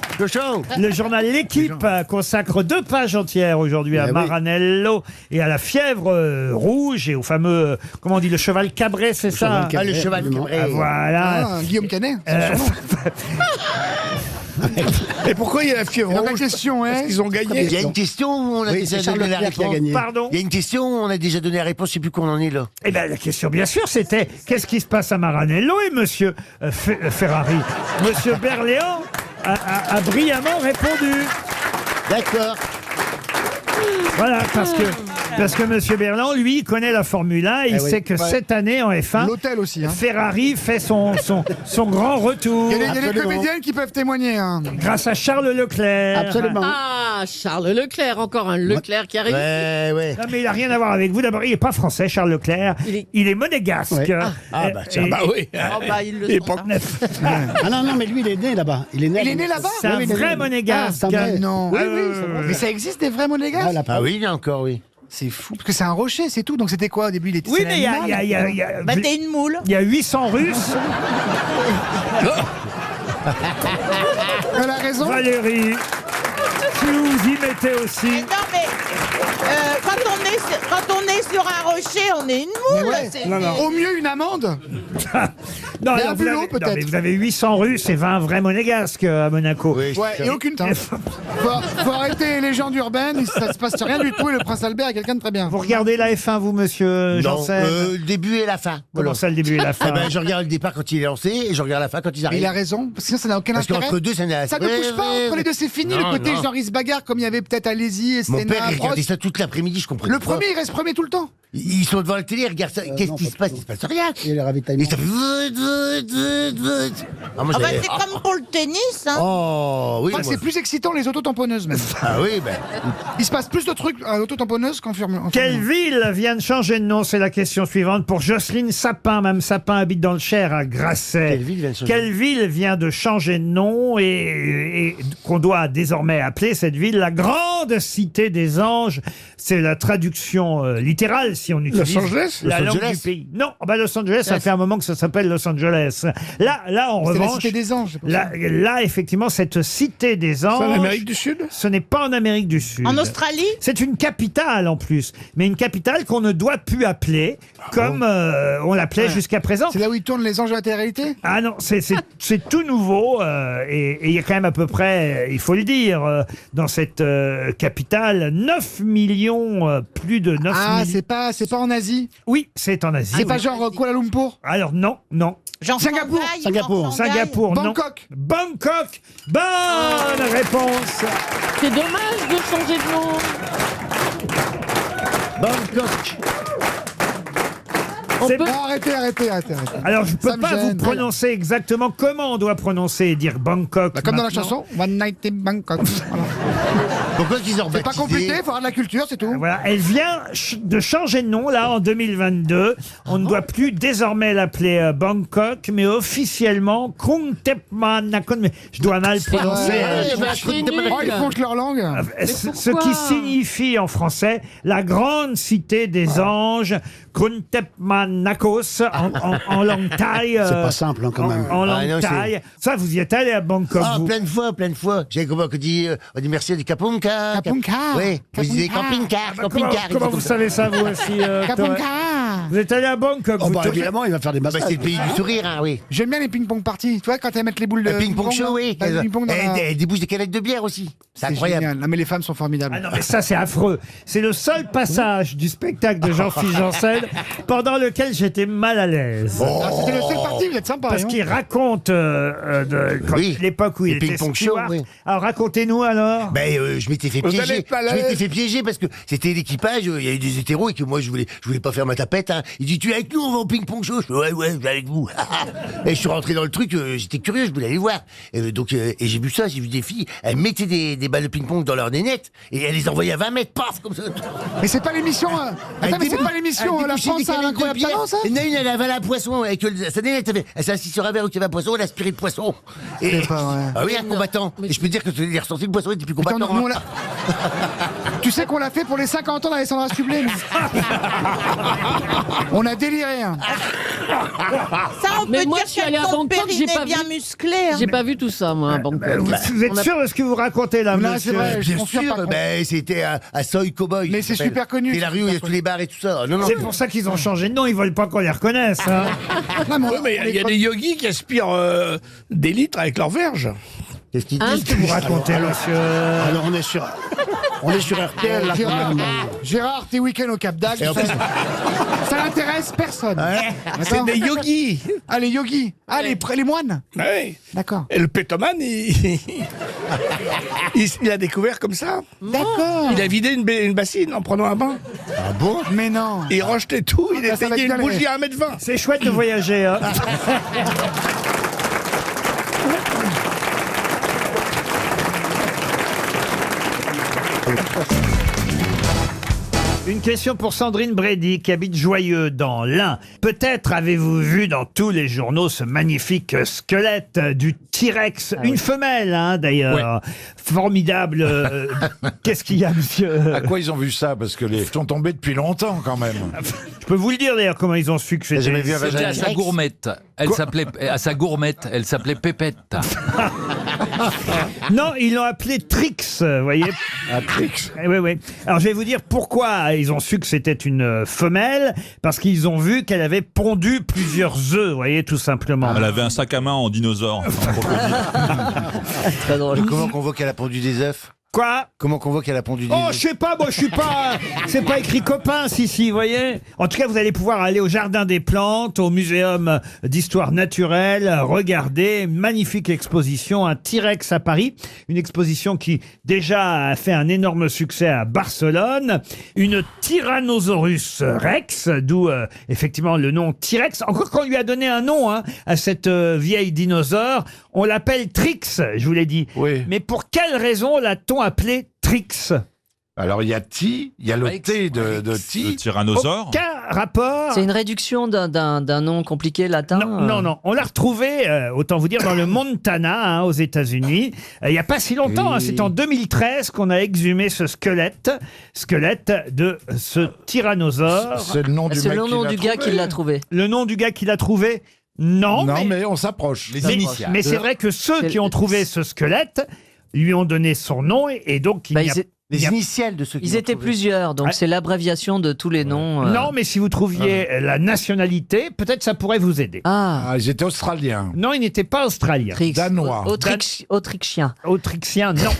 Le journal L'Équipe consacre 2 pages entières aujourd'hui à Maranello et à la fièvre rouge et au fameux, comment on dit, le cheval cabré, c'est ça? Le cheval cabré. Ah, voilà. Ah, Guillaume Canet. Et pourquoi il y a la fièvre rouge? Question, hein? Parce qu'ils ont gagné. Il y a une question où on a Oui, déjà c'est Charles donné la Leclerc qui a réponse. gagné. Pardon? Il y a une question où on a déjà donné la réponse, je sais plus qu'on en est là. Eh bien, la question, bien sûr, c'était qu'est-ce qui se passe à Maranello? Et monsieur Ferrari, monsieur Berléand a brillamment répondu. D'accord. Voilà, parce que monsieur Berléand, lui, il connaît la Formule 1 et il sait que cette année en F1, L'hôtel aussi. Hein. Ferrari fait son grand retour. Il y a des comédiennes qui peuvent témoigner. Hein. Grâce à Charles Leclerc. Absolument. Ah, Charles Leclerc, encore un Leclerc qui arrive. Ouais. Non, mais il n'a rien à voir avec vous. D'abord, il n'est pas français, Charles Leclerc. Il est monégasque. Ouais. Bah oui. Oh, bah, il le Il est sent. Ah non, mais lui, il est né là-bas. Il est né là-bas. C'est un vrai monégasque. Non. Oui, Mais ça existe des vrais monégasques? Ah oui, il y a encore, oui. C'est fou. Parce que c'est un rocher, c'est tout. Donc c'était quoi au début? Il était. Oui, mais il y a Bah, t'es une moule. il y a 800 Russes. Elle a raison. Valérie, si vous y mettez aussi. Non, mais quand on est sur un rocher, on est une Mais moule. ouais. C'est- Au mieux une amende. Non, Mais alors, un vous, bulot, avez, peut-être. mais vous avez 800 Russes et 20 vrais monégasques à Monaco. Ouais, et aucune teinte. Faut arrêter les légendes urbaines, ça se passe rien du tout et le prince Albert est quelqu'un de très bien. Vous regardez la F1, vous, monsieur Janssen? Le début et la fin. Comment ça, le début et la fin? Je regarde le départ quand il est lancé et je regarde la fin quand ils Mais arrivent. il a raison, parce que sinon ça n'a aucun Parce intérêt. qu'entre deux, ça n'a... Ça ne bouge pas, entre les deux c'est fini, le côté genre il se bagarre comme il y avait peut-être Alési et Mon Senna. père, il regardait ça toute l'après-midi, je comprends Le pas. premier, il reste premier tout le temps. Ils sont devant la télé, ils regardent ça. Qu'est-ce qui se passe? Il se passe rien. Et les ravitaillements. Et ça fait... Ah, moi, Ah bah, j'avais- c'est comme pour le tennis. Hein. Oh, oui. Enfin, moi- c'est plus excitant les autotamponneuses même. Ah oui, ben... Il se passe plus de trucs à l'autotamponneuse qu'en Formule 1. Quelle ville vient de changer de nom? C'est la question suivante pour Jocelyne Sapin. Mme Sapin habite dans le Cher, à Grasset. Quelle ville vient de changer de nom et qu'on doit désormais appeler cette ville la Grande Cité des Anges? C'est la traduction littérale, si on utilise Angeles la Los langue Angeles du pays. Non, bah Los Angeles, ça fait un moment que ça s'appelle Los Angeles. Là, en C'est la revanche, Cité des Anges. c'est pour ça. là, effectivement, cette Cité des Anges... en Amérique du Sud? Ce n'est pas en Amérique du Sud. En Australie? C'est une capitale en plus, mais une capitale qu'on ne doit plus appeler comme on l'appelait jusqu'à présent. C'est là où ils tournent les anges de la télé-réalité? Ah non, c'est tout nouveau et il y a quand même à peu près, il faut le dire, dans cette capitale, 9 millions, plus de 9 Ah, millions. c'est pas en Asie? Oui, c'est en Asie. C'est pas oui. genre Kuala Lumpur? Alors non. Genre Singapour. Shanghai, Singapour. genre Shanghai. Singapour, non. Bangkok. Bangkok. Bonne réponse. C'est dommage de changer de nom. Bangkok. C'est- Non, arrêtez. Alors je peux Ça me pas vous gêne. prononcer exactement comment on doit prononcer et dire Bangkok. Bah, comme dans la maintenant. chanson, One Night in Bangkok. Voilà. Pourquoi qu'ils ont C'est pas compliqué, il faut avoir de la culture, c'est tout. Voilà, elle vient de changer de nom là en 2022. On ne doit plus désormais l'appeler Bangkok, mais officiellement Krung Thep Ma Nakhon. Mais je dois mal prononcer. Oh, ils font leur langue. Ce qui signifie en français la grande cité des anges, Krung Thep Ma Nakhos en langue thaï. C'est pas simple, hein, quand même. En Ah, langue non, c'est- thaï. Ça, vous y êtes allé à Bangkok, Ah, vous plein de fois. J'ai comment on dit merci du Kapunka. Kapunka. Oui, vous disiez camping-car, camping-car. Comment vous savez ça, vous aussi Kapunka. Vous êtes allé à Bangkok vous, Thomas évidemment, il va faire des Bah, c'est le pays du sourire, hein, oui. J'aime bien les ping-pong parties. Tu vois, quand elles mettent les boules de Le ping-pong show, là, oui. t'as le ping-pong dans la- Et des bouches de canettes de bière aussi. C'est C'est incroyable. génial. Non, mais les femmes sont formidables. Ah non, mais ça, c'est affreux. C'est le seul passage du spectacle de Jean-Philippe Janssen pendant lequel j'étais mal à l'aise. Ah, c'était le seul parti, vous êtes sympa. Parce hein. qu'il raconte Oui, l'époque où il le était ping-pong show, steward. oui. Alors racontez-nous alors. Ben, je m'étais fait Vous piéger. allez pas Je m'étais fait piéger parce que c'était l'équipage, il y avait des hétéros et que moi je voulais pas faire ma tapette. Hein. Il dit tu es avec nous, on va au ping-pong show. Je fais ouais, je vais avec vous. Et je suis rentré dans le truc, j'étais curieux, je voulais aller voir. Et donc et j'ai vu ça, j'ai vu des filles, elles mettaient des balles de ping-pong dans leurs nénettes et elles les envoyaient à 20 mètres, paf, comme ça. Mais c'est pas l'émission. Attends, mais c'est pas l'émission. La France a un incroyable talent, ça. Il y en a une, elle a avalé un poisson avec sa nénette. Elle s'est assise sur un verre où il y avait un poisson, elle a aspiré le poisson. Et, C'est pas vrai. Ah oui, un combattant. Et je peux dire que tu as ressenti le poisson était plus combattant. Attends, nous, on l'a- Tu sais qu'on l'a fait pour les 50 ans d'Alessandra Sublet. nous. On a déliré. Hein. Ça, on Mais peut moi, dire je suis allée à que ton Bangkok, j'ai périnée pas bien vu. musclé. hein. J'ai pas vu tout ça, moi, à Bangkok. Vous êtes sûr de ce que vous racontez là, Non, monsieur c'est vrai. Je Bien confirme, par sûr, contre. ben, c'était à Soy Cowboy. Mais ça c'est s'appelle. super connu, C'est la c'est rue où il y a super tous les bars et tout ça. Non, non. C'est pour ça qu'ils ont changé de nom, ils veulent pas qu'on les reconnaisse. Hein. Non, mais on- Oui, mais on il y a est des yogis qui aspirent des litres avec leurs verges. Qu'est-ce qu'ils Qu'est-ce que vous racontez, monsieur Alors on est sur RTL là quand Gérard, même. Gérard, tes week-ends au Cap d'Agde, Et en plus- ça n'intéresse personne. C'est D'accord des yogis. Ah, les yogis. Ah, les moines. Oui. D'accord. Et le pétoman, il a découvert comme ça. D'accord. Il a vidé une bassine en prenant un bain. Ah bon? Mais non. Il rejetait tout, il Ça va éteignait être une bien, bougie à 1,20 m. C'est chouette de voyager. Hein. Une question pour Sandrine Brady qui habite Joyeux dans l'Ain. Peut-être avez-vous vu dans tous les journaux ce magnifique squelette du T-Rex, une femelle hein, d'ailleurs, formidable. Qu'est-ce qu'il y a, monsieur? À quoi ils ont vu ça? Parce que les sont tombés depuis longtemps quand même. Je peux vous le dire d'ailleurs comment ils ont su que J'ai jamais c'était. vu un C'était à vagin. sa gourmette. Elle s'appelait à sa gourmette. Elle s'appelait Pépette. Non, ils l'ont appelé Trix, vous voyez. Trix. Oui, oui. Alors, je vais vous dire pourquoi ils ont su que c'était une femelle. Parce qu'ils ont vu qu'elle avait pondu plusieurs œufs, vous voyez, tout simplement. Elle avait un sac à main en dinosaure. Très drôle. Comment qu'on voit qu'elle a pondu des œufs? Quoi? Comment qu'on voit qu'elle a pondu des Oh, œufs je sais pas, moi je suis pas. C'est pas écrit copain, si, vous voyez. En tout cas, vous allez pouvoir aller au Jardin des Plantes, au Muséum d'Histoire Naturelle, regarder une magnifique exposition, un T-Rex à Paris. Une exposition qui déjà a fait un énorme succès à Barcelone. Une Tyrannosaurus Rex, d'où effectivement le nom T-Rex. Encore qu'on lui a donné un nom à cette vieille dinosaure, on l'appelle Trix, je vous l'ai dit. Oui. Mais pour quelle raison l'a-t-on appelé Trix? Alors, il y a T, il y a le T de T. Le tyrannosaure. Aucun rapport. C'est une réduction d'un nom compliqué latin. Non. On l'a retrouvé, autant vous dire, dans le Montana, aux États-Unis. Il n'y a pas si longtemps, c'est en 2013 qu'on a exhumé ce squelette de ce tyrannosaure. C'est le nom du C'est mec le nom du gars qui l'a trouvé. Le nom du gars qui l'a trouvé? Non, mais on s'approche. mais c'est vrai que ceux qui ont trouvé ce squelette lui ont donné son nom et donc il n'y a Les initiales de ceux qui Ils l'ont étaient trouvé. plusieurs, donc c'est l'abréviation de tous les noms. Non, mais si vous trouviez la nationalité, peut-être ça pourrait vous aider. Ah, ils étaient australiens. Non, ils n'étaient pas australiens. Danois. Autrichien. Autrichien, non.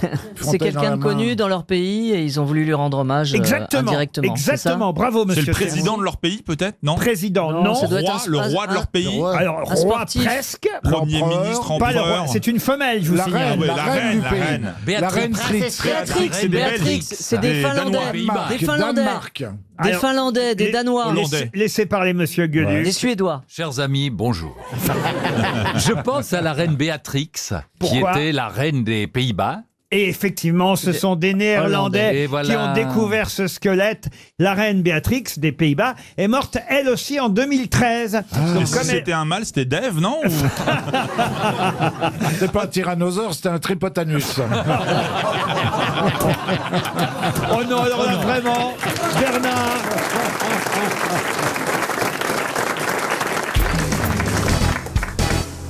C'est quelqu'un de connu dans leur pays et ils ont voulu lui rendre hommage indirectement. Exactement. Bravo, monsieur. C'est le président de leur pays, peut-être? Non. Président, non. Ça doit être Le roi de leur pays. Alors, Un roi sportif. presque. Premier ministre, Pas le roi. empereur. C'est une femelle, je vous signale. la reine du pays. La reine Trix. Béatrix, c'est des Béatrix, c'est des Finlandais. Des Finlandais. Des Alors, Finlandais, des Danois. Hollandais. Laissez parler monsieur Gueluc. Des Suédois. Chers amis, bonjour. Je pense à la reine Béatrix, qui Pourquoi était la reine des Pays-Bas. Et effectivement, ce sont des Néerlandais Et voilà. qui ont découvert ce squelette. La reine Béatrix des Pays-Bas est morte elle aussi en 2013. Donc, Donc, si comme elle- c'était un mâle, c'était Dave, non? C'était pas un tyrannosaure, c'était un tripotanus. Oh non, alors là, vraiment, Bernard.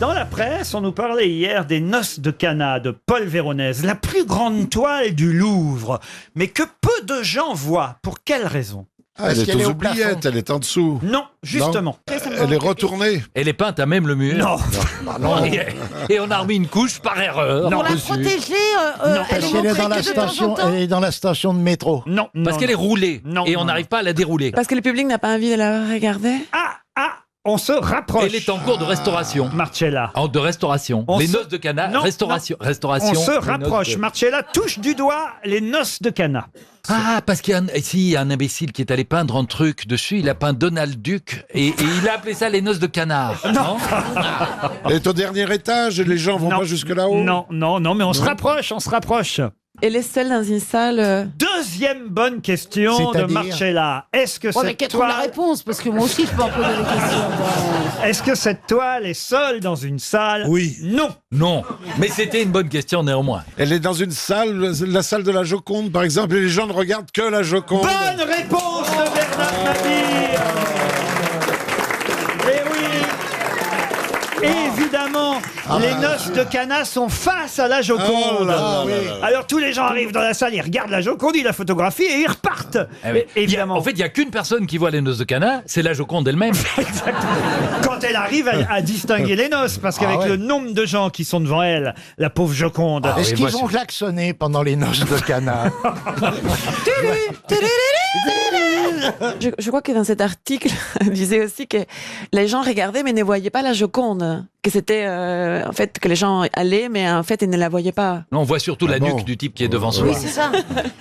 Dans la presse, on nous parlait hier des Noces de Cana de Paul Véronèse, la plus grande toile du Louvre, mais que peu de gens voient. Pour quelle raison? Elle est aux oubliettes, elle est en dessous. Non, justement. Elle est retournée. Elle est peinte à même le mur. Non. Et on a remis une couche par erreur. Pour la dessus. protéger, Non, elle est montrée que de temps en temps. Elle est dans la station de métro. Non. Parce qu'elle est roulée. Non, et on non. n'arrive pas à la dérouler. Parce que le public n'a pas envie de la regarder. On se rapproche. Elle est en cours de restauration. Marcella. De restauration. On les se- noces de Cana, Non, restauration. On restauration. se les noces rapproche. de- Marcella touche du doigt les Noces de Cana. Ah, parce qu'il y a il y a un imbécile qui est allé peindre un truc dessus. Il a peint Donald Duck et il a appelé ça les noces de canard. Non. Elle est au dernier étage et les gens vont pas jusque là-haut. Non, mais on se rapproche, on se rapproche. Elle est seule dans une salle. Deuxième bonne question de C'est-à-dire Marcella. Est-ce que Ouais, mais cette qu'elle trouve la toile... réponse, parce que moi aussi je peux en poser des questions. Est-ce que cette toile est seule dans une salle? Oui. Non. Non. Mais c'était une bonne question néanmoins. Elle est dans une salle, la salle de la Joconde, par exemple, et les gens ne regardent que la Joconde. Bonne réponse de Bernard Mabille. Eh oui. Évidemment, les Noces de Cana sont face à la Joconde. Oh là là là là. Alors tous les gens arrivent dans la salle, ils regardent la Joconde, ils la photographient et ils repartent. Eh oui. Évidemment. En fait, il n'y a qu'une personne qui voit les noces de Cana, c'est la Joconde elle-même. Quand elle arrive à distinguer les noces, parce qu'avec le nombre de gens qui sont devant elle, la pauvre Joconde. Est-ce qu'ils vont klaxonner pendant les noces de Cana? Je crois que dans cet article, elle disait aussi que les gens regardaient mais ne voyaient pas la Joconde. Que c'était en fait que les gens allaient mais en fait ils ne la voyaient pas. On voit surtout la nuque du type qui est devant soi. Oui, c'est ça.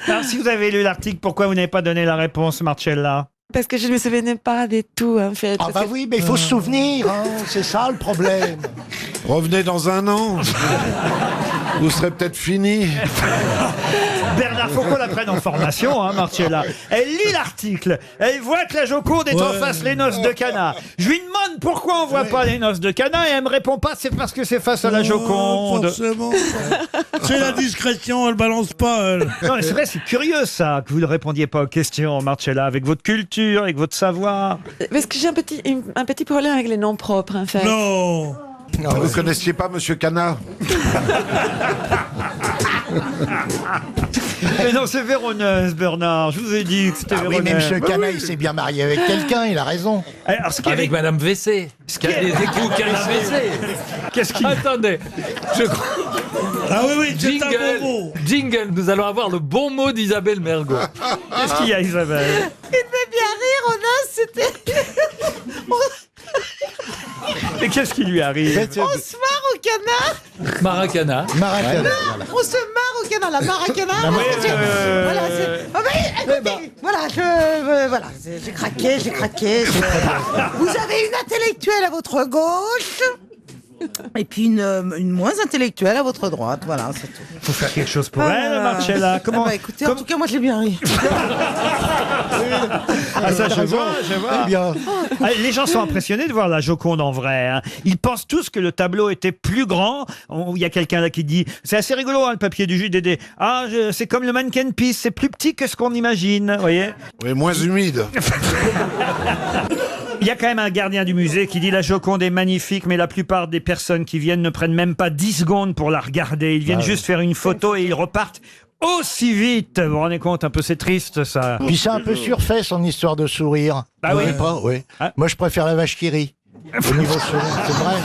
Alors, si vous avez lu l'article, pourquoi vous n'avez pas donné la réponse, Marcella? Parce que je ne me souvenais pas du tout en fait. Ah bah oui, mais il faut se souvenir, hein, c'est ça le problème. Revenez dans un an. Vous serez peut-être fini. Bernard, faut qu'on la prenne en formation, hein, Marcella. Elle lit l'article, elle voit que la Joconde est en face les Noces de Cana. Je lui demande pourquoi on voit pas les Noces de Cana et elle me répond pas, c'est parce que c'est face à la Joconde. Forcément. C'est la discrétion, elle balance pas, elle. Non, mais c'est vrai, c'est curieux ça, que vous ne répondiez pas aux questions, Marcella, avec votre culture, avec votre savoir. Parce que j'ai un petit problème avec les noms propres en fait. Non. Vous connaissiez pas Monsieur Cana? Mais non, c'est Véronèse, Bernard, je vous ai dit que c'était Ah oui, Véronèse. mais Monsieur Cana, il s'est bien marié avec quelqu'un, il a raison. Alors, ce qui Avec Madame WC. Les époux Cana WC. Qu'est-ce qui... Attendez. Ah oui, oui, c'est un Jingle, bon mot. jingle, nous allons avoir le bon mot d'Isabelle Mergo. Qu'est-ce qu'il y a, Isabelle? Il me fait bien rire, Onas, c'était... Mais qu'est-ce qui lui arrive? On se marre au canard. Maracana. Maracana. On se marre au canard, la maracana. Voilà, voilà, j'ai craqué. Vous avez une intellectuelle à votre gauche. Et puis une moins intellectuelle à votre droite, voilà, c'est tout. Faut faire quelque chose pour elle, Marcella. Comment? Écoutez, en tout cas, moi, je l'ai bien ri. Ah, ça, je vois. Très bien. Ah, les gens sont impressionnés de voir la Joconde en vrai. Hein. Ils pensent tous que le tableau était plus grand. Il y a quelqu'un là qui dit, c'est assez rigolo hein, le papier du JDD. Ah, c'est comme le mannequin Peace, c'est plus petit que ce qu'on imagine, vous voyez. Oui, moins humide. Il y a quand même un gardien du musée qui dit la Joconde est magnifique, mais la plupart des personnes qui viennent ne prennent même pas 10 secondes pour la regarder. Ils viennent juste faire une photo et ils repartent aussi vite. Vous vous rendez compte, un peu c'est triste ça. Puis c'est un peu surfait son histoire de sourire. Bah oui. Oui. Moi je préfère la vache qui rit. Au niveau sourire, c'est vrai.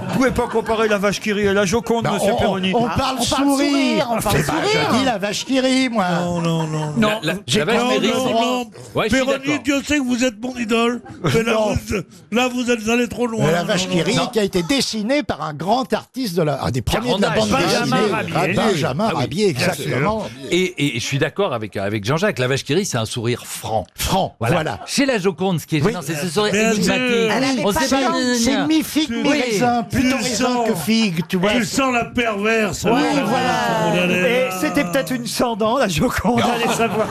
Vous pouvez pas comparer la vache qui rit et la Joconde, monsieur Perroni. On parle sourire. On parle sourire. Je dis la vache qui rit, moi. Non. La vache qui rit, Non. Ouais, je suis Péroni, d'accord. Dieu sait que vous êtes mon idole. Mais là, vous êtes allé trop loin. La vache qui rit, qui a été dessinée par un grand artiste un des premiers de la bande Benjamin dessinée. Rabier. Benjamin Ah oui, Rabier, exactement. Et je suis d'accord avec Jean-Jacques, la vache qui rit, c'est un sourire franc. Voilà. Chez la Joconde, ce qui est gênant, c'est ce sourire Bien sûr. énigmatique. On sait pas. C'est mi-figue, mi-raisin, plutôt raisin que figue, tu vois. Tu sens la perverse. Oui, voilà. Et c'était peut-être une sans-dents, la Joconde, allez savoir.